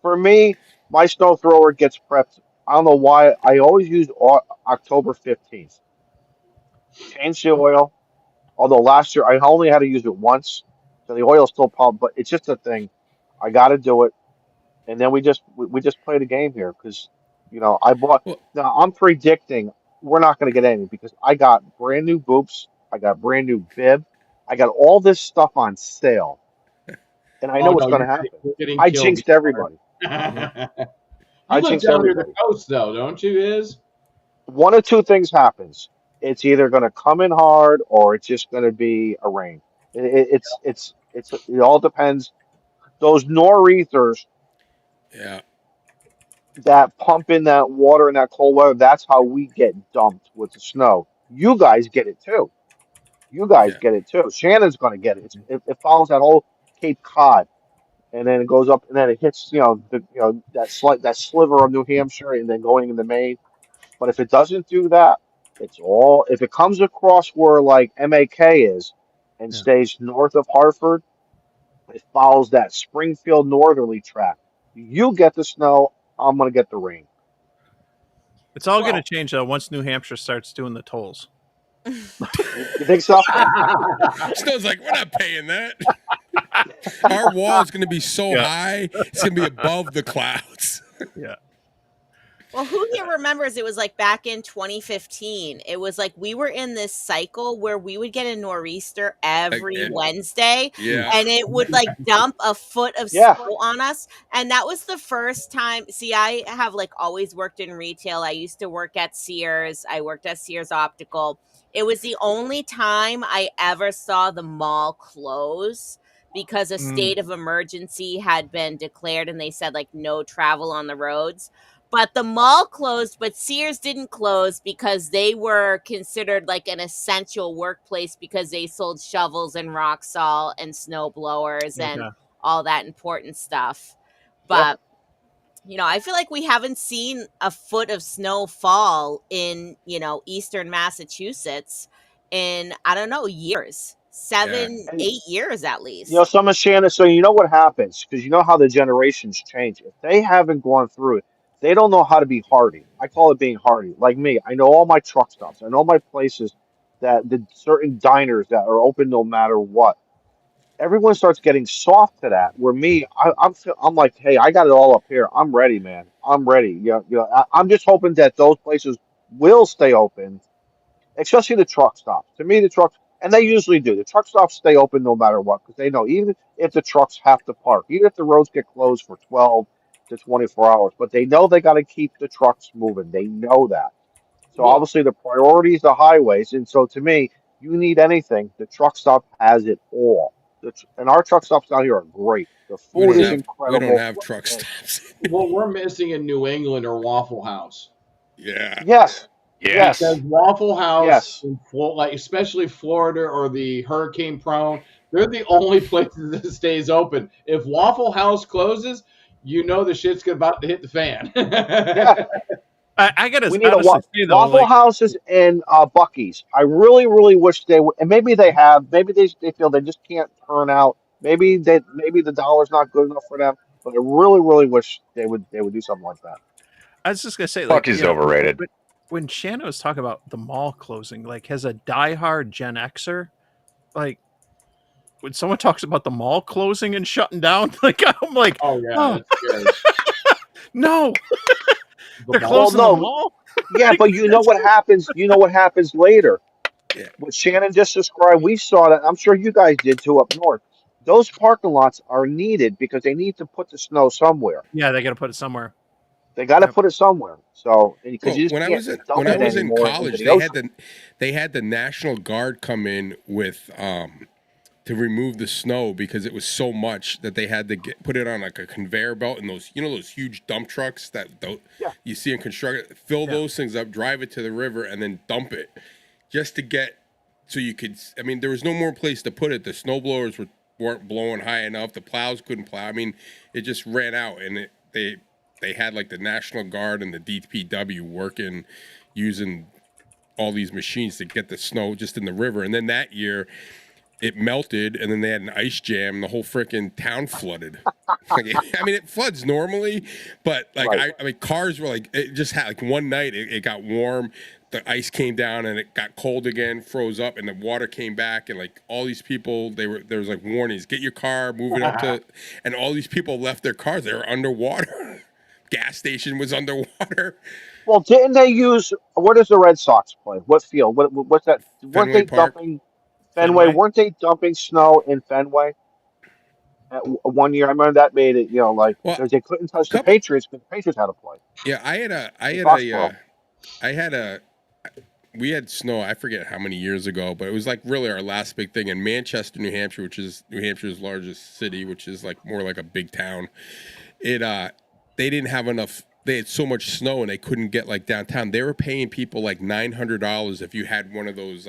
For me, my snow thrower gets prepped. I don't know why. I always use October 15th. Change the oil. Although last year I only had to use it once, so the oil's still pumped. But it's just a thing. I got to do it, and then we just play the game here because I bought. Well, Now I'm predicting we're not going to get any because I got brand new boops. I got brand new bib. I got all this stuff on sale, and I know Oh what's no, going to happen. you're getting I killed. jinxed everybody. You I live jinxed down near the everybody. coast, though, don't you? Is One of two things happens. It's either going to come in hard or it's just going to be a rain. It all depends. Those nor'eathers yeah, that pump in that water in that cold weather, that's how we get dumped with the snow. You guys get it too. You guys yeah, get it too. Shannon's going to get it. It follows that whole Cape Cod, and then it goes up, and then it hits, that sliver of New Hampshire, and then going into Maine. But if it doesn't do that, if it comes across where like MAK is and Yeah. stays north of Hartford, it follows that Springfield northerly track. You get the snow, I'm gonna get the rain. It's all going well, to change though once New Hampshire starts doing the tolls. You think so? Snow's like, we're not paying that. Our wall is gonna be so Yeah. high, it's gonna be above the clouds. Yeah. Well, who here remembers it was like back in 2015? It was like we were in this cycle where we would get a nor'easter every and- Wednesday Yeah, and it would like dump a foot of Yeah. snow on us. And that was the first time. See, I have like always worked in retail. I used to work at Sears, I worked at Sears Optical. It was the only time I ever saw the mall close because a state of emergency had been declared and they said like no travel on the roads. But the mall closed, but Sears didn't close because they were considered like an essential workplace because they sold shovels and rock salt and snow blowers and Okay. all that important stuff. Yeah. But I feel like we haven't seen a foot of snow fall in, eastern Massachusetts in, I don't know, years. yeah. 7, And 8 years at least. some of Shannon, so you know what happens, because you know how the generations change. If they haven't gone through it, they don't know how to be hardy. I call it being hardy. Like me, I know all my truck stops. I know my places that the certain diners that are open no matter what. Everyone starts getting soft to that. Where me, I'm like, hey, I got it all up here. I'm ready, man. I'm ready. I'm just hoping that those places will stay open, especially the truck stops. To me, the trucks, and they usually do. The truck stops stay open no matter what because they know even if the trucks have to park, even if the roads get closed for 12 to 24 hours, but they know they got to keep the trucks moving. They know that. So well, obviously the priority is the highways, and so to me, you need anything, the truck stop has it all. And our truck stops down here are great. The food is We don't incredible. have truck And stops. what we're missing in New England are Waffle House. Yeah, yes, Because yes, Yes. Waffle House, yes. in like especially Florida or the hurricane prone, they're the only places that stays open. If Waffle House closes, you know the shit's about to hit the fan. Yeah. I got to We need a honestly say though, Waffle like, Houses and Bucky's. I really, really wish they would, and maybe they have. Maybe they feel they just can't turn out. Maybe the dollar's not good enough for them. But I really, really wish they would do something like that. I was just gonna say, like, Bucky's overrated. when Shannon was talking about the mall closing, like, as a diehard Gen Xer, like, when someone talks about the mall closing and shutting down, like, I'm like, Oh yeah, oh, it's scary. no, The they're mall- closing Well, the no. mall. Yeah, but you know what happens. You know what happens later. yeah. What Shannon just described, we saw that. I'm sure you guys did too up north. Those parking lots are needed because they need to put the snow somewhere. Yeah, they got to put it somewhere. They got to Yep. put it somewhere. So because Well, you just can't dump when I it was in anymore into college, the ocean. they had the National Guard come in with to remove the snow because it was so much that they had to put it on like a conveyor belt and those huge dump trucks that Yeah. you see in construction, fill Yeah. those things up, drive it to the river, and then dump it, just to get so you could. I mean, there was no more place to put it. The snowblowers weren't blowing high enough. The plows couldn't plow. I mean, it just ran out, and they had like the National Guard and the DPW working, using all these machines to get the snow just in the river. And then that year, it melted, and then they had an ice jam, and the whole freaking town flooded. Like, I mean, it floods normally, but like Right. I mean, cars were like, it just had like one night it got warm, the ice came down, and it got cold again, froze up, and the water came back, and like all these people, there was like warnings, get your car, move it up to, and all these people left their cars, they were underwater. Gas station was underwater. Well, didn't they use? Where does the Red Sox play? What field? What's that? Weren't Fenway they Park. dumping Fenway? Fenway? Weren't they dumping snow in Fenway? One year, I remember that made it. Like Well, because they couldn't touch the couple- Patriots because the Patriots had to play. Yeah, we had snow, I forget how many years ago, but it was like really our last big thing in Manchester, New Hampshire, which is New Hampshire's largest city, which is like more like a big town. They didn't have enough, they had so much snow and they couldn't get like downtown. They were paying people like $900 if you had one of those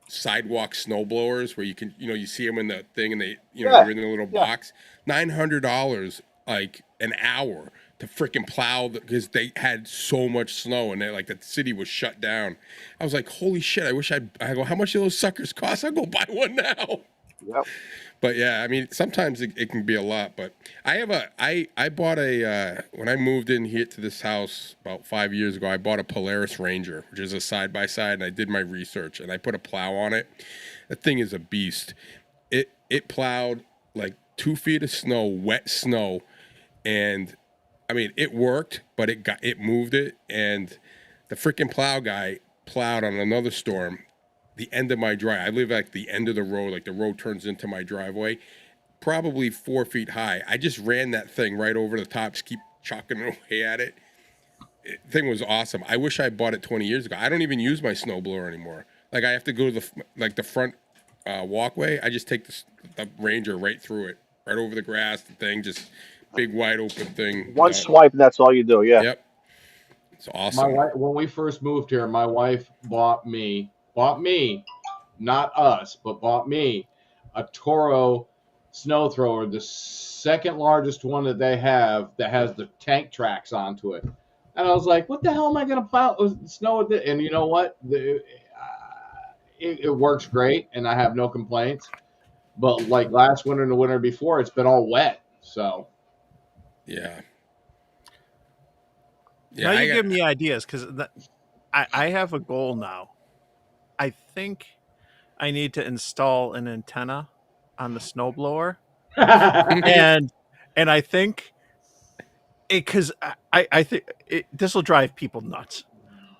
sidewalk snow blowers where you can, you see them in the thing and they, they're in a little box. $900 like an hour to freaking plow because they had so much snow and like the city was shut down. I was like, holy shit! I go, how much do those suckers cost? I'll go buy one now. Yep. But yeah, I mean, sometimes it can be a lot. But I bought when I moved in here to this house about 5 years ago, I bought a Polaris Ranger, which is a side by side, and I did my research and I put a plow on it. That thing is a beast. It plowed like 2 feet of snow, wet snow, and I mean, it worked, but it moved it, and the freaking plow guy plowed on another storm. The end of my drive. I live at the end of the road, like the road turns into my driveway, probably 4 feet high. I just ran that thing right over the top, just keep chalking away at it. The thing was awesome. I wish I bought it 20 years ago. I don't even use my snowblower anymore. Like I have to go to the front walkway. I just take the Ranger right through it, right over the grass. The thing just. Big wide open thing. One swipe, and that's all you do. Yeah. Yep. It's awesome. My wife, when we first moved here, my wife bought me, not us, but bought me a Toro snow thrower, the second largest one that they have that has the tank tracks onto it. And I was like, what the hell am I going to plow snow with it? And you know what? It works great, and I have no complaints. But like last winter and the winter before, it's been all wet. So. Yeah. Now you give me ideas because I have a goal now. I think I need to install an antenna on the snowblower, and I think because I think this will drive people nuts.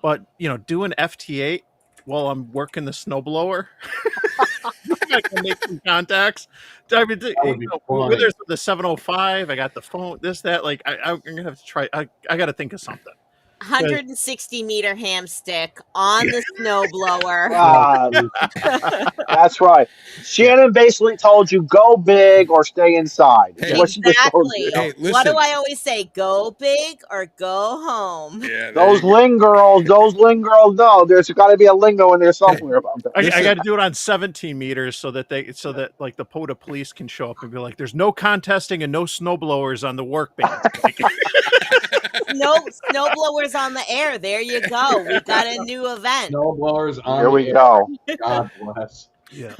But do an FT8 while I'm working the snowblower. I can make some contacts. I mean, whether it's the 705, I got the phone, this, that. Like, I'm gonna have to try. I got to think of something. 160 meter ham stick on the snowblower. That's right. Shannon basically told you go big or stay inside. Hey, exactly. Hey, listen. What do I always say? Go big or go home. Yeah, those ling girls, no, there's got to be a lingo in there somewhere about that. I got to do it on 17 meters so that like the POTA police can show up and be like, "There's no contesting and no snowblowers on the workbench." No snowblowers on the air. There you go. We got a new event. Snowblowers on Here we the go. air. God bless. Yeah.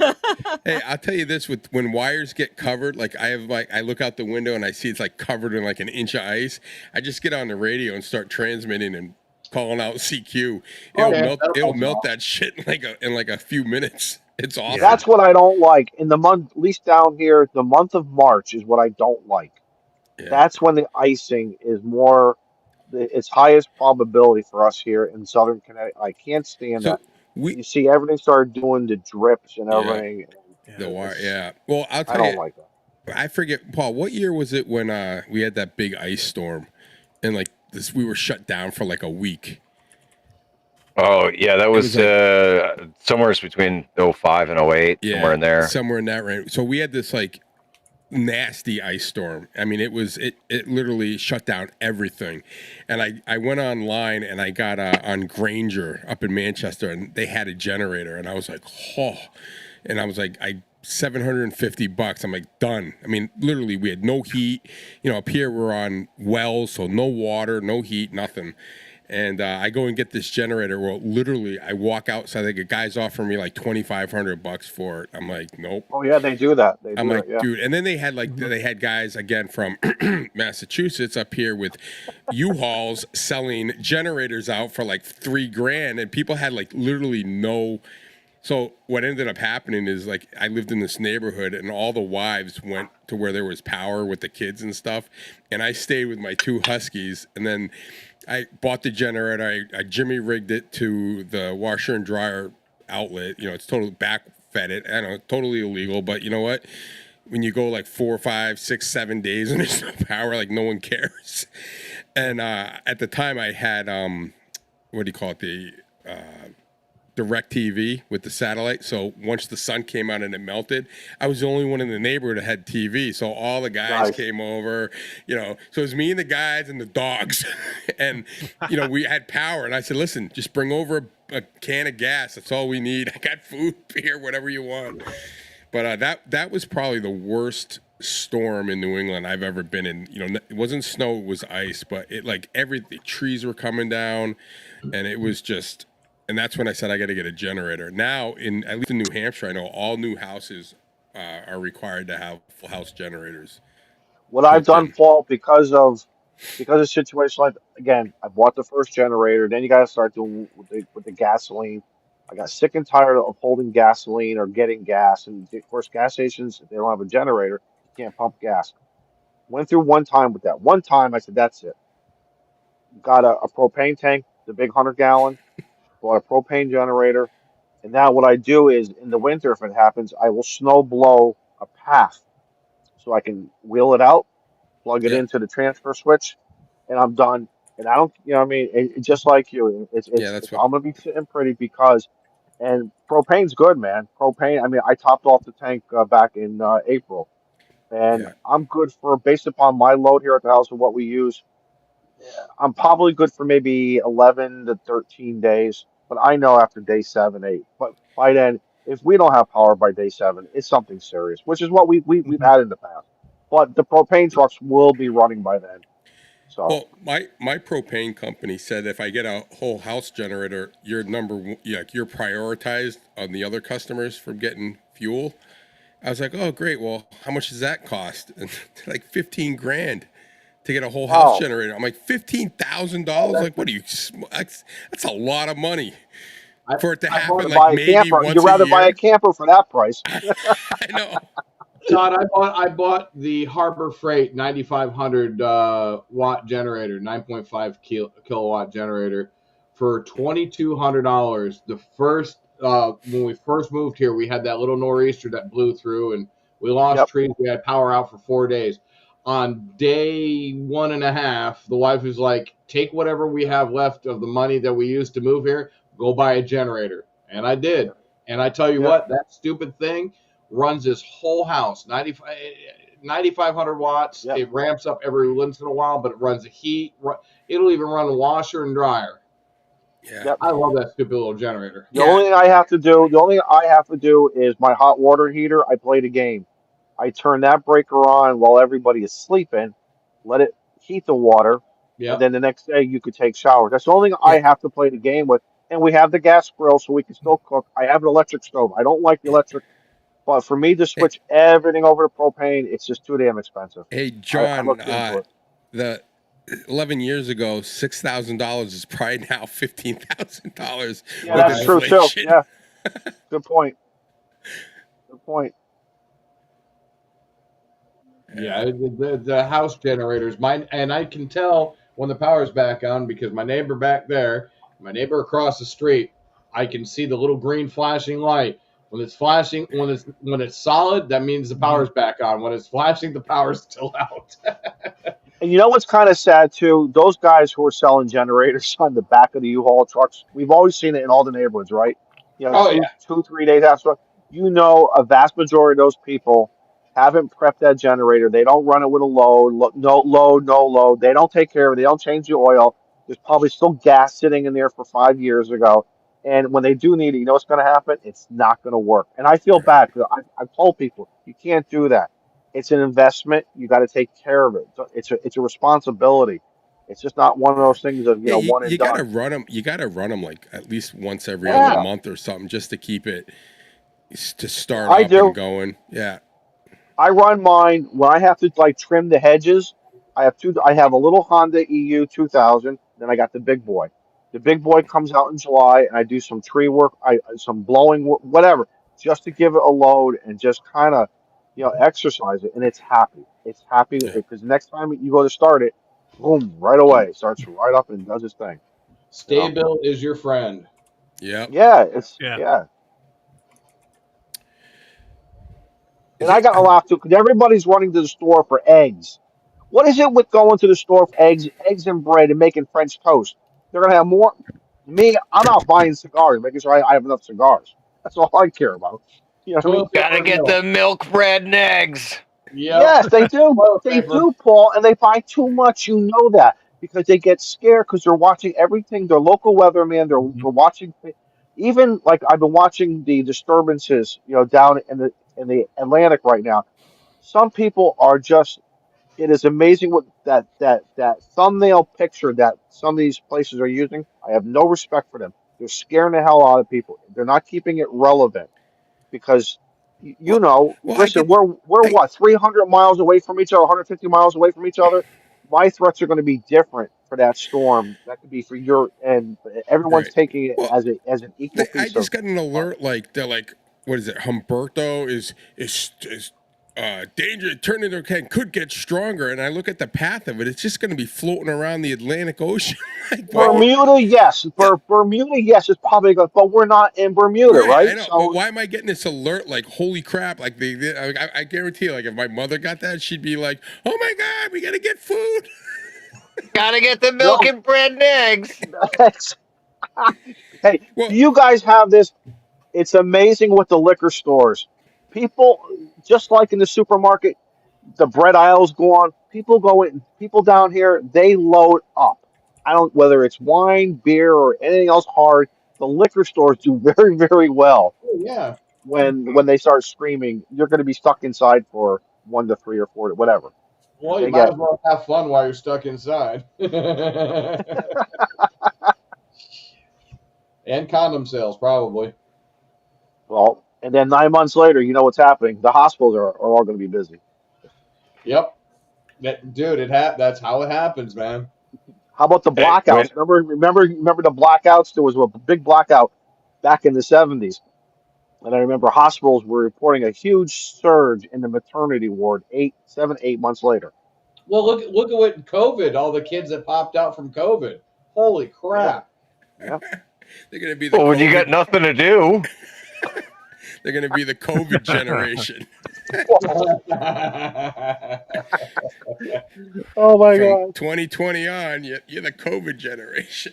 Hey, I'll tell you this: when wires get covered, like I look out the window and I see it's like covered in like an inch of ice. I just get on the radio and start transmitting and calling out CQ. It'll melt that shit in like a few minutes. It's awesome. That's what I don't like. In the month, at least down here, the month of March is what I don't like. Yeah. That's when the icing is more. Its highest probability for us here in Southern Connecticut. I can't stand that. You see everything started doing the drips and everything. Yeah. The wire, yeah. Well, I don't like that. I forget, Paul. What year was it when we had that big ice storm, and like we were shut down for like a week? Oh yeah, that was somewhere between 05 and 08, somewhere in there. Somewhere in that range. So we had this like nasty ice storm. I mean, it literally shut down everything. And I went online and I got on Granger up in Manchester, and they had a generator, and I was like, oh, and I was like, $750. I'm like, done. I mean, literally, we had no heat. You know, up here we're on wells, so no water, no heat, nothing. And I go and get this generator. Well, literally, I walk outside. Like, a guy's offering me like $2,500 for it. I'm like, nope. Oh yeah, they do that. I'm like, yeah. dude. And then they had they had guys again from Massachusetts up here with U-Hauls selling generators out for like $3,000, and people had like literally no. So what ended up happening is, like, I lived in this neighborhood, and all the wives went to where there was power with the kids and stuff, and I stayed with my 2 huskies, and then I bought the generator. I jimmy rigged it to the washer and dryer outlet. You know, it's totally backfed it. I know, totally illegal, but you know what? When you go like 4, 5, 6, 7 days and there's no power, like, no one cares. And at the time, I had what do you call it? The direct TV with the satellite. So once the sun came out and it melted, I was the only one in the neighborhood that had TV. So all the guys came over, you know. So it was me and the guys and the dogs. And, you know, we had power. And I said, listen, just bring over a can of gas. That's all we need. I got food, beer, whatever you want. But that was probably the worst storm in New England I've ever been in. You know, it wasn't snow, it was ice, but it, like, the trees were coming down, and it was just. And that's when I said I got to get a generator. Now, at least in New Hampshire, I know all new houses are required to have full house generators. What I've done, Paul, because of situation like, again, I bought the first generator. Then you got to start doing with the gasoline. I got sick and tired of holding gasoline or getting gas. And of course, gas stations, if they don't have a generator, you can't pump gas. Went through one time with that. One time, I said, that's it. Got a propane tank, the big 100-gallon. Bought a propane generator. And now what I do is, in the winter, if it happens, I will snow blow a path so I can wheel it out, plug it Yeah. into the transfer switch, and I'm done. And I don't, you know what I mean? Just like you, I'm going to be sitting pretty because, and propane's good, man. Propane, I mean, I topped off the tank back in April. And I'm good for, based upon my load here at the house and what we use, I'm probably good for maybe 11 to 13 days, but I know after day 7, 8. But by then, if we don't have power by day 7, it's something serious, which is what we've had in the past. But the propane trucks will be running by then. So, well, my propane company said if I get a whole house generator, you're you're prioritized on the other customers from getting fuel. I was like, oh, great. Well, how much does that cost? And like $15,000 to get a whole house generator. I'm like, $15,000? Like, what are you? That's a lot of money for it to happen. Like, maybe once you'd rather buy a camper for that price. I know. Todd, I bought the Harbor Freight 9,500 watt generator, 9.5 kilowatt generator for $2,200. The first when we first moved here, we had that little nor'easter that blew through, and we lost trees. We had power out for 4 days. On day 1.5, the wife was like, take whatever we have left of the money that we used to move here, go buy a generator. And I did. And I tell you what, that stupid thing runs this whole house, 9,500 watts. Yep. It ramps up every once in a while, but it runs the heat. It'll even run a washer and dryer. Yeah. Yep. I love that stupid little generator. The only thing I have to do is my hot water heater. I play the game. I turn that breaker on while everybody is sleeping, let it heat the water, and then the next day you could take showers. That's the only thing I have to play the game with. And we have the gas grill so we can still cook. I have an electric stove. I don't like the electric, but for me to switch everything over to propane, it's just too damn expensive. Hey, John, the 11 years ago, $6,000 is probably now $15,000. Yeah, that's true too. Yeah, good point. Good point. Yeah, the house generators, and I can tell when the power's back on because my neighbor back there, my neighbor across the street, I can see the little green flashing light. When it's flashing, when it's solid, that means the power's back on. When it's flashing, the power's still out. And you know what's kind of sad too? Those guys who are selling generators on the back of the U-Haul trucks, we've always seen it in all the neighborhoods, right? You know, 2, 3 days after, you know, a vast majority of those people haven't prepped that generator. They don't run it with a load, no load, no load. They don't take care of it. They don't change the oil. There's probably still gas sitting in there for 5 years ago. And when they do need it, you know what's going to happen? It's not going to work. And I feel bad because I've told people you can't do that. It's an investment. You got to take care of it. It's a responsibility. It's just not one of those things of Yeah, one and you gotta done. run them. You gotta run them like at least once every other Yeah, month or something, just to keep it to start I up and do. going. Yeah, I run mine when I have to like trim the hedges. I have two. I have a little Honda EU 2000. Then I got the big boy. The big boy comes out in July, and I do some tree work, some blowing work, whatever, just to give it a load and just kind of, exercise it. And it's happy. It's happy yeah, because next time you go to start it, boom, right away, it starts right up and does its thing. You Stay know? built is your friend. yeah. Yeah, it's Yeah. yeah. Is And I it? got a lot too, because everybody's running to the store for eggs. What is it with going to the store for eggs and bread and making French toast? They're gonna have more. Me, I'm out buying cigars, making sure I have enough cigars. That's all I care about. You know what I mean? Toilet Gotta paper and get milk. the milk, bread, and eggs. Yep. Yes, they do. Toilet They paper. do, Paul, and they buy too much. You know that because they get scared because they're watching everything. Their local weatherman. They're watching. Even like I've been watching the disturbances, down in the Atlantic right now. Some people are just it is amazing what that thumbnail picture that some of these places are using. I have no respect for them. They're scaring the hell out of people. They're not keeping it relevant because Well, well, I listen, get. we're I what 300 miles away from each other, 150 miles away from each other. My threats are going to be different for that storm. That could be for your and everyone's right. taking it Well, as an equal I piece just of. got an Fun. alert. Like they're like, what is it? Humberto is danger turning their head could get stronger, and I look at the path of it. It's just going to be floating around the Atlantic Ocean. Like why? Well, Bermuda, yes. Yeah, Bermuda, yes, it's probably good, but we're not in Bermuda, right. I right? know, but So why am I getting this alert? Like holy crap! Like I guarantee, like if my mother got that, she'd be like, "Oh my god, we got to get food." Gotta get the milk no, and bread and eggs. that's, hey, Well, do you guys have this? It's amazing with the liquor stores. People, just like in the supermarket, the bread aisles go on. People go in. People down here, they load up. I don't whether it's wine, beer, or anything else hard. The liquor stores do very, very well yeah. when they start screaming. You're going to be stuck inside for 1 to 3 or 4, whatever. Well, you They might get as well have fun while you're stuck inside. And condom sales, probably. well, and then 9 months later, you know what's happening. The hospitals are all going to be busy. Yep. Dude, that's how it happens, man. How about the Hey, when blackouts? Remember the blackouts? There was a big blackout back in the 70s. And I remember hospitals were reporting a huge surge in the maternity ward 8 months later. Well, look at what COVID, all the kids that popped out from COVID. Holy Yeah, crap. yeah. they're going to be the well, when you got COVID. nothing to do, They're going to be the COVID generation Oh my from God. 2020 on. You're the COVID generation.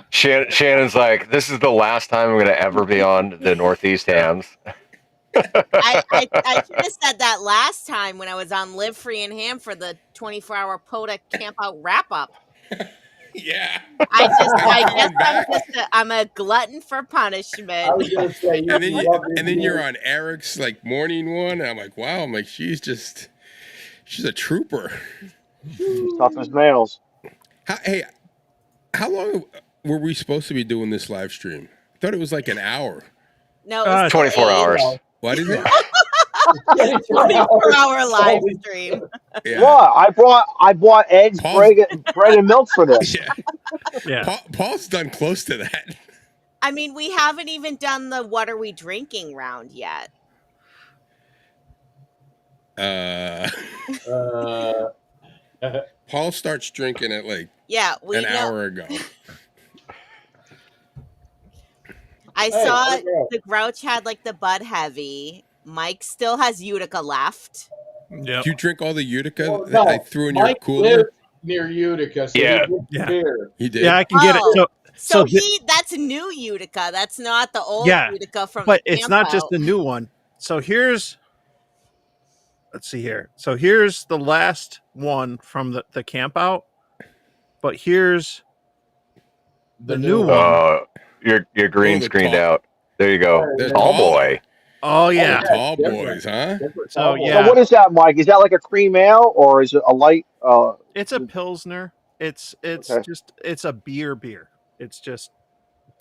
Shannon's like, "This is the last time I'm gonna ever be on the Northeast Hams." I should have said that last time when I was on Live Free and Ham for the 24-hour POTA camp out wrap up. Yeah. I Are you guess going back? I'm a glutton for I punishment. was gonna say And then you you, love and then you're on Eric's like morning one. And I'm like, wow. I'm like, she's a trooper. She's tough as nails. How long were we supposed to be doing this live stream? I thought it was like an hour. No, it was 24 8. hours. What is it? 24-hour live stream. Yeah. What? I bought eggs, Paul's, bread and milk for this. yeah. Yeah. Paul's done close to that. I mean, we haven't even done the what are we drinking round yet. Paul starts drinking at like Yeah, we an know. hour ago. I Hey, saw look out. the Grouch had like the Bud Heavy. Mike still has Utica left. Yep. Do you drink all the Utica Well, that I no, threw in your Mike cooler? lives near Utica, so Yeah. he gets Yeah. beer. He did. Yeah, I can get it. Oh. So So that's new Utica. That's not the old Yeah, Utica from but the it's camp not just out. the new one. So here's let's see here. So here's the last one from the camp out, but here's the new one. Your green the screened tall- out. There you go. They're Tall taller. boy. Oh yeah. The tall different. boys, huh? Different So, tall yeah. So what is that, Mike? Is that like a cream ale or is it a light? It's a pilsner. It's Okay. just it's a beer. It's just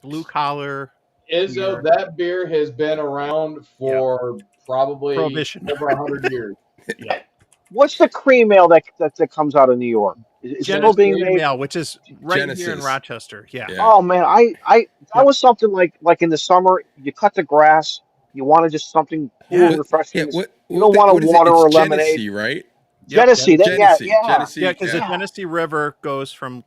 blue collar. Izzo, beer. that beer has been around for probably Prohibition. over 100 years. Yeah. What's the cream ale that comes out of New York? Is it still Genesis being Cream made? Ale, which is right here in Genesis. Rochester. Yeah. Yeah. Oh man, that was something like in the summer you cut the grass, you wanted just something cool Yeah. and refreshing. Yeah, You don't want what a is water it? or It's lemonade. Genesee, right? Yep. Genesee, that, Genesee. yeah. Genesee. Yeah, because the yeah. Genesee River goes from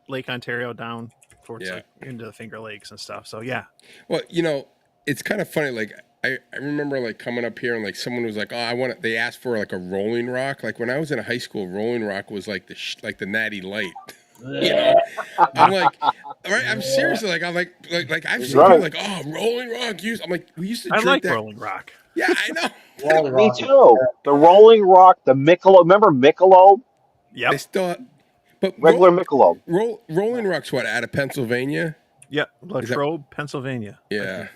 Lake Ontario down towards Yeah. like into the Finger Lakes and stuff. So yeah. Well, it's kind of funny. Like I remember like coming up here and like someone was like, "Oh, they asked for like a Rolling Rock." Like when I was in high school, Rolling Rock was like the Natty Light. I'm like, right? I'm seriously like I'm like I've seen people like, "Oh, Rolling Rock." I'm like, we used to I drink like that. Rolling Rock. Yeah, I know. Rolling Me Rock. too. The Rolling Rock, the Michelob. Remember Michelob? They Yep. still, but Regular Michelob. Rolling Rock's what, out of Pennsylvania? Yep. Latrobe, Pennsylvania. Yeah.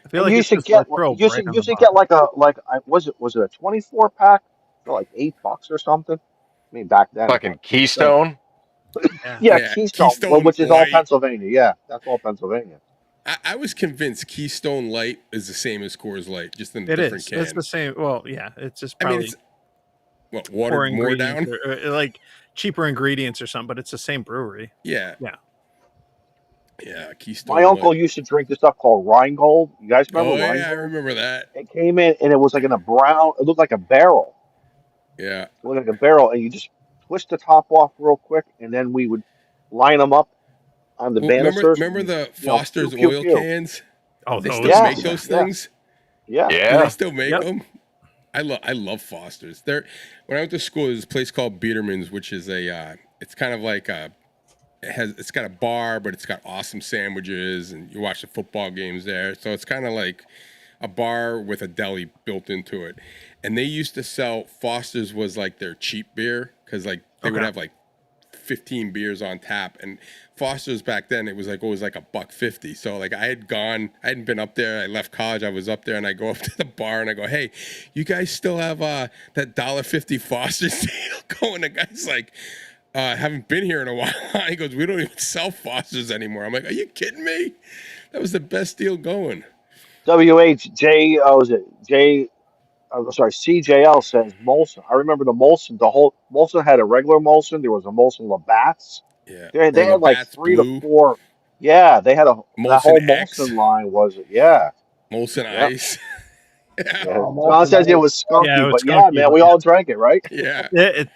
I feel And like you it's should just get Latrobe you right should on you the should bottom. get like was it a 24 pack for like $8 or something? I mean back then. Fucking Keystone. Yeah. Yeah, Keystone, Keystone which is all Light. Pennsylvania. Yeah, that's all Pennsylvania. I was convinced Keystone Light is the same as Coors Light, just in a It different is. can. It's the same. Well, yeah. It's just I mean, probably it's what, more watered more ingredients down? or, like cheaper ingredients or something, but it's the same brewery. Yeah. Yeah. Yeah, Keystone My uncle Light. used to drink this stuff called Rheingold. You guys remember Oh, Rheingold? yeah, I remember that. It came in and it was like in a brown. It looked like a barrel. Yeah. It looked like a barrel, and you just twist the top off real quick, and then we would line them up on the Well, banisters. remember the You know, Foster's pew, pew, oil pew. cans? Oh, They those. still Yes, make those yeah. things? Yeah. Do they Yeah. still make Yep. them? I love Foster's. When I went to school, there's this place called Biederman's, which is it's kind of like it's got a bar, but it's got awesome sandwiches, and you watch the football games there. So it's kind of like a bar with a deli built into it. And they used to sell Foster's was like their cheap beer because like they would Okay. have like 15 beers on tap, and Foster's back then it was like always like $1.50. So like I hadn't been up there. I left college. I was up there, and I go up to the bar and I go, "Hey, you guys still have that $1.50 Foster's deal going?" The guy's like, "Haven't been here in a while." He goes, "We don't even sell Foster's anymore." I'm like, "Are you kidding me? That was the best deal going." WHJ, was it J? I'm sorry, CJL says Molson. I remember the Molson. The whole Molson had a regular Molson. There was a Molson Labatt's. Yeah. They Or had like Labatt's 3 Blue, to 4. Yeah, they had that whole Molson X, Molson line was yeah. Molson Yep. Ice. Yeah. Yeah. John says it was skunky, Yeah, it was but yeah, skunky, man, we but all drank it, right? Yeah.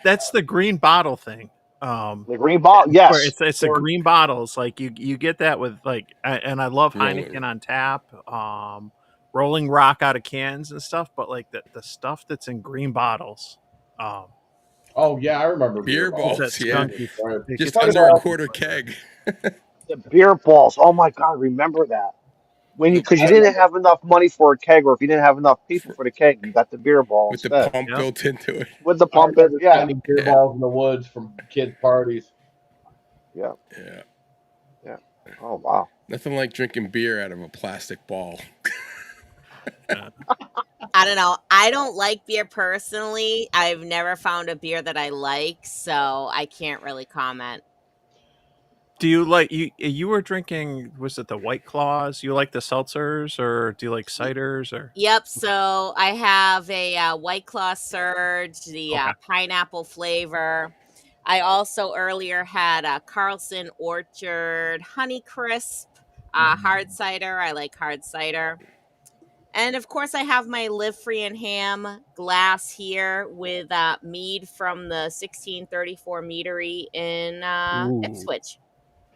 That's the green bottle thing. The green bottle, yes. Where it's the green bottles. Like you get that with like, and I love Rolling. Heineken on tap, Rolling Rock out of cans and stuff. But like the stuff that's in green bottles, Oh yeah, I remember Beer balls. balls, that yeah. skunky. Right. it Just gets- under a quarter keg. The beer balls. Oh my God, remember that? Because you didn't have enough money for a keg, or if you didn't have enough people for the keg, you got the beer ball With the instead. pump Yep. built into it. With the I pump, remember yeah. finding beer Yeah. balls in the woods from kids' parties. Yeah. Yeah. Oh wow. Nothing like drinking beer out of a plastic ball. I don't know. I don't like beer personally. I've never found a beer that I like, so I can't really comment. Do you like you were drinking? Was it the White Claws? You like the seltzers, or do you like ciders? Or Yep. So I have a White Claw Surge, the Okay. pineapple flavor. I also earlier had a Carlson Orchard Honey Crisp hard cider. I like hard cider. And of course, I have my Live Free and Ham glass here with mead from the 1634 meadery in Ooh. Ipswich.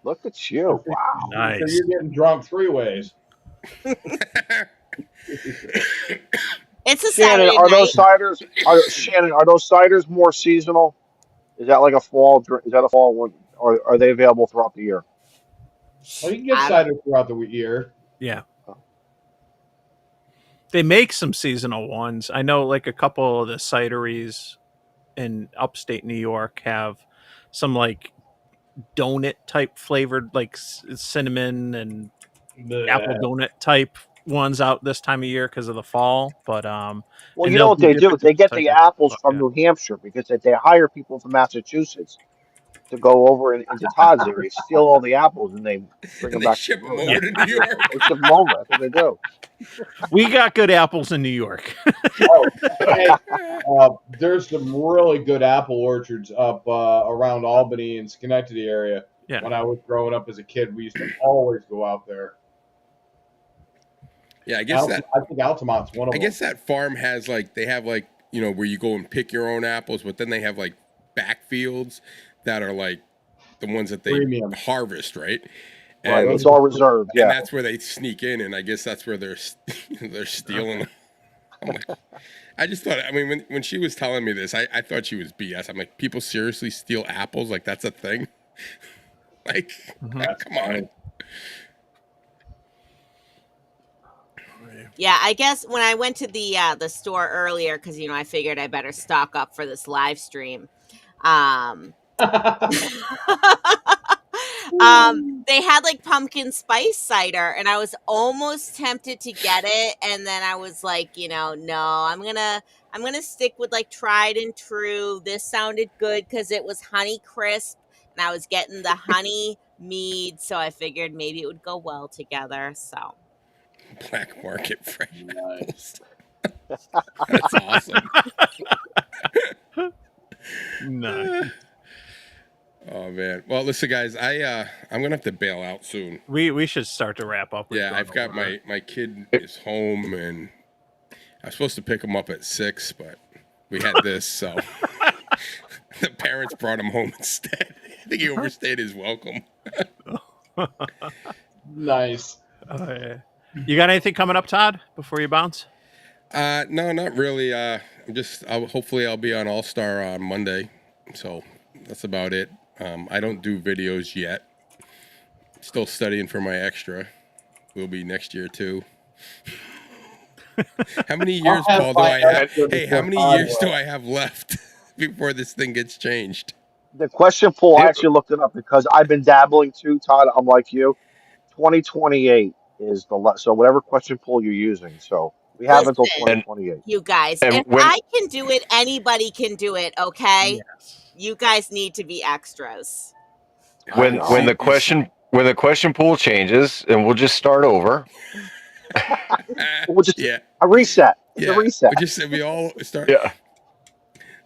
Look at you. Wow. So Nice. you're getting drunk 3 ways. It's a Shannon, Saturday are night. those ciders? Are those ciders more seasonal? Is that like a fall drink? Is that a fall one, or are they available throughout the year? Well, you can get I- cider throughout the year. Yeah. They make some seasonal ones. I know like a couple of the cideries in upstate New York have some like donut type flavored, like cinnamon and apple donut type ones out this time of year because of the fall. But Well, and you know they'll what do they do? different They get the ciders. apples But, from yeah. New Hampshire because they hire people from Massachusetts to go over into Todd's area, steal all the apples, and they bring them And they back to ship them Vermont. Yeah. over to New York. They ship them over. That's what they do. We got good apples in New York. Oh, hey, there's some really good apple orchards up around Albany and Schenectady area. Yeah. When I was growing up as a kid, we used to always go out there. Yeah, I guess I think Altamont's one of I them. guess that farm has like they have like where you go and pick your own apples, but then they have like backfields that are like the ones that they Premium. harvest, right? Right. And, It's all reserved. and Yeah. that's where they sneak in, and I guess that's where they're stealing them. I'm like, I just thought. I mean, when she was telling me this, I thought she was BS. I'm like, people seriously steal apples? Like that's a thing? like, come on. Yeah, I guess when I went to the store earlier, because I figured I better stock up for this live stream. They had like pumpkin spice cider, and I was almost tempted to get it, and then I was like, no, I'm gonna stick with like tried and true. This sounded good because it was Honey Crisp, and I was getting the honey mead, so I figured maybe it would go well together. So Black market fresh apples. That's awesome. No. Oh man. Well, listen, guys. I'm gonna have to bail out soon. We should start to wrap up. Yeah, I've got my kid is home, and I was supposed to pick him up at 6, but we had this, so the parents brought him home instead. I think he overstayed his welcome. Nice. Oh, yeah. You got anything coming up, Todd, before you bounce? No, not really. Hopefully I'll be on All Star on Monday, so that's about it. I don't do videos yet. Still studying for my extra. Will be next year too. How many years, Paul, do I have? Hey, how many years do I have left before this thing gets changed? The question pool, I actually looked it up because I've been dabbling too, Todd. I'm like you. 2028 is so whatever question pool you're using. So we have until Listen, 2028. you guys, And if when- I can do it, anybody can do it. Okay, Yes. you guys need to be extras. When the question pool changes, and we'll just start over. We'll just Yeah, a reset. It's a reset. we all start. Yeah.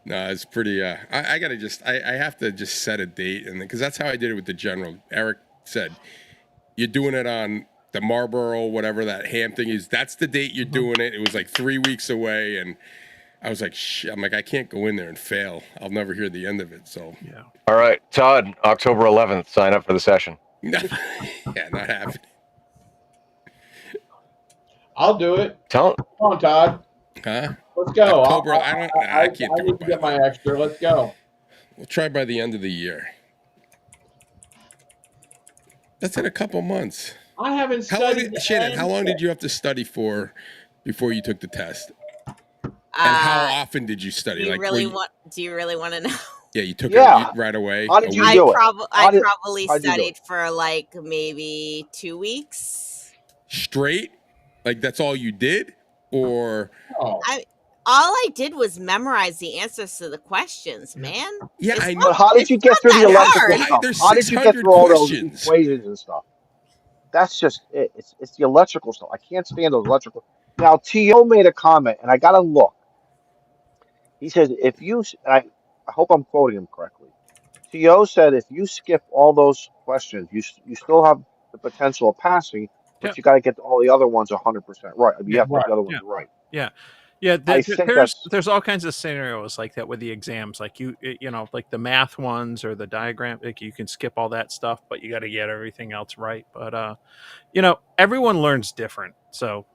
No, it's pretty. I gotta I have to just set a date, and because that's how I did it with the general. Eric said, "You're doing it on the Marlboro, whatever that ham thing is. That's the date you're doing it." It was like 3 weeks away, and I was like, "Shit!" I'm like, I can't go in there and fail. I'll never hear the end of it. So, Yeah. All right, Todd, October 11th, sign up for the session. yeah, not happening. I'll do it. Tell Come on, Todd. Huh? Let's go. October. I can't do need it to by get my then. extra. Let's go. We'll try by the end of the year. That's in a couple months. I haven't How long studied. Shannon? How long did you have to study for before you took the test? And how often did you study? Do you Like, really were you- do you really want to know? Yeah, you took Yeah. it right away. How did a you week? do it? I did- probably how'd you do studied for like maybe 2 weeks. Straight? Like that's all you did, or Oh, All I did was memorize the answers to the questions, man. yeah, It's I not- know. But how did you get not through the that electrical hard. stuff? There's How did you get 600 through all those questions. equations and stuff? That's just it. It's the electrical stuff. I can't stand those electrical. Now, T.O. made a comment, and I got to look. He says, if you, I hope I'm quoting him correctly. T.O. said, if you skip all those questions, you still have the potential of passing, but Yeah. you got to get all the other ones 100% right. I mean, you have to get the other ones right. Yeah, I think there's all kinds of scenarios like that with the exams. Like you know, like the math ones or the diagram. Like you can skip all that stuff, but you got to get everything else right. But everyone learns different. So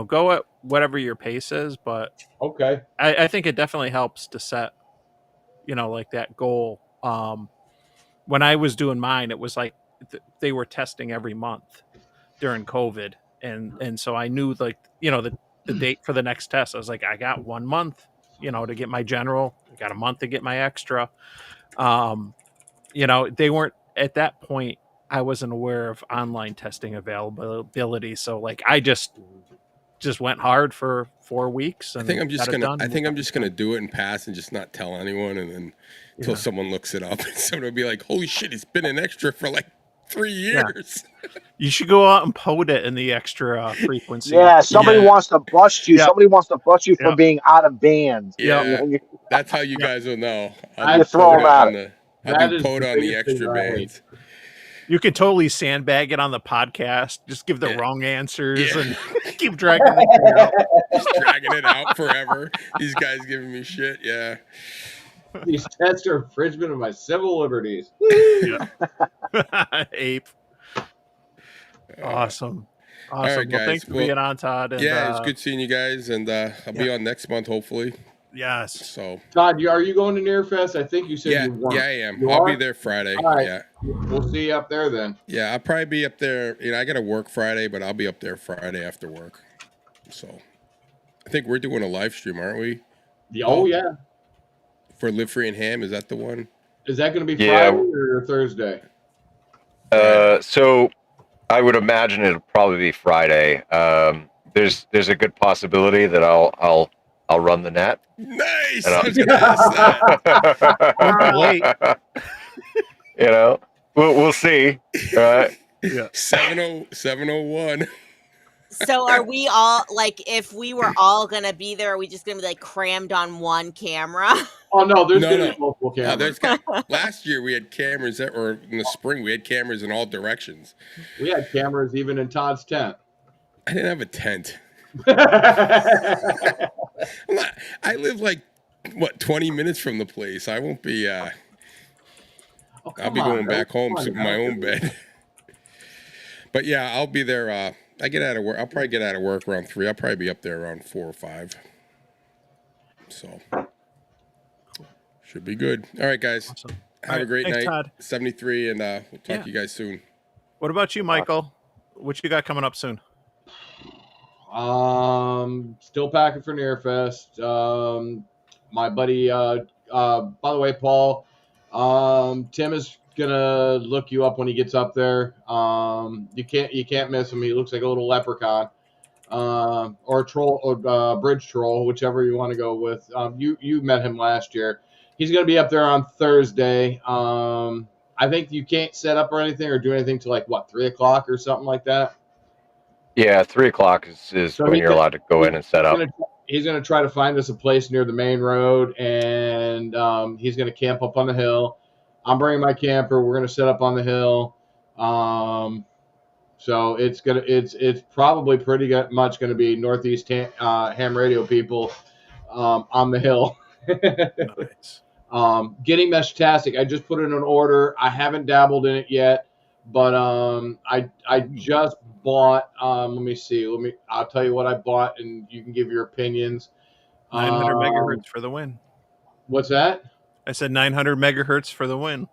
go at whatever your pace is. But okay. I think it definitely helps to set, like that goal. When I was doing mine, it was like they were testing every month during COVID, and so I knew like the the date for the next test. I was like, I got 1 month, to get my general. I got a month to get my extra. They weren't at that point. I wasn't aware of online testing availability, so like I just went hard for 4 weeks. And I think I'm just got it gonna. done. I think I'm just gonna do it and pass and just not tell anyone, and then until Yeah. someone looks it up, and someone will be like, "Holy shit, it's been an extra for like 3 years." You should go out and put it in the extra frequency. Yeah, somebody wants to bust you. Yep. Somebody wants to bust you for Yep. being out of band. Yeah, You- that's how you guys will know. You throw 'em out. That do is POTA the on the biggest thing extra I hate. bands. You could totally sandbag it on the podcast. Just give the Yeah. wrong answers Yeah. and keep dragging the thing out. Just dragging it out forever. These guys giving me shit. Yeah. These tests are infringement of my civil liberties. Ape. Awesome. All right, Well, guys. thanks for Well, being on, Todd. And, Yeah, it's good seeing you guys, and I'll be on next month hopefully. Yes. So Todd, are you going to Nearfest? I think you said yeah, you weren't. yeah, I am. You I'll are? be there Friday. All right. Yeah, We'll see you up there then. yeah. I'll probably be up there. I got to work Friday, but I'll be up there Friday after work. So I think we're doing a live stream, aren't we? Oh, yeah. For Live Free and Ham, is that the one? Is that going to be Yeah. Friday or Thursday? So I would imagine it'll probably be Friday. There's a good possibility that I'll run the net. Nice. And I was gonna ask that. Wait. We'll see. Right? 701. So are we all like, if we were all gonna be there, are we just gonna be like crammed on one camera? Oh, no, there's No, going to no. be multiple cameras. Last year we had cameras or in the spring we had cameras in all directions. We had cameras even in Todd's tent. I didn't have a tent. I live like 20 minutes from the place. I won't be. I'll be going back home, to my own bed. But yeah, I'll be there. I get out of work. I'll probably get out of work around 3. I'll probably be up there around 4 or 5. So should be good. All right, guys. Awesome. Have All a right, great thanks, night. Todd. 73, and we'll talk to you guys soon. What about you, Michael? What you got coming up soon? Still packing for Nearfest. My buddy, by the way, Paul, Tim is gonna look you up when he gets up there. You can't miss him. He looks like a little leprechaun, or a troll, or bridge troll, whichever you want to go with. You met him last year. He's gonna be up there on Thursday. I think you can't set up or anything or do anything till like 3 o'clock or something like that. Yeah, 3 o'clock is So when he you're can- allowed to go in and set up. He's going to try to find us a place near the main road, and he's going to camp up on the hill. I'm bringing my camper. We're going to set up on the hill. So it's probably pretty much going to be Northeast Ham Radio people on the hill. Nice. Getting Meshtastic. I just put in an order. I haven't dabbled in it yet, but I just bought. Let me see. I'll tell you what I bought, and you can give your opinions. 900 megahertz for the win. What's that? I said 900 megahertz for the win.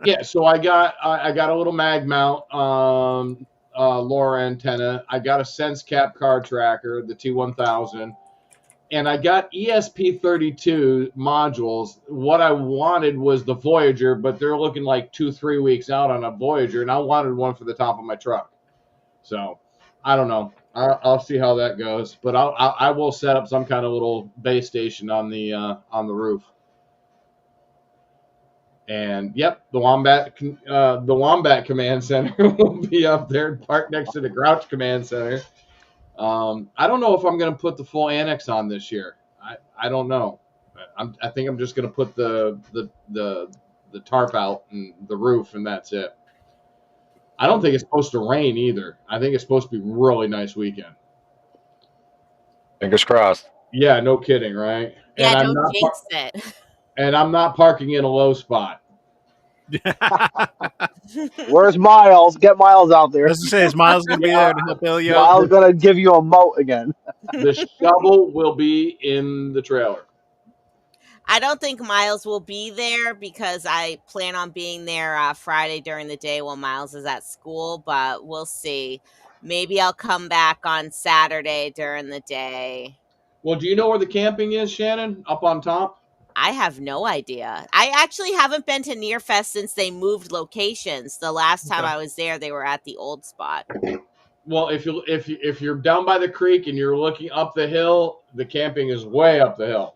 Yeah, so I got a little mag mount LoRa antenna. I got a SenseCap car tracker, the T1000, and I got ESP32 modules. What I wanted was the Voyager, but they're looking like 2-3 weeks out on a Voyager, and I wanted one for the top of my truck. So I don't know. I'll see how that goes, but I will set up some kind of little base station on the roof. And yep, the Wombat Command Center will be up there, parked next to the Grouch Command Center. I don't know if I'm going to put the full annex on this year. I don't know. I think I'm just going to put the tarp out and the roof, and that's it. I don't think it's supposed to rain either. I think it's supposed to be a really nice weekend. Fingers crossed. Yeah, no kidding, right? Yeah, and don't jinx it. And I'm not parking in a low spot. Where's Miles? Get Miles out there. As I say, is Miles going to be there to help bail you out? Miles gonna give you a moat again. The shovel will be in the trailer. I don't think Miles will be there because I plan on being there Friday during the day while Miles is at school, but we'll see. Maybe I'll come back on Saturday during the day. Well, do you know where the camping is, Shannon? Up on top? I have no idea. I actually haven't been to Nearfest since they moved locations. The last time Okay. I was there, they were at the old spot. Well, if you're down by the creek and you're looking up the hill, the camping is way up the hill.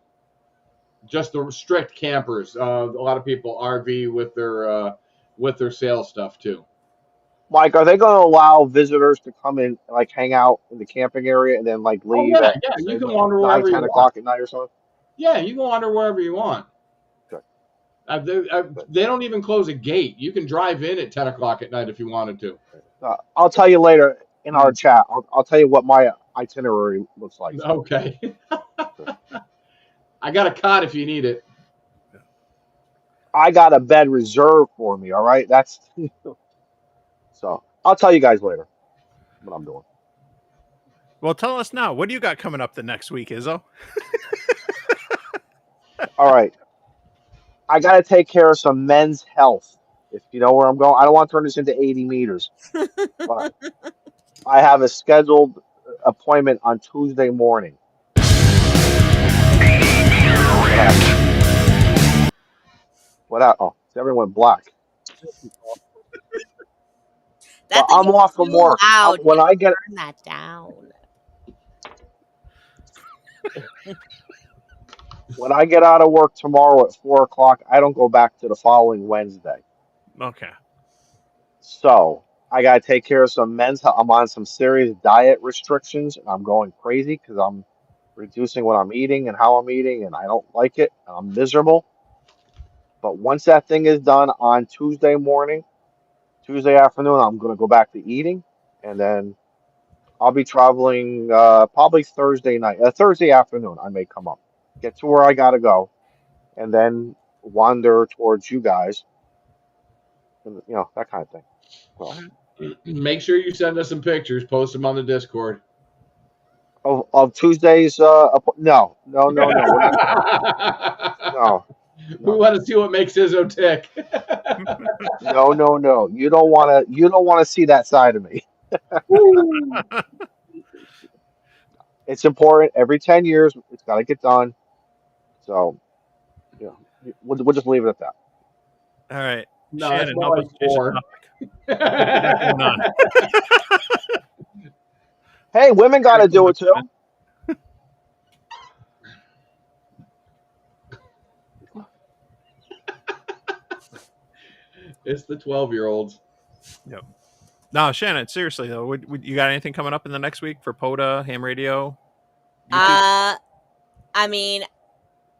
Just the strict campers. A lot of people RV with their sales stuff too. Mike, are they going to allow visitors to come in, like hang out in the camping area, and then like Oh leave yeah, at yeah. You say can like wander 9, wherever you 10 want. o'clock at night or something? Yeah, you can wander wherever you want. Good. They don't even close a gate. You can drive in at 10 o'clock at night if you wanted to. I'll tell you later in our chat. I'll tell you what my itinerary looks like. So. Okay. I got a cot if you need it. I got a bed reserved for me. All right, that's so. I'll tell you guys later what I'm doing. Well, tell us now. What do you got coming up the next week, Izzo? All right, I got to take care of some men's health. If you know where I'm going, I don't want to turn this into 80 meters, but I have a scheduled appointment on Tuesday morning. What out? Oh, everyone went black. That But thing I'm is off from too work. loud. When I get Turn that down. when I get out of work tomorrow at 4 o'clock, I don't go back to the following Wednesday. Okay. So I got to take care of some men's health. I'm on some serious diet restrictions, and I'm going crazy because I'm reducing what I'm eating and how I'm eating, and I don't like it. And I'm miserable. But once that thing is done on Tuesday morning, Tuesday afternoon, I'm going to go back to eating, and then I'll be traveling probably Thursday night. Thursday afternoon, I may come up, get to where I got to go, and then wander towards you guys, and that kind of thing. Well, Make sure you send us some pictures. Post them on the Discord. of Tuesdays, no, we're not. No, We no, want to see what makes Izzo tick. no. You don't want to. You don't want to see that side of me. It's important. Every 10 years, it's got to get done. So, we'll just leave it at that. All right. No, Shannon, that's more help like us change the 4. topic. What we got going on? Hey, women got to do it too. It's the 12-year-olds. Yep. No, Shannon, seriously though, would you got anything coming up in the next week for POTA, Ham Radio? YouTube? I mean,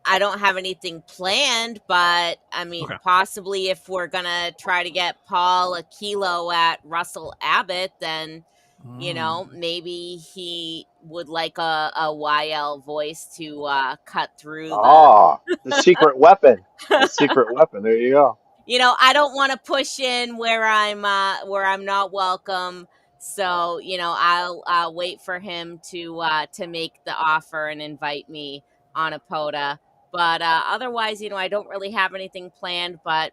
I don't have anything planned, but I mean, Okay. possibly if we're gonna try to get Paul a kilo at Russell Abbott, then maybe he would like a YL voice to cut through The secret weapon. The secret weapon. There you go. I don't want to push in where I'm not welcome. So, I'll wait for him to make the offer and invite me on a POTA. But otherwise, I don't really have anything planned, but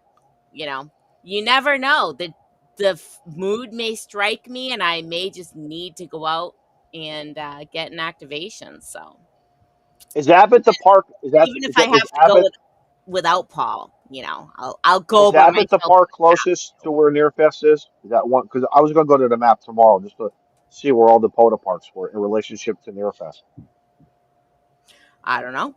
you never know. The mood may strike me and I may just need to go out and get an activation. So, Is Abbott the park? even if I have to go without Paul, I'll go Is by Abbott the myself. park closest to where Nearfest is? Is that one? Because I was going to go to the map tomorrow just to see where all the POTA parks were in relationship to Nearfest. I don't know.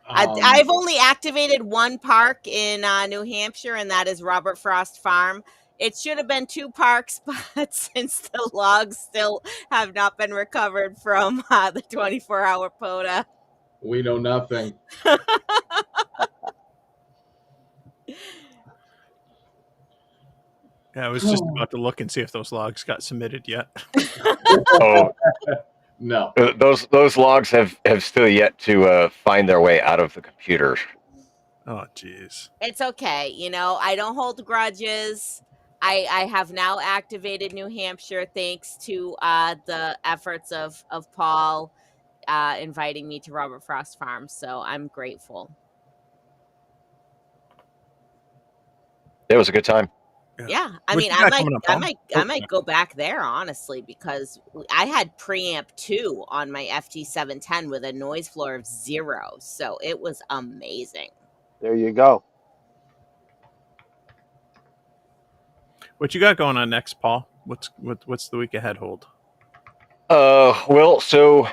I've only activated one park in New Hampshire, and that is Robert Frost Farm. It should have been 2 parks, but since the logs still have not been recovered from the 24-hour POTA, we know nothing. Yeah, I was just about to look and see if those logs got submitted yet. Oh, no. Those logs have still yet to find their way out of the computer. Oh, jeez. It's okay. I don't hold grudges. I have now activated New Hampshire thanks to the efforts of Paul inviting me to Robert Frost Farm. So I'm grateful. It was a good time. Yeah, I What mean, you got coming up, Paul? I might go back there honestly because I had preamp 2 on my FT710 with a noise floor of 0, so it was amazing. There you go. What you got going on next, Paul? What's the week ahead hold? Well, so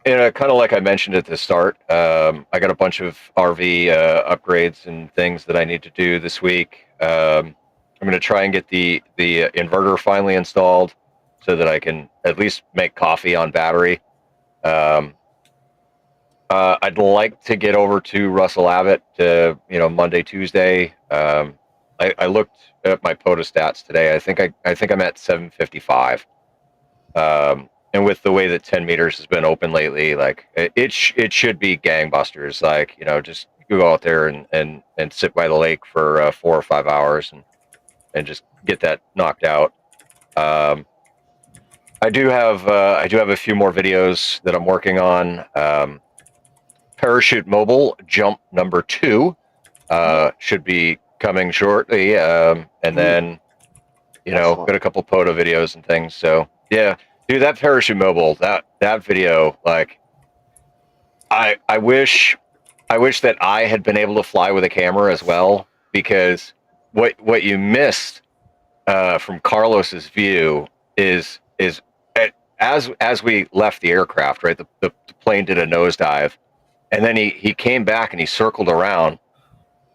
kind of like I mentioned at the start, I got a bunch of RV upgrades and things that I need to do this week. I'm going to try and get the inverter finally installed so that I can at least make coffee on battery. I'd like to get over to Russell Abbott, Monday, Tuesday. I looked at my POTA stats today. I think I'm at 755. And with the way that 10 meters has been open lately, like it should be gangbusters. Like, just go out there and sit by the lake for 4 or 5 hours and just get that knocked out. I do have a few more videos that I'm working on. Parachute Mobile Jump number 2 should be coming shortly, and then Excellent. got a couple POTA videos and things. So yeah, dude, that Parachute Mobile, that video, like, I wish that I had been able to fly with a camera as well, because what you missed from Carlos's view is as we left the aircraft, right? The plane did a nosedive, and then he came back and he circled around,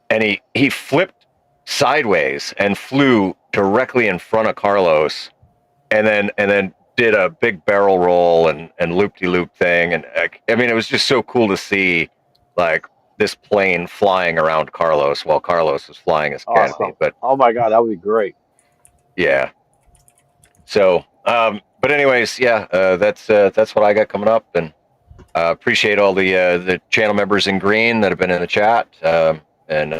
and he flipped sideways and flew directly in front of Carlos, and then did a big barrel roll and loop-de-loop thing. And I mean, it was just so cool to see, like, this plane flying around Carlos while Carlos was flying his canopy. Awesome. But Oh my God, that would be great. yeah. So, but anyways, yeah, that's what I got coming up, and appreciate all the channel members in green that have been in the chat, and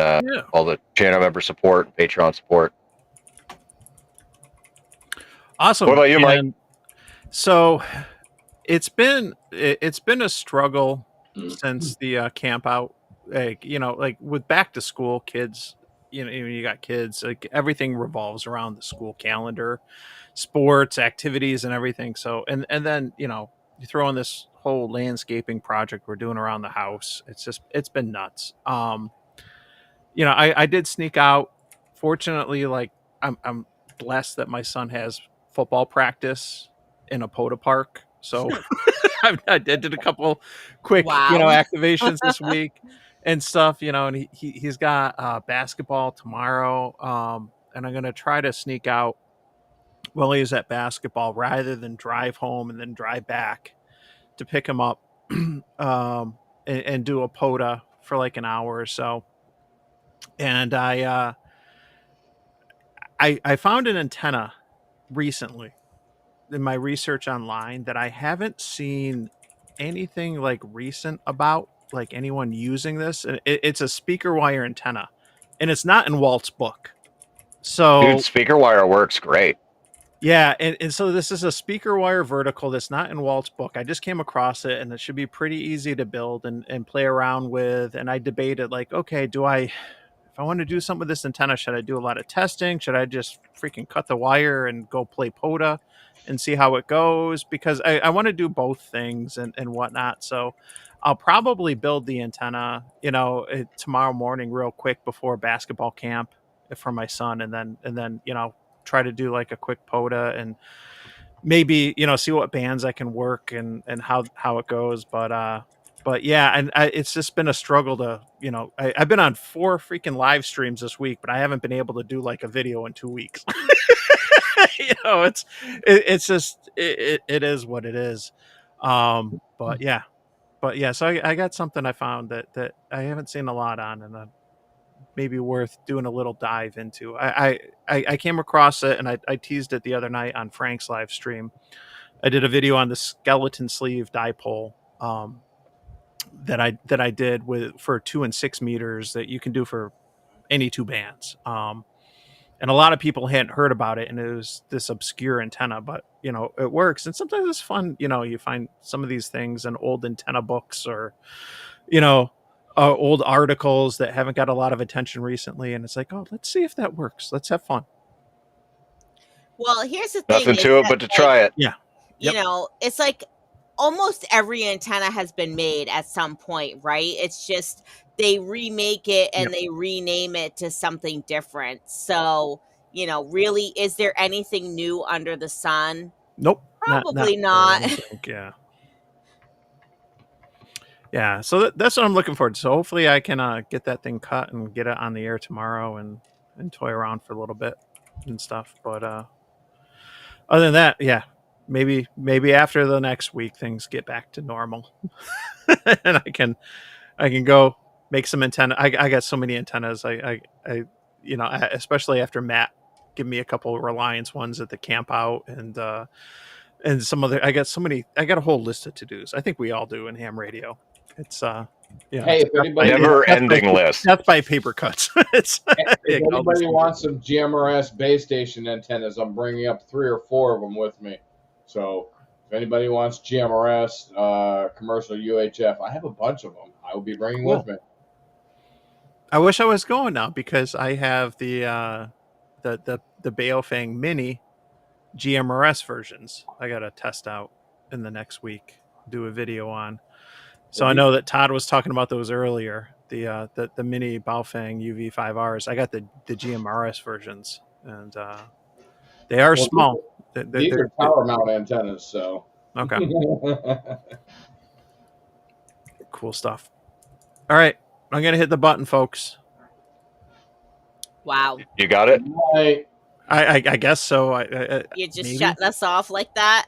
all the channel member support and Patreon support. Awesome. What about you, Mike? So it's been a struggle since the camp out. Like, like with back to school kids, you got kids, like everything revolves around the school calendar, sports, activities, and everything. So and then you throw in this whole landscaping project we're doing around the house. It's been nuts. I did sneak out. Fortunately, like I'm blessed that my son has football practice in a POTA park. So I did a couple quick, Wow. activations this week and stuff, and he's got basketball tomorrow. And I'm going to try to sneak out while he's at basketball rather than drive home and then drive back to pick him up, and do a POTA for like an hour or so. And I found an antenna recently in my research online that I haven't seen anything like recent about, like anyone using this. And it's a speaker wire antenna, and it's not in Walt's book. So Dude, speaker wire works great. yeah, and so this is a speaker wire vertical that's not in Walt's book. I just came across it, and it should be pretty easy to build and play around with. And I debated, like, okay, if I want to do something with this antenna, should I do a lot of testing? Should I just freaking cut the wire and go play POTA and see how it goes? Because I want to do both things and whatnot. So I'll probably build the antenna, tomorrow morning real quick before basketball camp for my son. And then, try to do like a quick POTA and maybe, see what bands I can work and how it goes. But yeah, and it's just been a struggle to, I've been on 4 freaking live streams this week, but I haven't been able to do like a video in 2 weeks. It's just, it is what it is. But yeah, so I got something I found that I haven't seen a lot on, and maybe worth doing a little dive into. I came across it, and I teased it the other night on Frank's live stream. I did a video on the skeleton sleeve dipole, that I did for 2 and 6 meters that you can do for any 2 bands. And a lot of people hadn't heard about it, and it was this obscure antenna, but it works. And sometimes it's fun, you find some of these things in old antenna books or, old articles that haven't got a lot of attention recently, and it's like, oh, let's see if that works. Let's have fun. Well, here's the thing: Nothing is to it that, but to try it. Yeah. you Yep. know, it's like almost every antenna has been made at some point, right? It's just they remake it and Yep. they rename it to something different. So, you know, really, is there anything new under the sun? Nope. Probably Really, I not. don't think, yeah. Yeah. So that's what I'm looking forward to. So hopefully I can get that thing cut and get it on the air tomorrow and toy around for a little bit and stuff. But other than that, yeah, maybe after the next week things get back to normal, and I can go make some antenna. I got so many antennas. I you know, especially after Matt give me a couple of Reliance ones at the camp out and some other. I got a whole list of to dos. I think we all do in ham radio. It's yeah. Hey, if anybody Never-ending list. That's by paper cuts. It's if anybody wants some GMRS base station antennas, I'm bringing up 3 or 4 of them with me. So if anybody wants GMRS commercial UHF, I have a bunch of them. I will be bringing with me. I wish I was going now because I have the Baofeng Mini GMRS versions. I got to test out in the next week, do a video on. So I know that Todd was talking about those earlier. The Mini Baofeng UV5Rs. I got the GMRS versions, and they are small. These are power mount antennas, so okay. Cool stuff. All right, I'm gonna hit the button, folks. Wow. You got it? Right. I guess so. You're just maybe. shutting us off like that?